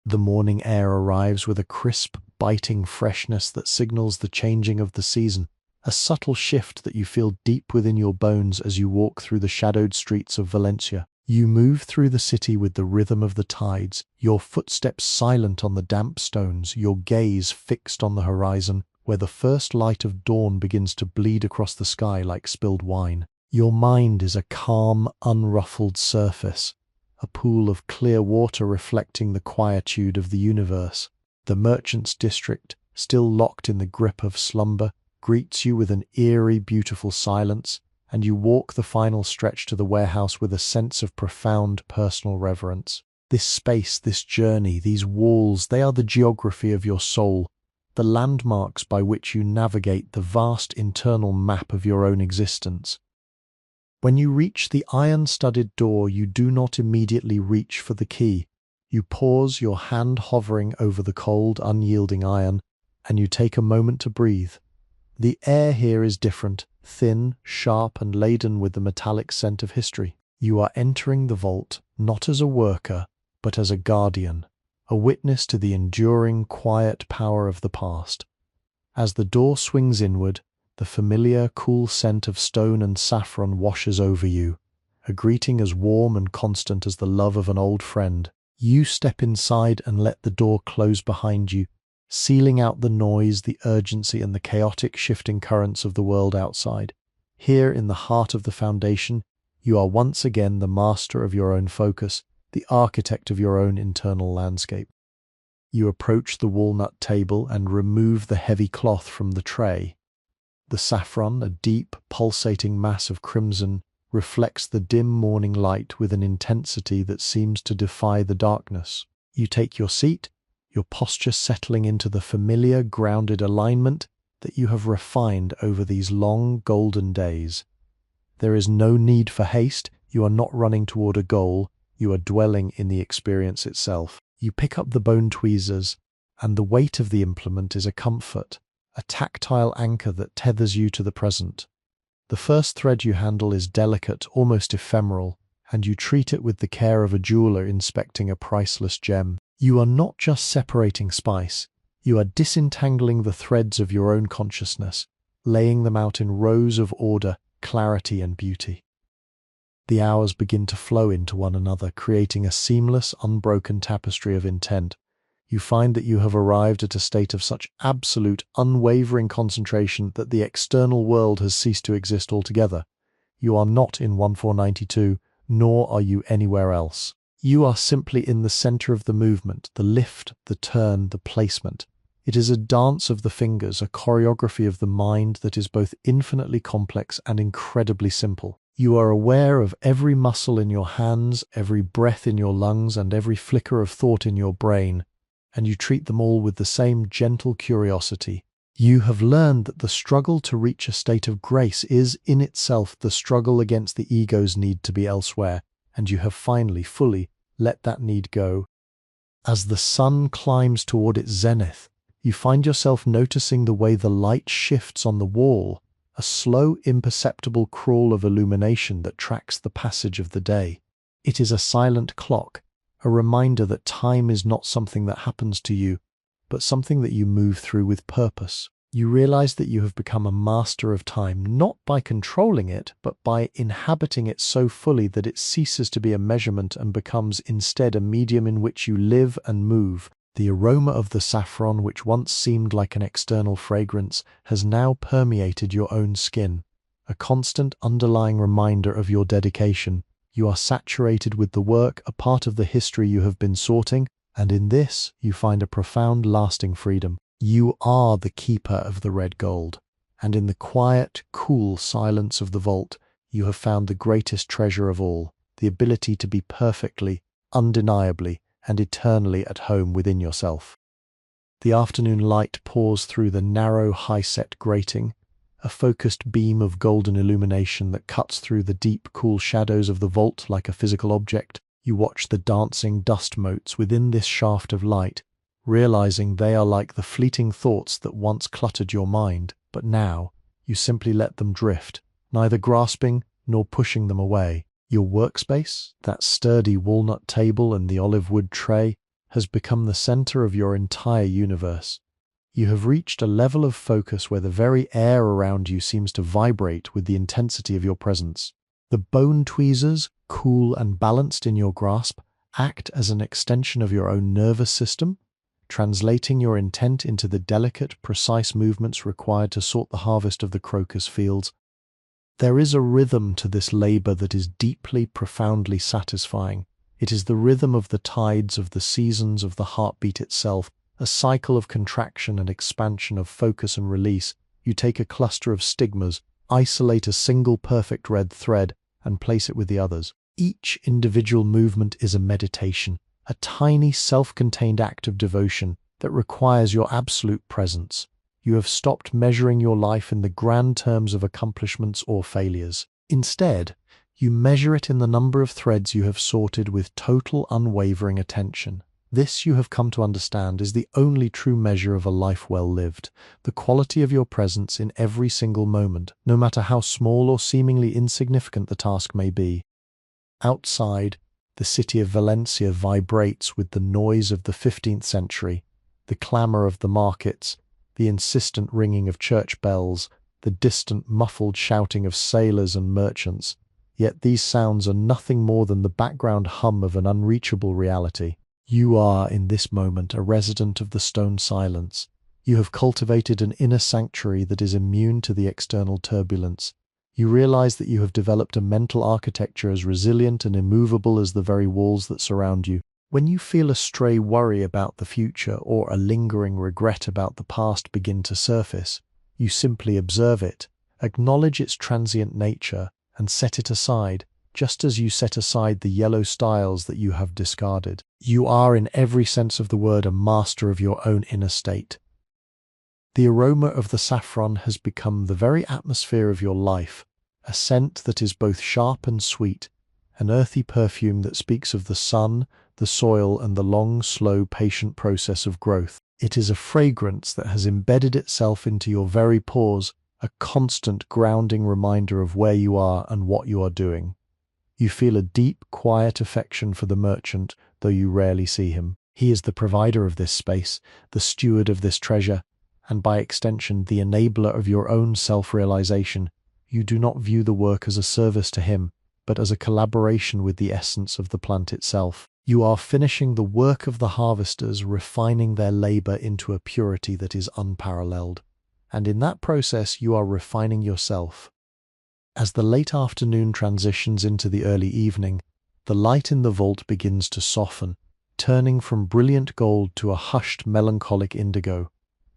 The morning air arrives with a crisp, biting freshness that signals the changing of the season, a subtle shift that you feel deep within your bones as you walk through the shadowed streets of Valencia. You move through the city with the rhythm of the tides, your footsteps silent on the damp stones, your gaze fixed on the horizon, where the first light of dawn begins to bleed across the sky like spilled wine. Your mind is a calm, unruffled surface, a pool of clear water reflecting the quietude of the universe. The merchant's district, still locked in the grip of slumber, greets you with an eerie, beautiful silence, and you walk the final stretch to the warehouse with a sense of profound personal reverence. This space, this journey, these walls, they are the geography of your soul, the landmarks by which you navigate the vast internal map of your own existence. When you reach the iron-studded door, you do not immediately reach for the key. You pause, your hand hovering over the cold, unyielding iron, and you take a moment to breathe. The air here is different, thin, sharp, and laden with the metallic scent of history. You are entering the vault, not as a worker, but as a guardian, a witness to the enduring, quiet power of the past. As the door swings inward, the familiar, cool scent of stone and saffron washes over you, a greeting as warm and constant as the love of an old friend. You step inside and let the door close behind you, sealing out the noise, the urgency, and the chaotic shifting currents of the world outside. Here, in the heart of the foundation, you are once again the master of your own focus, the architect of your own internal landscape. You approach the walnut table and remove the heavy cloth from the tray. The saffron, a deep, pulsating mass of crimson, reflects the dim morning light with an intensity that seems to defy the darkness. You take your seat, your posture settling into the familiar, grounded alignment that you have refined over these long, golden days. There is no need for haste. You are not running toward a goal. You are dwelling in the experience itself. You pick up the bone tweezers, and the weight of the implement is a comfort, a tactile anchor that tethers you to the present. The first thread you handle is delicate, almost ephemeral, and you treat it with the care of a jeweler inspecting a priceless gem. You are not just separating spice, you are disentangling the threads of your own consciousness, laying them out in rows of order, clarity, and beauty. The hours begin to flow into one another, creating a seamless, unbroken tapestry of intent. You find that you have arrived at a state of such absolute, unwavering concentration that the external world has ceased to exist altogether. You are not in 1492, nor are you anywhere else. You are simply in the center of the movement, the lift, the turn, the placement. It is a dance of the fingers, a choreography of the mind that is both infinitely complex and incredibly simple. You are aware of every muscle in your hands, every breath in your lungs, and every flicker of thought in your brain, and you treat them all with the same gentle curiosity. You have learned that the struggle to reach a state of grace is, in itself, the struggle against the ego's need to be elsewhere, and you have finally, fully, let that need go. As the sun climbs toward its zenith, you find yourself noticing the way the light shifts on the wall, a slow, imperceptible crawl of illumination that tracks the passage of the day. It is a silent clock, a reminder that time is not something that happens to you, but something that you move through with purpose. You realize that you have become a master of time, not by controlling it, but by inhabiting it so fully that it ceases to be a measurement and becomes instead a medium in which you live and move. The aroma of the saffron, which once seemed like an external fragrance, has now permeated your own skin, a constant underlying reminder of your dedication. You are saturated with the work, a part of the history you have been sorting, and in this you find a profound, lasting freedom. You are the keeper of the red gold, and in the quiet, cool silence of the vault, you have found the greatest treasure of all, the ability to be perfectly, undeniably, and eternally at home within yourself. The afternoon light pours through the narrow, high-set grating, a focused beam of golden illumination that cuts through the deep, cool shadows of the vault like a physical object. You watch the dancing dust motes within this shaft of light, realizing they are like the fleeting thoughts that once cluttered your mind, but now you simply let them drift, neither grasping nor pushing them away. Your workspace, that sturdy walnut table and the olive wood tray, has become the center of your entire universe. You have reached a level of focus where the very air around you seems to vibrate with the intensity of your presence. The bone tweezers, cool and balanced in your grasp, act as an extension of your own nervous system, translating your intent into the delicate, precise movements required to sort the harvest of the crocus fields. There is a rhythm to this labor that is deeply, profoundly satisfying. It is the rhythm of the tides, of the seasons, of the heartbeat itself, a cycle of contraction and expansion, of focus and release, You take a cluster of stigmas, isolate a single perfect red thread, and place it with the others. Each individual movement is a meditation, a tiny self-contained act of devotion that requires your absolute presence. You have stopped measuring your life in the grand terms of accomplishments or failures. Instead, you measure it in the number of threads you have sorted with total unwavering attention. This, you have come to understand, is the only true measure of a life well lived, the quality of your presence in every single moment, no matter how small or seemingly insignificant the task may be. Outside, the city of Valencia vibrates with the noise of the 15th century, the clamour of the markets, the insistent ringing of church bells, the distant muffled shouting of sailors and merchants. Yet these sounds are nothing more than the background hum of an unreachable reality. You are, in this moment, a resident of the stone silence. You have cultivated an inner sanctuary that is immune to the external turbulence. You realize that you have developed a mental architecture as resilient and immovable as the very walls that surround you. When you feel a stray worry about the future or a lingering regret about the past begin to surface, you simply observe it, acknowledge its transient nature, and set it aside, just as you set aside the yellow styles that you have discarded. You are, in every sense of the word, a master of your own inner state. The aroma of the saffron has become the very atmosphere of your life, a scent that is both sharp and sweet, an earthy perfume that speaks of the sun, the soil, and the long, slow, patient process of growth. It is a fragrance that has embedded itself into your very pores, a constant grounding reminder of where you are and what you are doing. You feel a deep, quiet affection for the merchant, though you rarely see him. He is the provider of this space, the steward of this treasure, and by extension, the enabler of your own self-realization. You do not view the work as a service to him, but as a collaboration with the essence of the plant itself. You are finishing the work of the harvesters, refining their labor into a purity that is unparalleled. And in that process, you are refining yourself. As the late afternoon transitions into the early evening, the light in the vault begins to soften, turning from brilliant gold to a hushed melancholic indigo.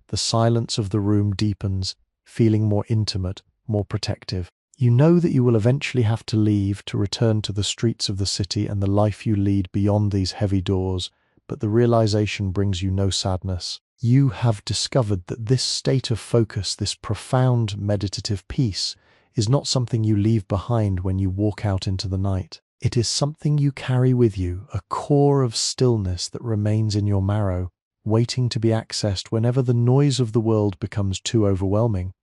The silence of the room deepens, feeling more intimate, more protective. You know that you will eventually have to leave to return to the streets of the city and the life you lead beyond these heavy doors, but the realization brings you no sadness. You have discovered that this state of focus, this profound meditative peace, is not something you leave behind when you walk out into the night. It is something you carry with you, a core of stillness that remains in your marrow, waiting to be accessed whenever the noise of the world becomes too overwhelming.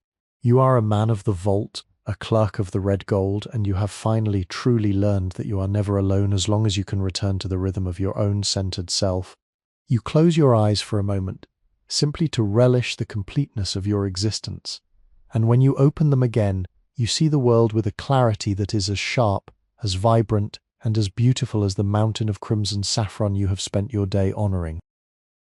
You are a man of the vault, a clerk of the red gold, and you have finally truly learned that you are never alone as long as you can return to the rhythm of your own centered self. You close your eyes for a moment, simply to relish the completeness of your existence, and when you open them again, you see the world with a clarity that is as sharp, as vibrant, and as beautiful as the mountain of crimson saffron you have spent your day honoring.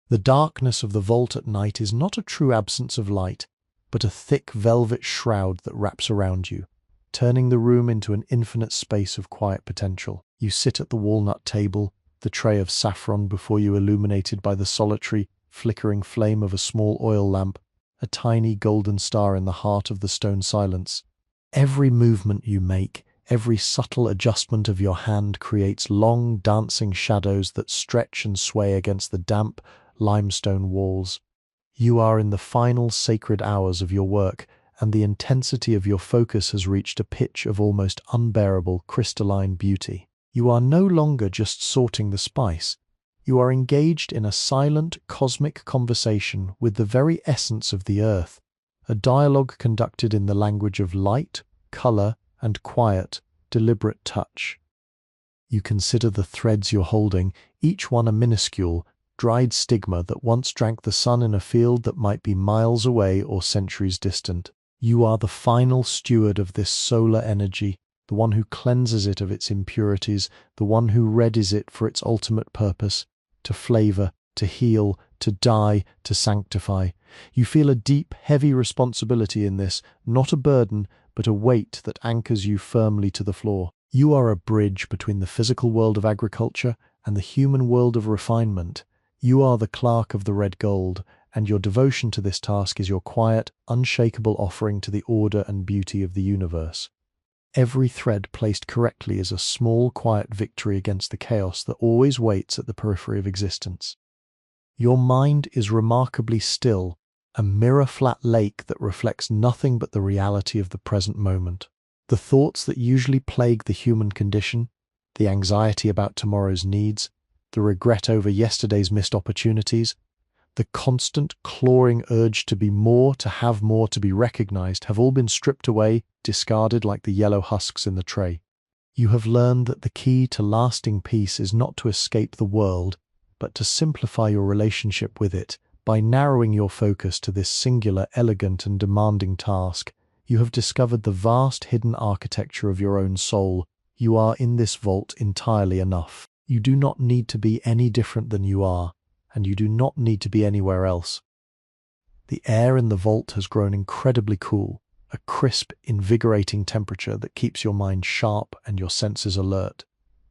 The darkness of the vault at night is not a true absence of light, but a thick velvet shroud that wraps around you, turning the room into an infinite space of quiet potential. You sit at the walnut table, the tray of saffron before you illuminated by the solitary, flickering flame of a small oil lamp, a tiny golden star in the heart of the stone silence. Every movement you make, every subtle adjustment of your hand creates long, dancing shadows that stretch and sway against the damp, limestone walls. You are in the final sacred hours of your work, and the intensity of your focus has reached a pitch of almost unbearable crystalline beauty. You are no longer just sorting the spice. You are engaged in a silent, cosmic conversation with the very essence of the earth, a dialogue conducted in the language of light, color, and quiet, deliberate touch. You consider the threads you're holding, each one a minuscule, dried stigma that once drank the sun in a field that might be miles away or centuries distant. You are the final steward of this solar energy, the one who cleanses it of its impurities, the one who readies it for its ultimate purpose, to flavor, to heal, to dye, to sanctify. You feel a deep, heavy responsibility in this, not a burden, but a weight that anchors you firmly to the floor. You are a bridge between the physical world of agriculture and the human world of refinement. You are the clerk of the red gold, and your devotion to this task is your quiet, unshakable offering to the order and beauty of the universe. Every thread placed correctly is a small, quiet victory against the chaos that always waits at the periphery of existence. Your mind is remarkably still, a mirror-flat lake that reflects nothing but the reality of the present moment. The thoughts that usually plague the human condition, the anxiety about tomorrow's needs, the regret over yesterday's missed opportunities, the constant clawing urge to be more, to have more, to be recognized, have all been stripped away, discarded like the yellow husks in the tray. You have learned that the key to lasting peace is not to escape the world, but to simplify your relationship with it. By narrowing your focus to this singular, elegant, and demanding task, you have discovered the vast hidden architecture of your own soul. You are in this vault entirely enough. You do not need to be any different than you are, and you do not need to be anywhere else. The air in the vault has grown incredibly cool, a crisp, invigorating temperature that keeps your mind sharp and your senses alert.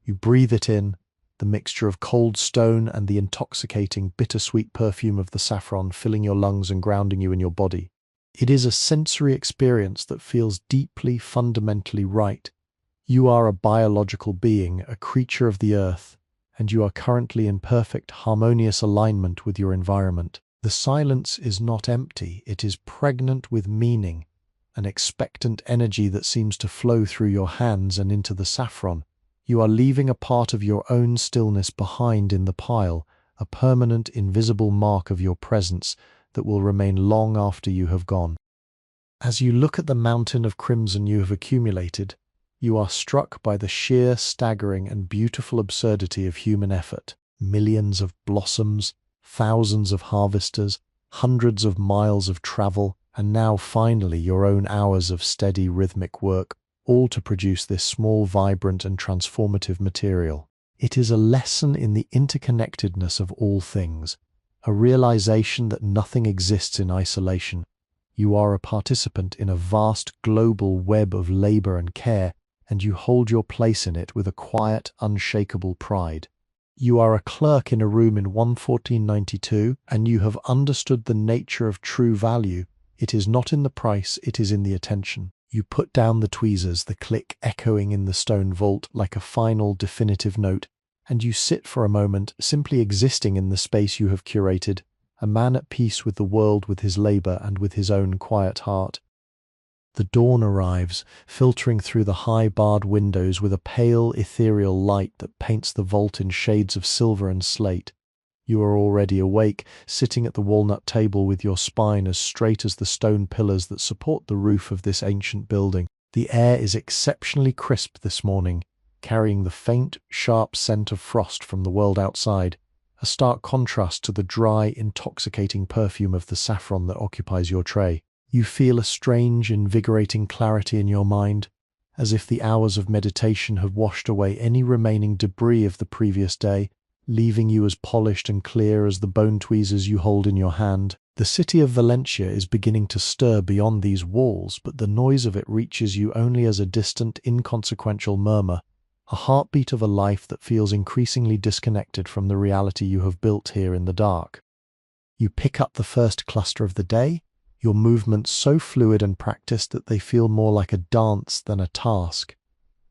You breathe it in, the mixture of cold stone and the intoxicating, bittersweet perfume of the saffron filling your lungs and grounding you in your body. It is a sensory experience that feels deeply, fundamentally right. You are a biological being, a creature of the earth, and you are currently in perfect, harmonious alignment with your environment. The silence is not empty, it is pregnant with meaning, an expectant energy that seems to flow through your hands and into the saffron. You are leaving a part of your own stillness behind in the pile, a permanent, invisible mark of your presence that will remain long after you have gone. As you look at the mountain of crimson you have accumulated, you are struck by the sheer, staggering, and beautiful absurdity of human effort. Millions of blossoms, thousands of harvesters, hundreds of miles of travel, and now finally your own hours of steady, rhythmic work, all to produce this small, vibrant, and transformative material. It is a lesson in the interconnectedness of all things, a realization that nothing exists in isolation. You are a participant in a vast global web of labor and care, and you hold your place in it with a quiet, unshakable pride. You are a clerk in a room in 1492, and you have understood the nature of true value. It is not in the price, it is in the attention. You put down the tweezers, the click echoing in the stone vault like a final, definitive note, and you sit for a moment, simply existing in the space you have curated, a man at peace with the world, with his labor, and with his own quiet heart. The dawn arrives, filtering through the high barred windows with a pale, ethereal light that paints the vault in shades of silver and slate. You are already awake, sitting at the walnut table with your spine as straight as the stone pillars that support the roof of this ancient building. The air is exceptionally crisp this morning, carrying the faint, sharp scent of frost from the world outside, a stark contrast to the dry, intoxicating perfume of the saffron that occupies your tray. You feel a strange, invigorating clarity in your mind, as if the hours of meditation have washed away any remaining debris of the previous day, leaving you as polished and clear as the bone tweezers you hold in your hand. The city of Valencia is beginning to stir beyond these walls, but the noise of it reaches you only as a distant, inconsequential murmur, a heartbeat of a life that feels increasingly disconnected from the reality you have built here in the dark. You pick up the first cluster of the day, your movements so fluid and practiced that they feel more like a dance than a task.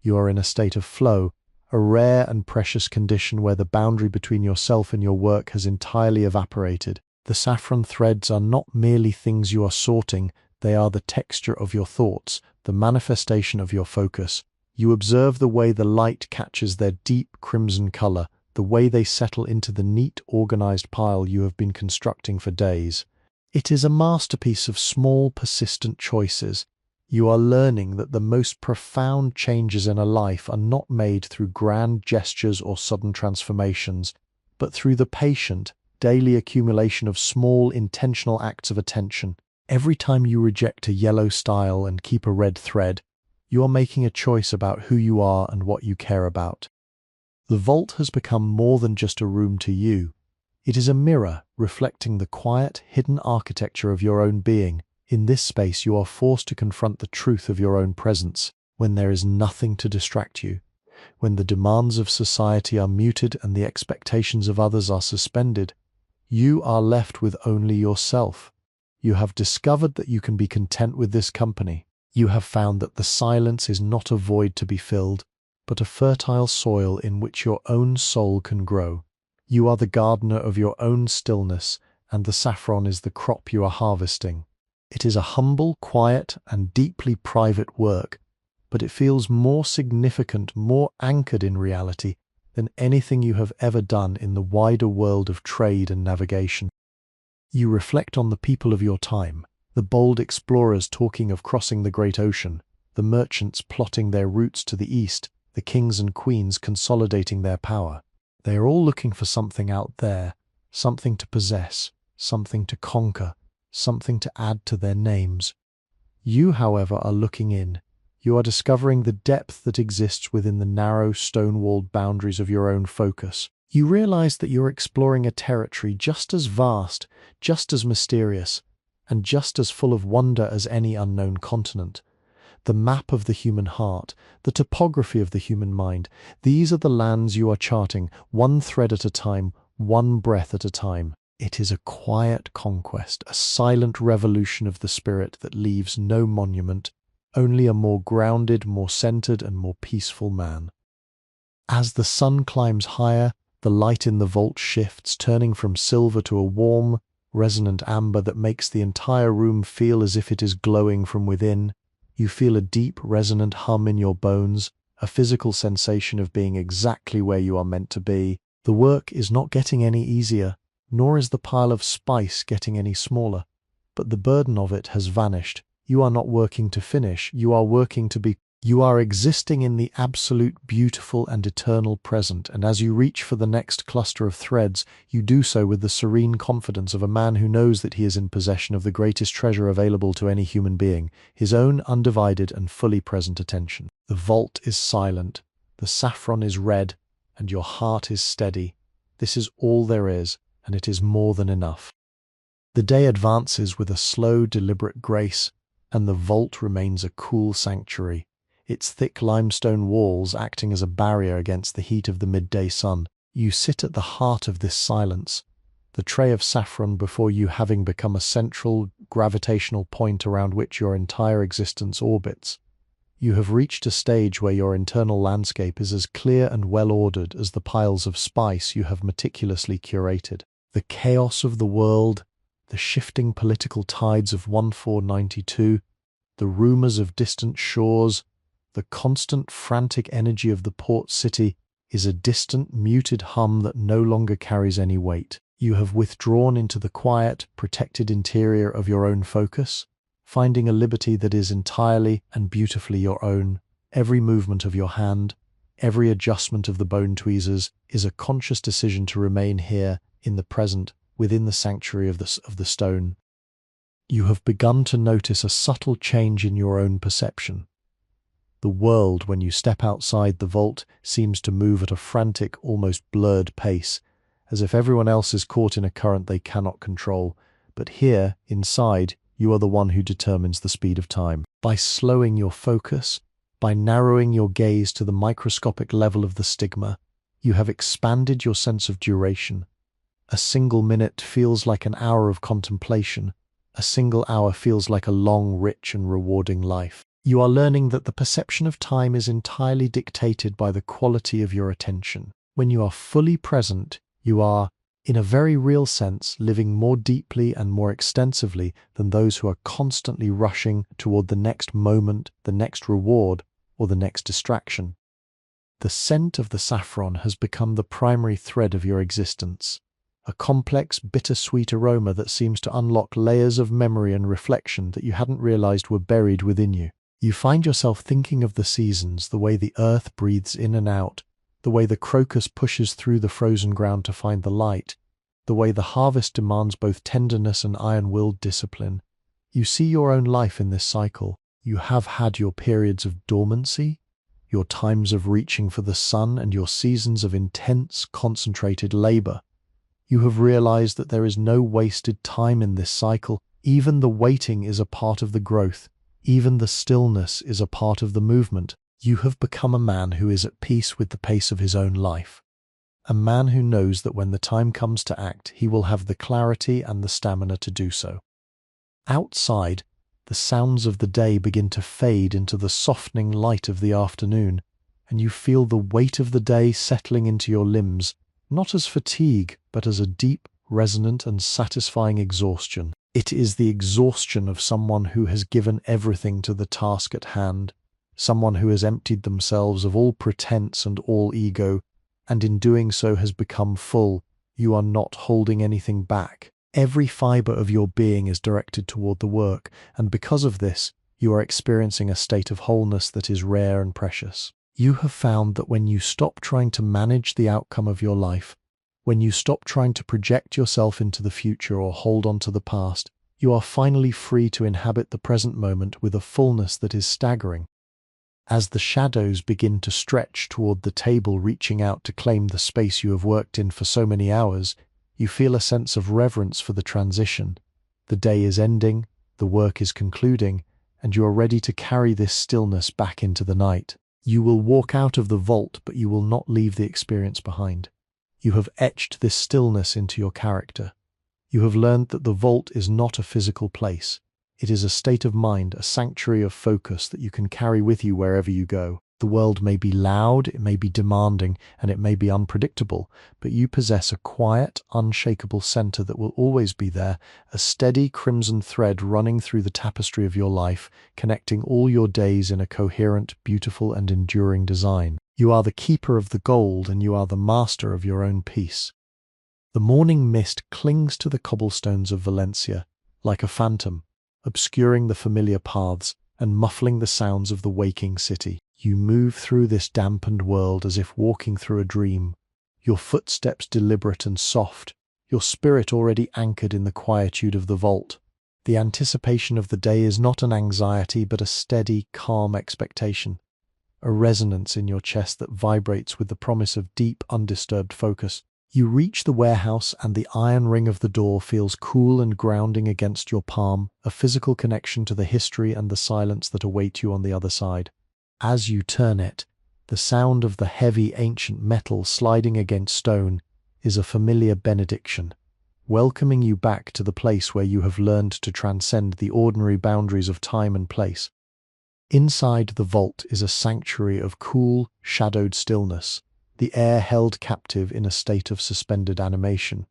You are in a state of flow, a rare and precious condition where the boundary between yourself and your work has entirely evaporated. The saffron threads are not merely things you are sorting, they are the texture of your thoughts, the manifestation of your focus. You observe the way the light catches their deep crimson color, the way they settle into the neat, organized pile you have been constructing for days. It is a masterpiece of small, persistent choices. You are learning that the most profound changes in a life are not made through grand gestures or sudden transformations, but through the patient, daily accumulation of small, intentional acts of attention. Every time you reject a yellow style and keep a red thread, you are making a choice about who you are and what you care about. The vault has become more than just a room to you. It is a mirror reflecting the quiet, hidden architecture of your own being. In this space, you are forced to confront the truth of your own presence, when there is nothing to distract you, when the demands of society are muted and the expectations of others are suspended. You are left with only yourself. You have discovered that you can be content with this company. You have found that the silence is not a void to be filled, but a fertile soil in which your own soul can grow. You are the gardener of your own stillness, and the saffron is the crop you are harvesting. It is a humble, quiet, and deeply private work, but it feels more significant, more anchored in reality than anything you have ever done in the wider world of trade and navigation. You reflect on the people of your time, the bold explorers talking of crossing the great ocean, the merchants plotting their routes to the east, the kings and queens consolidating their power. They are all looking for something out there, something to possess, something to conquer, something to add to their names. You, however, are looking in. You are discovering the depth that exists within the narrow, stone-walled boundaries of your own focus. You realize that you're exploring a territory just as vast, just as mysterious, and just as full of wonder as any unknown continent. The map of the human heart, the topography of the human mind, these are the lands you are charting, one thread at a time, one breath at a time. It is a quiet conquest, a silent revolution of the spirit that leaves no monument, only a more grounded, more centered, and more peaceful man. As the sun climbs higher, the light in the vault shifts, turning from silver to a warm, resonant amber that makes the entire room feel as if it is glowing from within. You feel a deep, resonant hum in your bones, a physical sensation of being exactly where you are meant to be. The work is not getting any easier, nor is the pile of spice getting any smaller, but the burden of it has vanished. You are not working to finish, you are working to be. You are existing in the absolute, beautiful, and eternal present, and as you reach for the next cluster of threads, you do so with the serene confidence of a man who knows that he is in possession of the greatest treasure available to any human being, his own undivided and fully present attention. The vault is silent, the saffron is red, and your heart is steady. This is all there is, and it is more than enough. The day advances with a slow, deliberate grace, and the vault remains a cool sanctuary, its thick limestone walls acting as a barrier against the heat of the midday sun. You sit at the heart of this silence, the tray of saffron before you having become a central, gravitational point around which your entire existence orbits. You have reached a stage where your internal landscape is as clear and well-ordered as the piles of spice you have meticulously curated. The chaos of the world, the shifting political tides of 1492, the rumors of distant shores, the constant frantic energy of the port city is a distant, muted hum that no longer carries any weight. You have withdrawn into the quiet, protected interior of your own focus, finding a liberty that is entirely and beautifully your own. Every movement of your hand, every adjustment of the bone tweezers is a conscious decision to remain here in the present, within the sanctuary of the stone. You have begun to notice a subtle change in your own perception. The world, when you step outside the vault, seems to move at a frantic, almost blurred pace, as if everyone else is caught in a current they cannot control. But here, inside, you are the one who determines the speed of time. By slowing your focus, by narrowing your gaze to the microscopic level of the stigma, you have expanded your sense of duration. A single minute feels like an hour of contemplation. A single hour feels like a long, rich, and rewarding life. You are learning that the perception of time is entirely dictated by the quality of your attention. When you are fully present, you are, in a very real sense, living more deeply and more extensively than those who are constantly rushing toward the next moment, the next reward, or the next distraction. The scent of the saffron has become the primary thread of your existence, a complex, bittersweet aroma that seems to unlock layers of memory and reflection that you hadn't realized were buried within you. You find yourself thinking of the seasons, the way the earth breathes in and out, the way the crocus pushes through the frozen ground to find the light, the way the harvest demands both tenderness and iron-willed discipline. You see your own life in this cycle. You have had your periods of dormancy, your times of reaching for the sun, and your seasons of intense, concentrated labor. You have realized that there is no wasted time in this cycle. Even the waiting is a part of the growth. Even the stillness is a part of the movement. You have become a man who is at peace with the pace of his own life. a man who knows that when the time comes to act, he will have the clarity and the stamina to do so. Outside, the sounds of the day begin to fade into the softening light of the afternoon, and you feel the weight of the day settling into your limbs, not as fatigue, but as a deep, resonant, and satisfying exhaustion. It is the exhaustion of someone who has given everything to the task at hand, someone who has emptied themselves of all pretense and all ego, and in doing so has become full. You are not holding anything back. Every fiber of your being is directed toward the work, and because of this, you are experiencing a state of wholeness that is rare and precious. You have found that when you stop trying to manage the outcome of your life, when you stop trying to project yourself into the future or hold on to the past, you are finally free to inhabit the present moment with a fullness that is staggering. As the shadows begin to stretch toward the table reaching out to claim the space you have worked in for so many hours, you feel a sense of reverence for the transition. The day is ending, the work is concluding, and you are ready to carry this stillness back into the night. You will walk out of the vault, but you will not leave the experience behind. You have etched this stillness into your character. You have learned that the vault is not a physical place. It is a state of mind, a sanctuary of focus that you can carry with you wherever you go. The world may be loud, it may be demanding, and it may be unpredictable, but you possess a quiet, unshakable center that will always be there, a steady crimson thread running through the tapestry of your life, connecting all your days in a coherent, beautiful, and enduring design. You are the keeper of the gold, and you are the master of your own peace. The morning mist clings to the cobblestones of Valencia like a phantom, obscuring the familiar paths and muffling the sounds of the waking city. You move through this dampened world as if walking through a dream, your footsteps deliberate and soft, your spirit already anchored in the quietude of the vault. The anticipation of the day is not an anxiety but a steady, calm expectation, a resonance in your chest that vibrates with the promise of deep, undisturbed focus. You reach the warehouse and the iron ring of the door feels cool and grounding against your palm, a physical connection to the history and the silence that await you on the other side. As you turn it, the sound of the heavy ancient metal sliding against stone is a familiar benediction, welcoming you back to the place where you have learned to transcend the ordinary boundaries of time and place. Inside the vault is a sanctuary of cool, shadowed stillness, the air held captive in a state of suspended animation.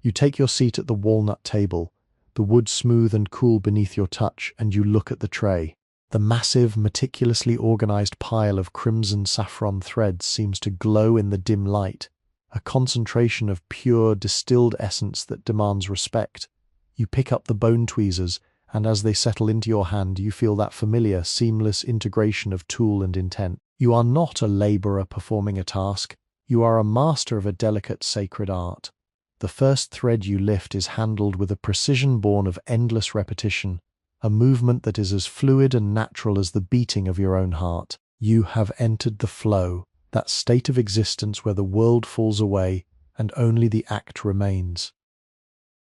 You take your seat at the walnut table, the wood smooth and cool beneath your touch, and you look at the tray. The massive, meticulously organized pile of crimson saffron threads seems to glow in the dim light, a concentration of pure, distilled essence that demands respect. You pick up the bone tweezers, and as they settle into your hand, you feel that familiar, seamless integration of tool and intent. You are not a laborer performing a task. You are a master of a delicate, sacred art. The first thread you lift is handled with a precision born of endless repetition, a movement that is as fluid and natural as the beating of your own heart. You have entered the flow, that state of existence where the world falls away and only the act remains.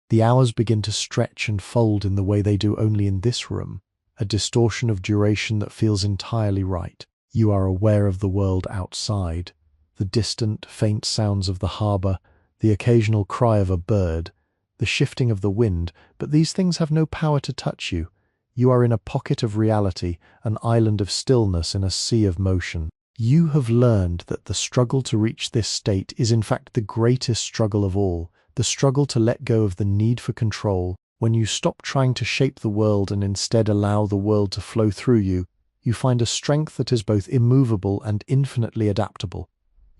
The hours begin to stretch and fold in the way they do only in this room, a distortion of duration that feels entirely right. You are aware of the world outside, the distant, faint sounds of the harbor, the occasional cry of a bird, the shifting of the wind, but these things have no power to touch you. You are in a pocket of reality, an island of stillness in a sea of motion. You have learned that the struggle to reach this state is in fact the greatest struggle of all, the struggle to let go of the need for control. When you stop trying to shape the world and instead allow the world to flow through you, you find a strength that is both immovable and infinitely adaptable.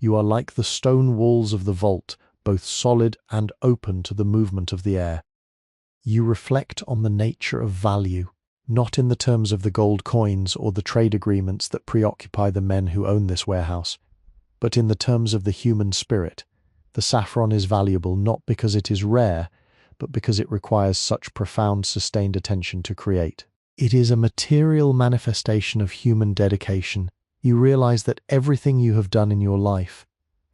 You are like the stone walls of the vault, both solid and open to the movement of the air. You reflect on the nature of value, not in the terms of the gold coins or the trade agreements that preoccupy the men who own this warehouse, but in the terms of the human spirit. The saffron is valuable not because it is rare, but because it requires such profound, sustained attention to create. It is a material manifestation of human dedication. You realize that everything you have done in your life,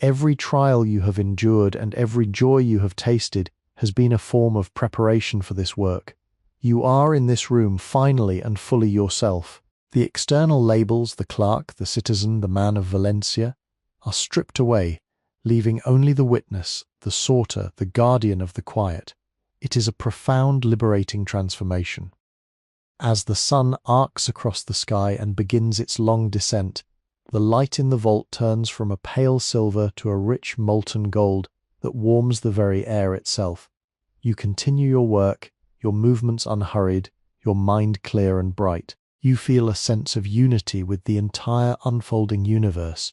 every trial you have endured, and every joy you have tasted has been a form of preparation for this work. You are in this room finally and fully yourself. The external labels, the clerk, the citizen, the man of Valencia, are stripped away, leaving only the witness, the sorter, the guardian of the quiet. It is a profound, liberating transformation. As the sun arcs across the sky and begins its long descent, the light in the vault turns from a pale silver to a rich molten gold that warms the very air itself. You continue your work, your movements unhurried, your mind clear and bright. You feel a sense of unity with the entire unfolding universe.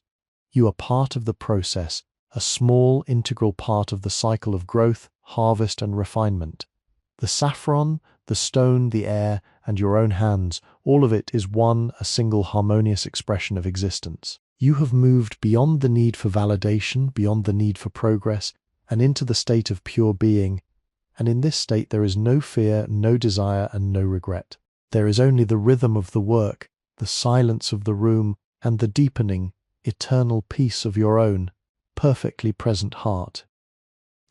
You are part of the process, a small, integral part of the cycle of growth, harvest, and refinement. The saffron, the stone, the air, and your own hands, all of it is a single harmonious expression of existence. You have moved beyond the need for validation, beyond the need for progress, and into the state of pure being. And in this state there is no fear, no desire, and no regret. There is only the rhythm of the work, the silence of the room, and the deepening, eternal peace of your own, perfectly present heart.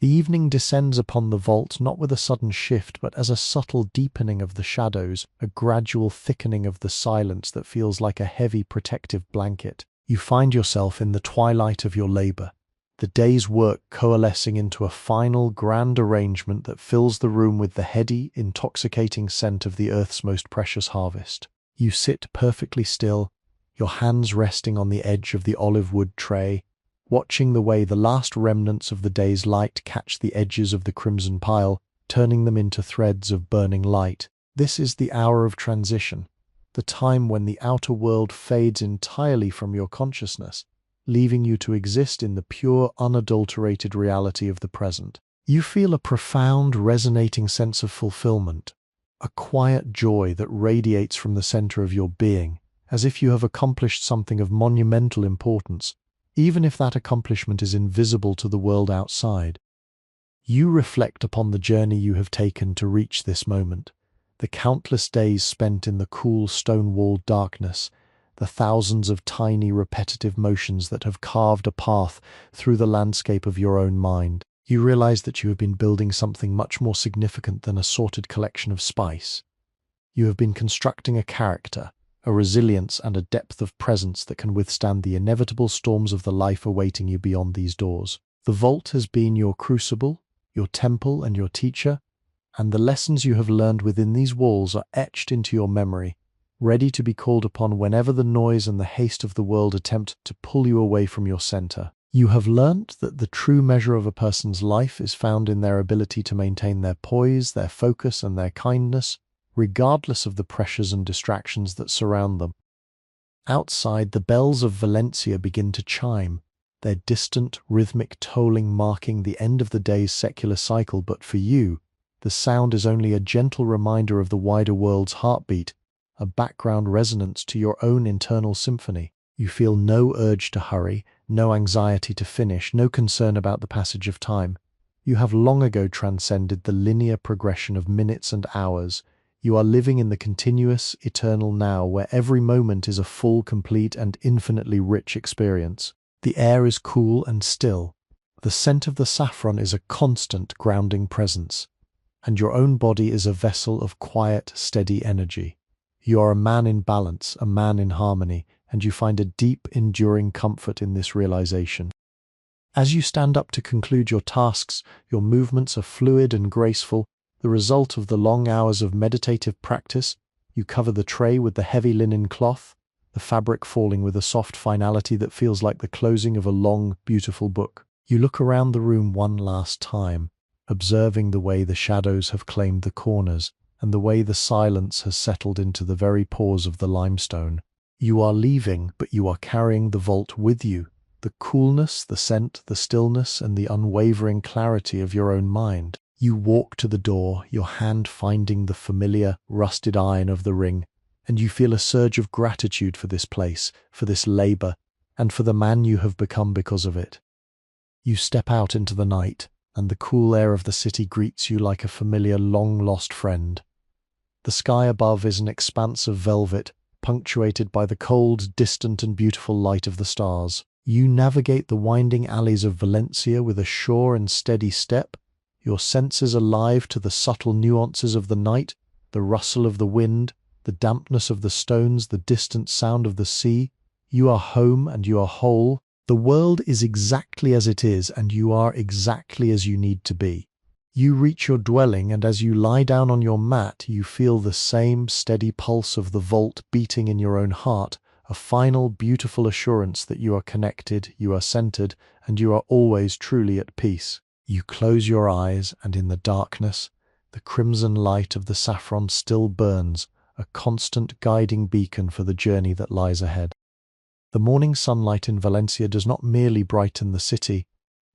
The evening descends upon the vault not with a sudden shift, but as a subtle deepening of the shadows, a gradual thickening of the silence that feels like a heavy protective blanket. You find yourself in the twilight of your labor, the day's work coalescing into a final, grand arrangement that fills the room with the heady, intoxicating scent of the earth's most precious harvest. You sit perfectly still, your hands resting on the edge of the olive wood tray, watching the way the last remnants of the day's light catch the edges of the crimson pile, turning them into threads of burning light. This is the hour of transition, the time when the outer world fades entirely from your consciousness, leaving you to exist in the pure, unadulterated reality of the present. You feel a profound, resonating sense of fulfillment, a quiet joy that radiates from the center of your being, as if you have accomplished something of monumental importance, even if that accomplishment is invisible to the world outside. You reflect upon the journey you have taken to reach this moment, the countless days spent in the cool stone-walled darkness, the thousands of tiny repetitive motions that have carved a path through the landscape of your own mind. You realize that you have been building something much more significant than a sorted collection of spice. You have been constructing a character, a resilience and a depth of presence that can withstand the inevitable storms of the life awaiting you beyond these doors. The vault has been your crucible, your temple, and your teacher, and the lessons you have learned within these walls are etched into your memory, ready to be called upon whenever the noise and the haste of the world attempt to pull you away from your center. You have learnt that the true measure of a person's life is found in their ability to maintain their poise, their focus, and their kindness, regardless of the pressures and distractions that surround them. Outside, the bells of Valencia begin to chime, their distant, rhythmic tolling marking the end of the day's secular cycle, but for you, the sound is only a gentle reminder of the wider world's heartbeat, a background resonance to your own internal symphony. You feel no urge to hurry, no anxiety to finish, no concern about the passage of time. You have long ago transcended the linear progression of minutes and hours. You are living in the continuous, eternal now, where every moment is a full, complete, and infinitely rich experience. The air is cool and still. The scent of the saffron is a constant, grounding presence. And your own body is a vessel of quiet, steady energy. You are a man in balance, a man in harmony, and you find a deep, enduring comfort in this realization. As you stand up to conclude your tasks, your movements are fluid and graceful, the result of the long hours of meditative practice. You cover the tray with the heavy linen cloth, the fabric falling with a soft finality that feels like the closing of a long, beautiful book. You look around the room one last time, observing the way the shadows have claimed the corners, and the way the silence has settled into the very pores of the limestone. You are leaving, but you are carrying the vault with you, the coolness, the scent, the stillness, and the unwavering clarity of your own mind. You walk to the door, your hand finding the familiar, rusted iron of the ring, and you feel a surge of gratitude for this place, for this labor, and for the man you have become because of it. You step out into the night, and the cool air of the city greets you like a familiar, long-lost friend. The sky above is an expanse of velvet, punctuated by the cold, distant, and beautiful light of the stars. You navigate the winding alleys of Valencia with a sure and steady step, your senses alive to the subtle nuances of the night, the rustle of the wind, the dampness of the stones, the distant sound of the sea. You are home and you are whole. The world is exactly as it is, and you are exactly as you need to be. You reach your dwelling, and as you lie down on your mat, you feel the same steady pulse of the vault beating in your own heart, a final, beautiful assurance that you are connected, you are centered, and you are always truly at peace. You close your eyes, and in the darkness, the crimson light of the saffron still burns, a constant guiding beacon for the journey that lies ahead. The morning sunlight in Valencia does not merely brighten the city,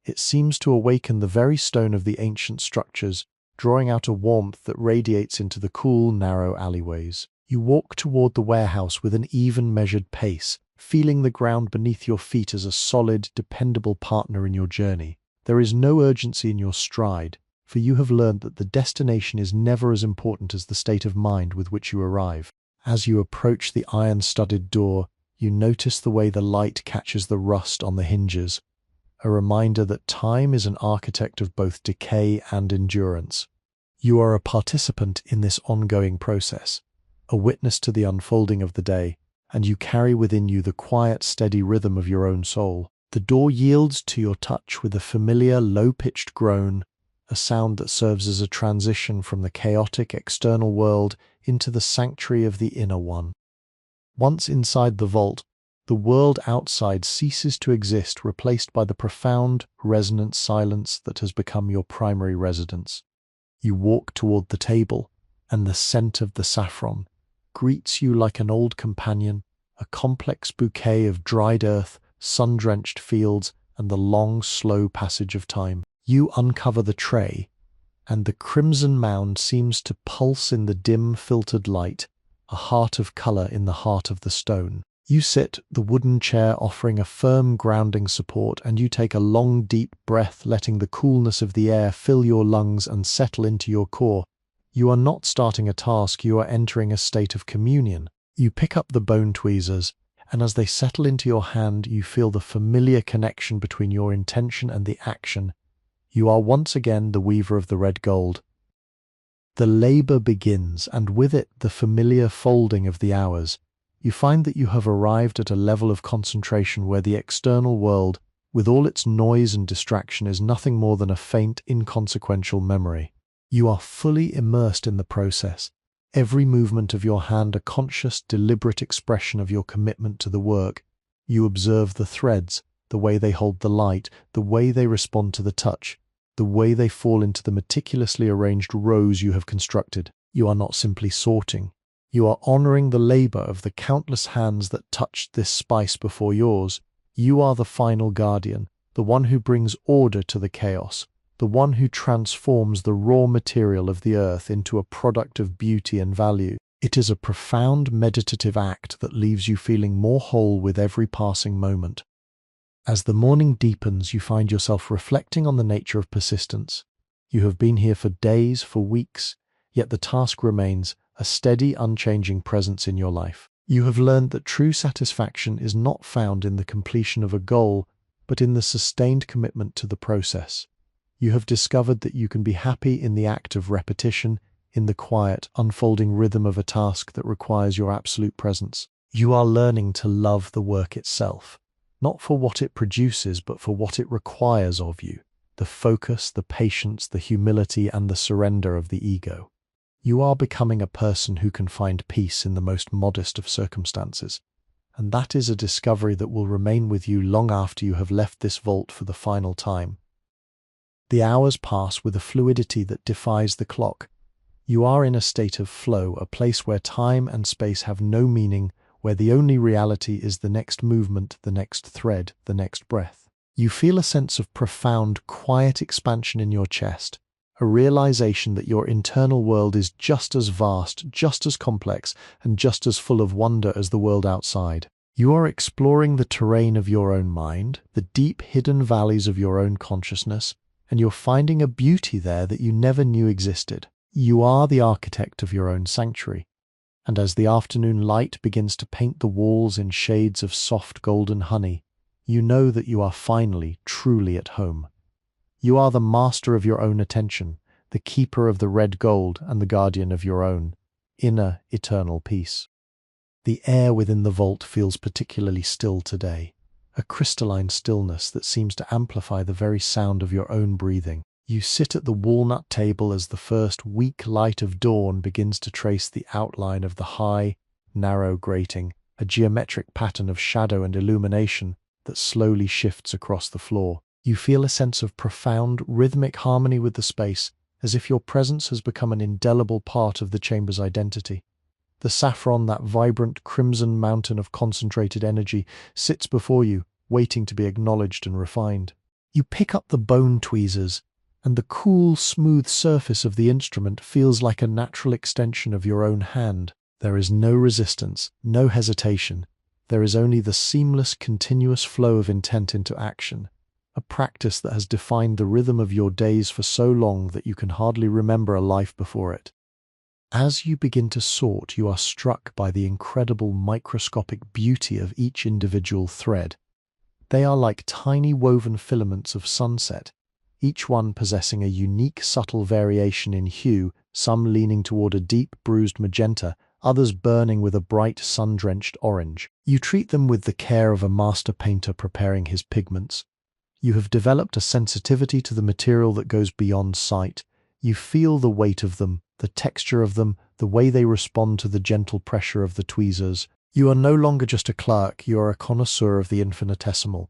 it seems to awaken the very stone of the ancient structures, drawing out a warmth that radiates into the cool, narrow alleyways. You walk toward the warehouse with an even, measured pace, feeling the ground beneath your feet as a solid, dependable partner in your journey. There is no urgency in your stride, for you have learned that the destination is never as important as the state of mind with which you arrive. As you approach the iron-studded door, you notice the way the light catches the rust on the hinges, a reminder that time is an architect of both decay and endurance. You are a participant in this ongoing process, a witness to the unfolding of the day, and you carry within you the quiet, steady rhythm of your own soul. The door yields to your touch with a familiar, low-pitched groan, a sound that serves as a transition from the chaotic external world into the sanctuary of the inner one. Once inside the vault, the world outside ceases to exist, replaced by the profound, resonant silence that has become your primary residence. You walk toward the table, and the scent of the saffron greets you like an old companion, a complex bouquet of dried earth, sun-drenched fields, and the long, slow passage of time. You uncover the tray, and the crimson mound seems to pulse in the dim, filtered light, a heart of color in the heart of the stone. You sit, the wooden chair offering a firm, grounding support, and you take a long, deep breath, letting the coolness of the air fill your lungs and settle into your core. You are not starting a task, you are entering a state of communion. You pick up the bone tweezers, and as they settle into your hand, you feel the familiar connection between your intention and the action. You are once again the weaver of the red gold. The labor begins, and with it the familiar folding of the hours. You find that you have arrived at a level of concentration where the external world, with all its noise and distraction, is nothing more than a faint, inconsequential memory. You are fully immersed in the process, every movement of your hand a conscious, deliberate expression of your commitment to the work. You observe the threads, the way they hold the light, the way they respond to the touch, the way they fall into the meticulously arranged rows you have constructed. You are not simply sorting. You are honoring the labor of the countless hands that touched this spice before yours. You are the final guardian, the one who brings order to the chaos, the one who transforms the raw material of the earth into a product of beauty and value. It is a profound meditative act that leaves you feeling more whole with every passing moment. As the morning deepens, you find yourself reflecting on the nature of persistence. You have been here for days, for weeks, yet the task remains, a steady, unchanging presence in your life. You have learned that true satisfaction is not found in the completion of a goal, but in the sustained commitment to the process. You have discovered that you can be happy in the act of repetition, in the quiet, unfolding rhythm of a task that requires your absolute presence. You are learning to love the work itself, not for what it produces, but for what it requires of you, the focus, the patience, the humility, and the surrender of the ego. You are becoming a person who can find peace in the most modest of circumstances, and that is a discovery that will remain with you long after you have left this vault for the final time. The hours pass with a fluidity that defies the clock. You are in a state of flow, a place where time and space have no meaning, where the only reality is the next movement, the next thread, the next breath. You feel a sense of profound, quiet expansion in your chest, a realization that your internal world is just as vast, just as complex, and just as full of wonder as the world outside. You are exploring the terrain of your own mind, the deep hidden valleys of your own consciousness, and you're finding a beauty there that you never knew existed. You are the architect of your own sanctuary, and as the afternoon light begins to paint the walls in shades of soft golden honey, you know that you are finally, truly at home. You are the master of your own attention, the keeper of the red gold, and the guardian of your own inner, eternal peace. The air within the vault feels particularly still today, a crystalline stillness that seems to amplify the very sound of your own breathing. You sit at the walnut table as the first weak light of dawn begins to trace the outline of the high, narrow grating, a geometric pattern of shadow and illumination that slowly shifts across the floor. You feel a sense of profound, rhythmic harmony with the space, as if your presence has become an indelible part of the chamber's identity. The saffron, that vibrant crimson mountain of concentrated energy, sits before you, waiting to be acknowledged and refined. You pick up the bone tweezers, and the cool, smooth surface of the instrument feels like a natural extension of your own hand. There is no resistance, no hesitation. There is only the seamless, continuous flow of intent into action, a practice that has defined the rhythm of your days for so long that you can hardly remember a life before it. As you begin to sort, you are struck by the incredible microscopic beauty of each individual thread. They are like tiny woven filaments of sunset, each one possessing a unique subtle variation in hue, some leaning toward a deep bruised magenta, others burning with a bright sun-drenched orange. You treat them with the care of a master painter preparing his pigments. You have developed a sensitivity to the material that goes beyond sight. You feel the weight of them, the texture of them, the way they respond to the gentle pressure of the tweezers. You are no longer just a clerk, you are a connoisseur of the infinitesimal.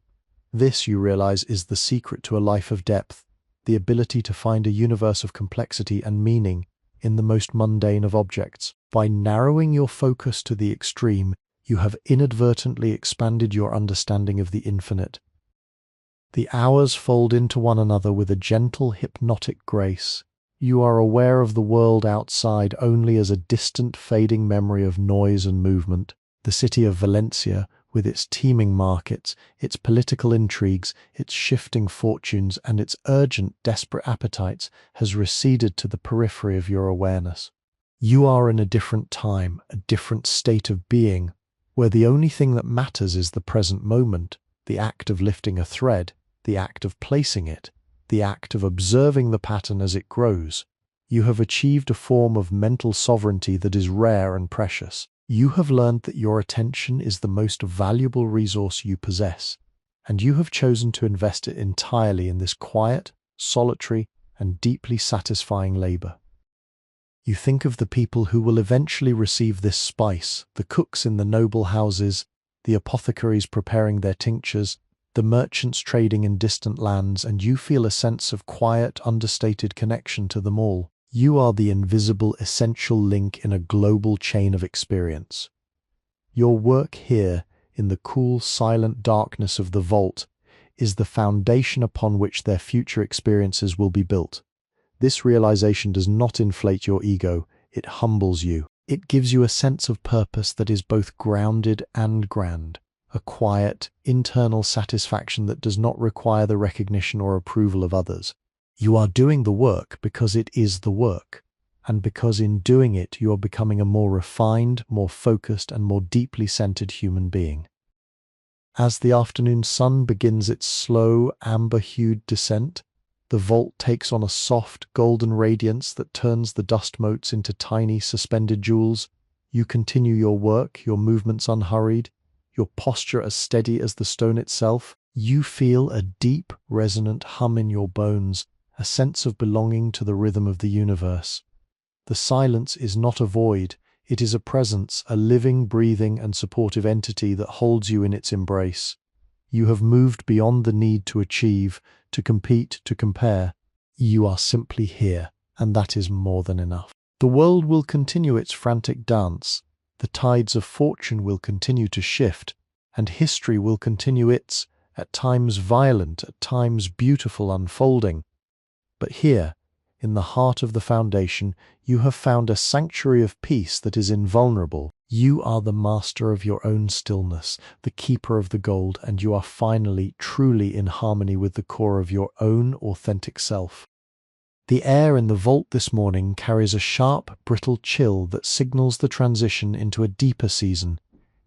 This, you realize, is the secret to a life of depth, the ability to find a universe of complexity and meaning in the most mundane of objects. By narrowing your focus to the extreme, you have inadvertently expanded your understanding of the infinite. The hours fold into one another with a gentle, hypnotic grace. You are aware of the world outside only as a distant, fading memory of noise and movement. The city of Valencia, with its teeming markets, its political intrigues, its shifting fortunes, and its urgent, desperate appetites, has receded to the periphery of your awareness. You are in a different time, a different state of being, where the only thing that matters is the present moment, the act of lifting a thread, the act of placing it, the act of observing the pattern as it grows. You have achieved a form of mental sovereignty that is rare and precious. You have learned that your attention is the most valuable resource you possess, and you have chosen to invest it entirely in this quiet, solitary, and deeply satisfying labor. You think of the people who will eventually receive this spice, the cooks in the noble houses, the apothecaries preparing their tinctures, the merchants trading in distant lands, and you feel a sense of quiet, understated connection to them all. You are the invisible, essential link in a global chain of experience. Your work here, in the cool, silent darkness of the vault, is the foundation upon which their future experiences will be built. This realization does not inflate your ego, it humbles you. It gives you a sense of purpose that is both grounded and grand, a quiet, internal satisfaction that does not require the recognition or approval of others. You are doing the work because it is the work, and because in doing it you are becoming a more refined, more focused, and more deeply centered human being. As the afternoon sun begins its slow, amber-hued descent, the vault takes on a soft, golden radiance that turns the dust motes into tiny, suspended jewels. You continue your work, your movements unhurried, your posture as steady as the stone itself. You feel a deep, resonant hum in your bones, a sense of belonging to the rhythm of the universe. The silence is not a void, it is a presence, a living, breathing, and supportive entity that holds you in its embrace. You have moved beyond the need to achieve, to compete, to compare. You are simply here, and that is more than enough. The world will continue its frantic dance, the tides of fortune will continue to shift, and history will continue its, at times violent, at times beautiful unfolding. But here, in the heart of the foundation, you have found a sanctuary of peace that is invulnerable. You are the master of your own stillness, the keeper of the gold, and you are finally, truly in harmony with the core of your own authentic self. The air in the vault this morning carries a sharp, brittle chill that signals the transition into a deeper season,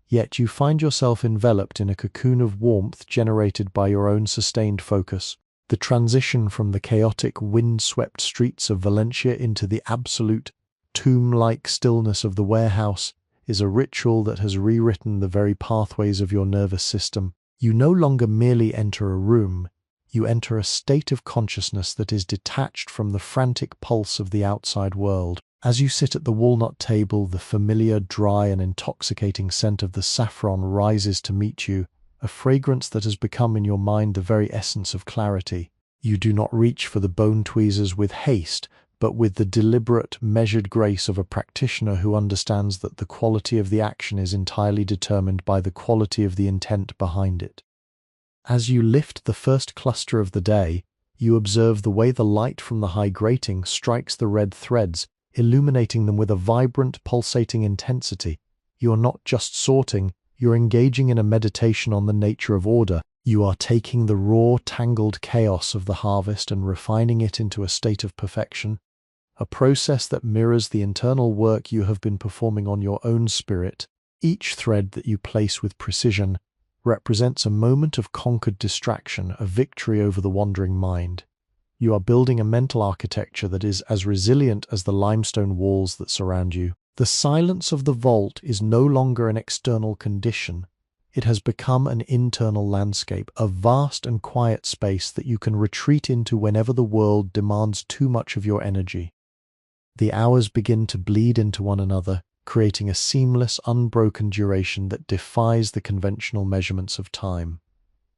yet you find yourself enveloped in a cocoon of warmth generated by your own sustained focus. The transition from the chaotic, wind-swept streets of Valencia into the absolute, tomb-like stillness of the warehouse is a ritual that has rewritten the very pathways of your nervous system. You no longer merely enter a room, you enter a state of consciousness that is detached from the frantic pulse of the outside world. As you sit at the walnut table, the familiar, dry and intoxicating scent of the saffron rises to meet you, a fragrance that has become in your mind the very essence of clarity. You do not reach for the bone tweezers with haste, but with the deliberate, measured grace of a practitioner who understands that the quality of the action is entirely determined by the quality of the intent behind it. As you lift the first cluster of the day, you observe the way the light from the high grating strikes the red threads, illuminating them with a vibrant, pulsating intensity. You are not just sorting, you're engaging in a meditation on the nature of order. You are taking the raw, tangled chaos of the harvest and refining it into a state of perfection, a process that mirrors the internal work you have been performing on your own spirit. Each thread that you place with precision represents a moment of conquered distraction, a victory over the wandering mind. You are building a mental architecture that is as resilient as the limestone walls that surround you. The silence of the vault is no longer an external condition. It has become an internal landscape, a vast and quiet space that you can retreat into whenever the world demands too much of your energy. The hours begin to bleed into one another, creating a seamless, unbroken duration that defies the conventional measurements of time.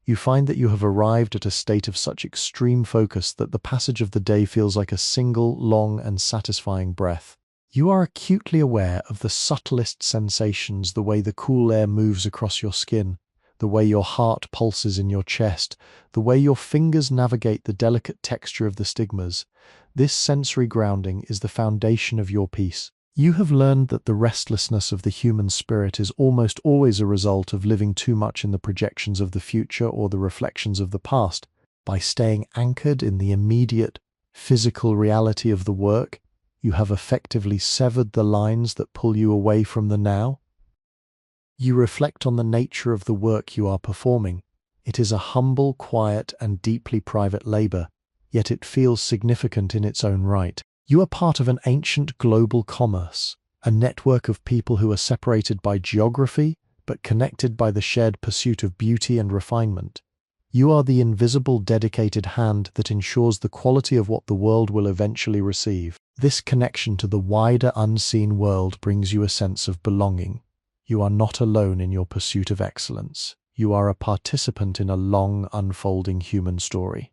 You find that you have arrived at a state of such extreme focus that the passage of the day feels like a single, long and satisfying breath. You are acutely aware of the subtlest sensations, the way the cool air moves across your skin, the way your heart pulses in your chest, the way your fingers navigate the delicate texture of the stigmas. This sensory grounding is the foundation of your peace. You have learned that the restlessness of the human spirit is almost always a result of living too much in the projections of the future or the reflections of the past. By staying anchored in the immediate, physical reality of the work, you have effectively severed the lines that pull you away from the now. You reflect on the nature of the work you are performing. It is a humble, quiet, and deeply private labor, yet it feels significant in its own right. You are part of an ancient global commerce, a network of people who are separated by geography, but connected by the shared pursuit of beauty and refinement. You are the invisible, dedicated hand that ensures the quality of what the world will eventually receive. This connection to the wider, unseen world brings you a sense of belonging. You are not alone in your pursuit of excellence. You are a participant in a long, unfolding human story.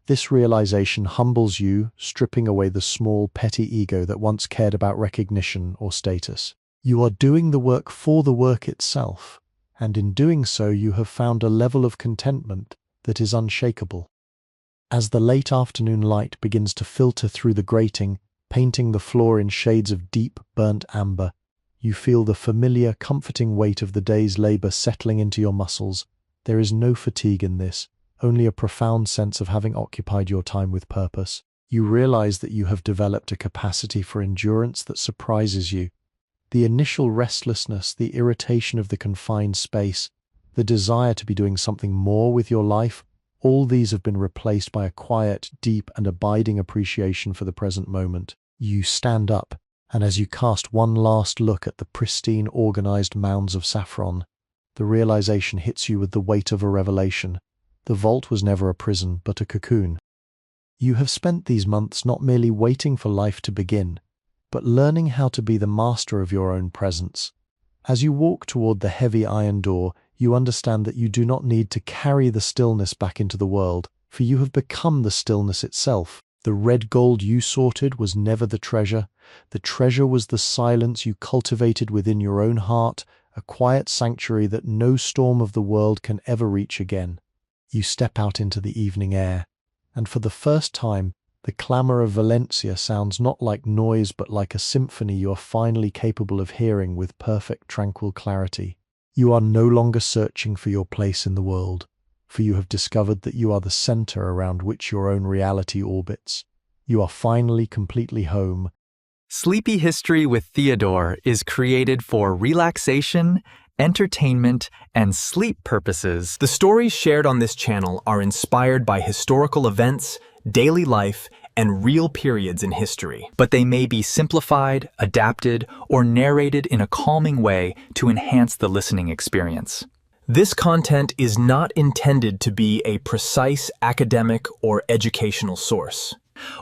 This realization humbles you, stripping away the small, petty ego that once cared about recognition or status. You are doing the work for the work itself, and in doing so you have found a level of contentment that is unshakable. As the late afternoon light begins to filter through the grating, painting the floor in shades of deep, burnt amber, you feel the familiar, comforting weight of the day's labor settling into your muscles. There is no fatigue in this, only a profound sense of having occupied your time with purpose. You realize that you have developed a capacity for endurance that surprises you. The initial restlessness, the irritation of the confined space, the desire to be doing something more with your life, all these have been replaced by a quiet, deep, and abiding appreciation for the present moment. You stand up, and as you cast one last look at the pristine, organized mounds of saffron, the realization hits you with the weight of a revelation. The vault was never a prison, but a cocoon. You have spent these months not merely waiting for life to begin, but learning how to be the master of your own presence. As you walk toward the heavy iron door, you understand that you do not need to carry the stillness back into the world, for you have become the stillness itself. The red gold you sorted was never the treasure. The treasure was the silence you cultivated within your own heart, a quiet sanctuary that no storm of the world can ever reach again. You step out into the evening air, and for the first time, the clamor of Valencia sounds not like noise but like a symphony you are finally capable of hearing with perfect, tranquil clarity. You are no longer searching for your place in the world, for you have discovered that you are the center around which your own reality orbits. You are finally completely home. Sleepy History with Theodore is created for relaxation, entertainment, and sleep purposes. The stories shared on this channel are inspired by historical events, daily life, and real periods in history, but they may be simplified, adapted, or narrated in a calming way to enhance the listening experience. This content is not intended to be a precise academic or educational source.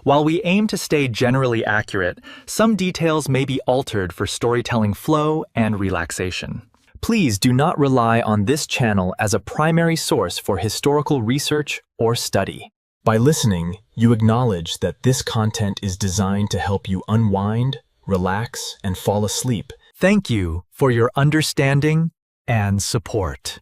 While we aim to stay generally accurate, some details may be altered for storytelling flow and relaxation. Please do not rely on this channel as a primary source for historical research or study. By listening, you acknowledge that this content is designed to help you unwind, relax, and fall asleep. Thank you for your understanding and support.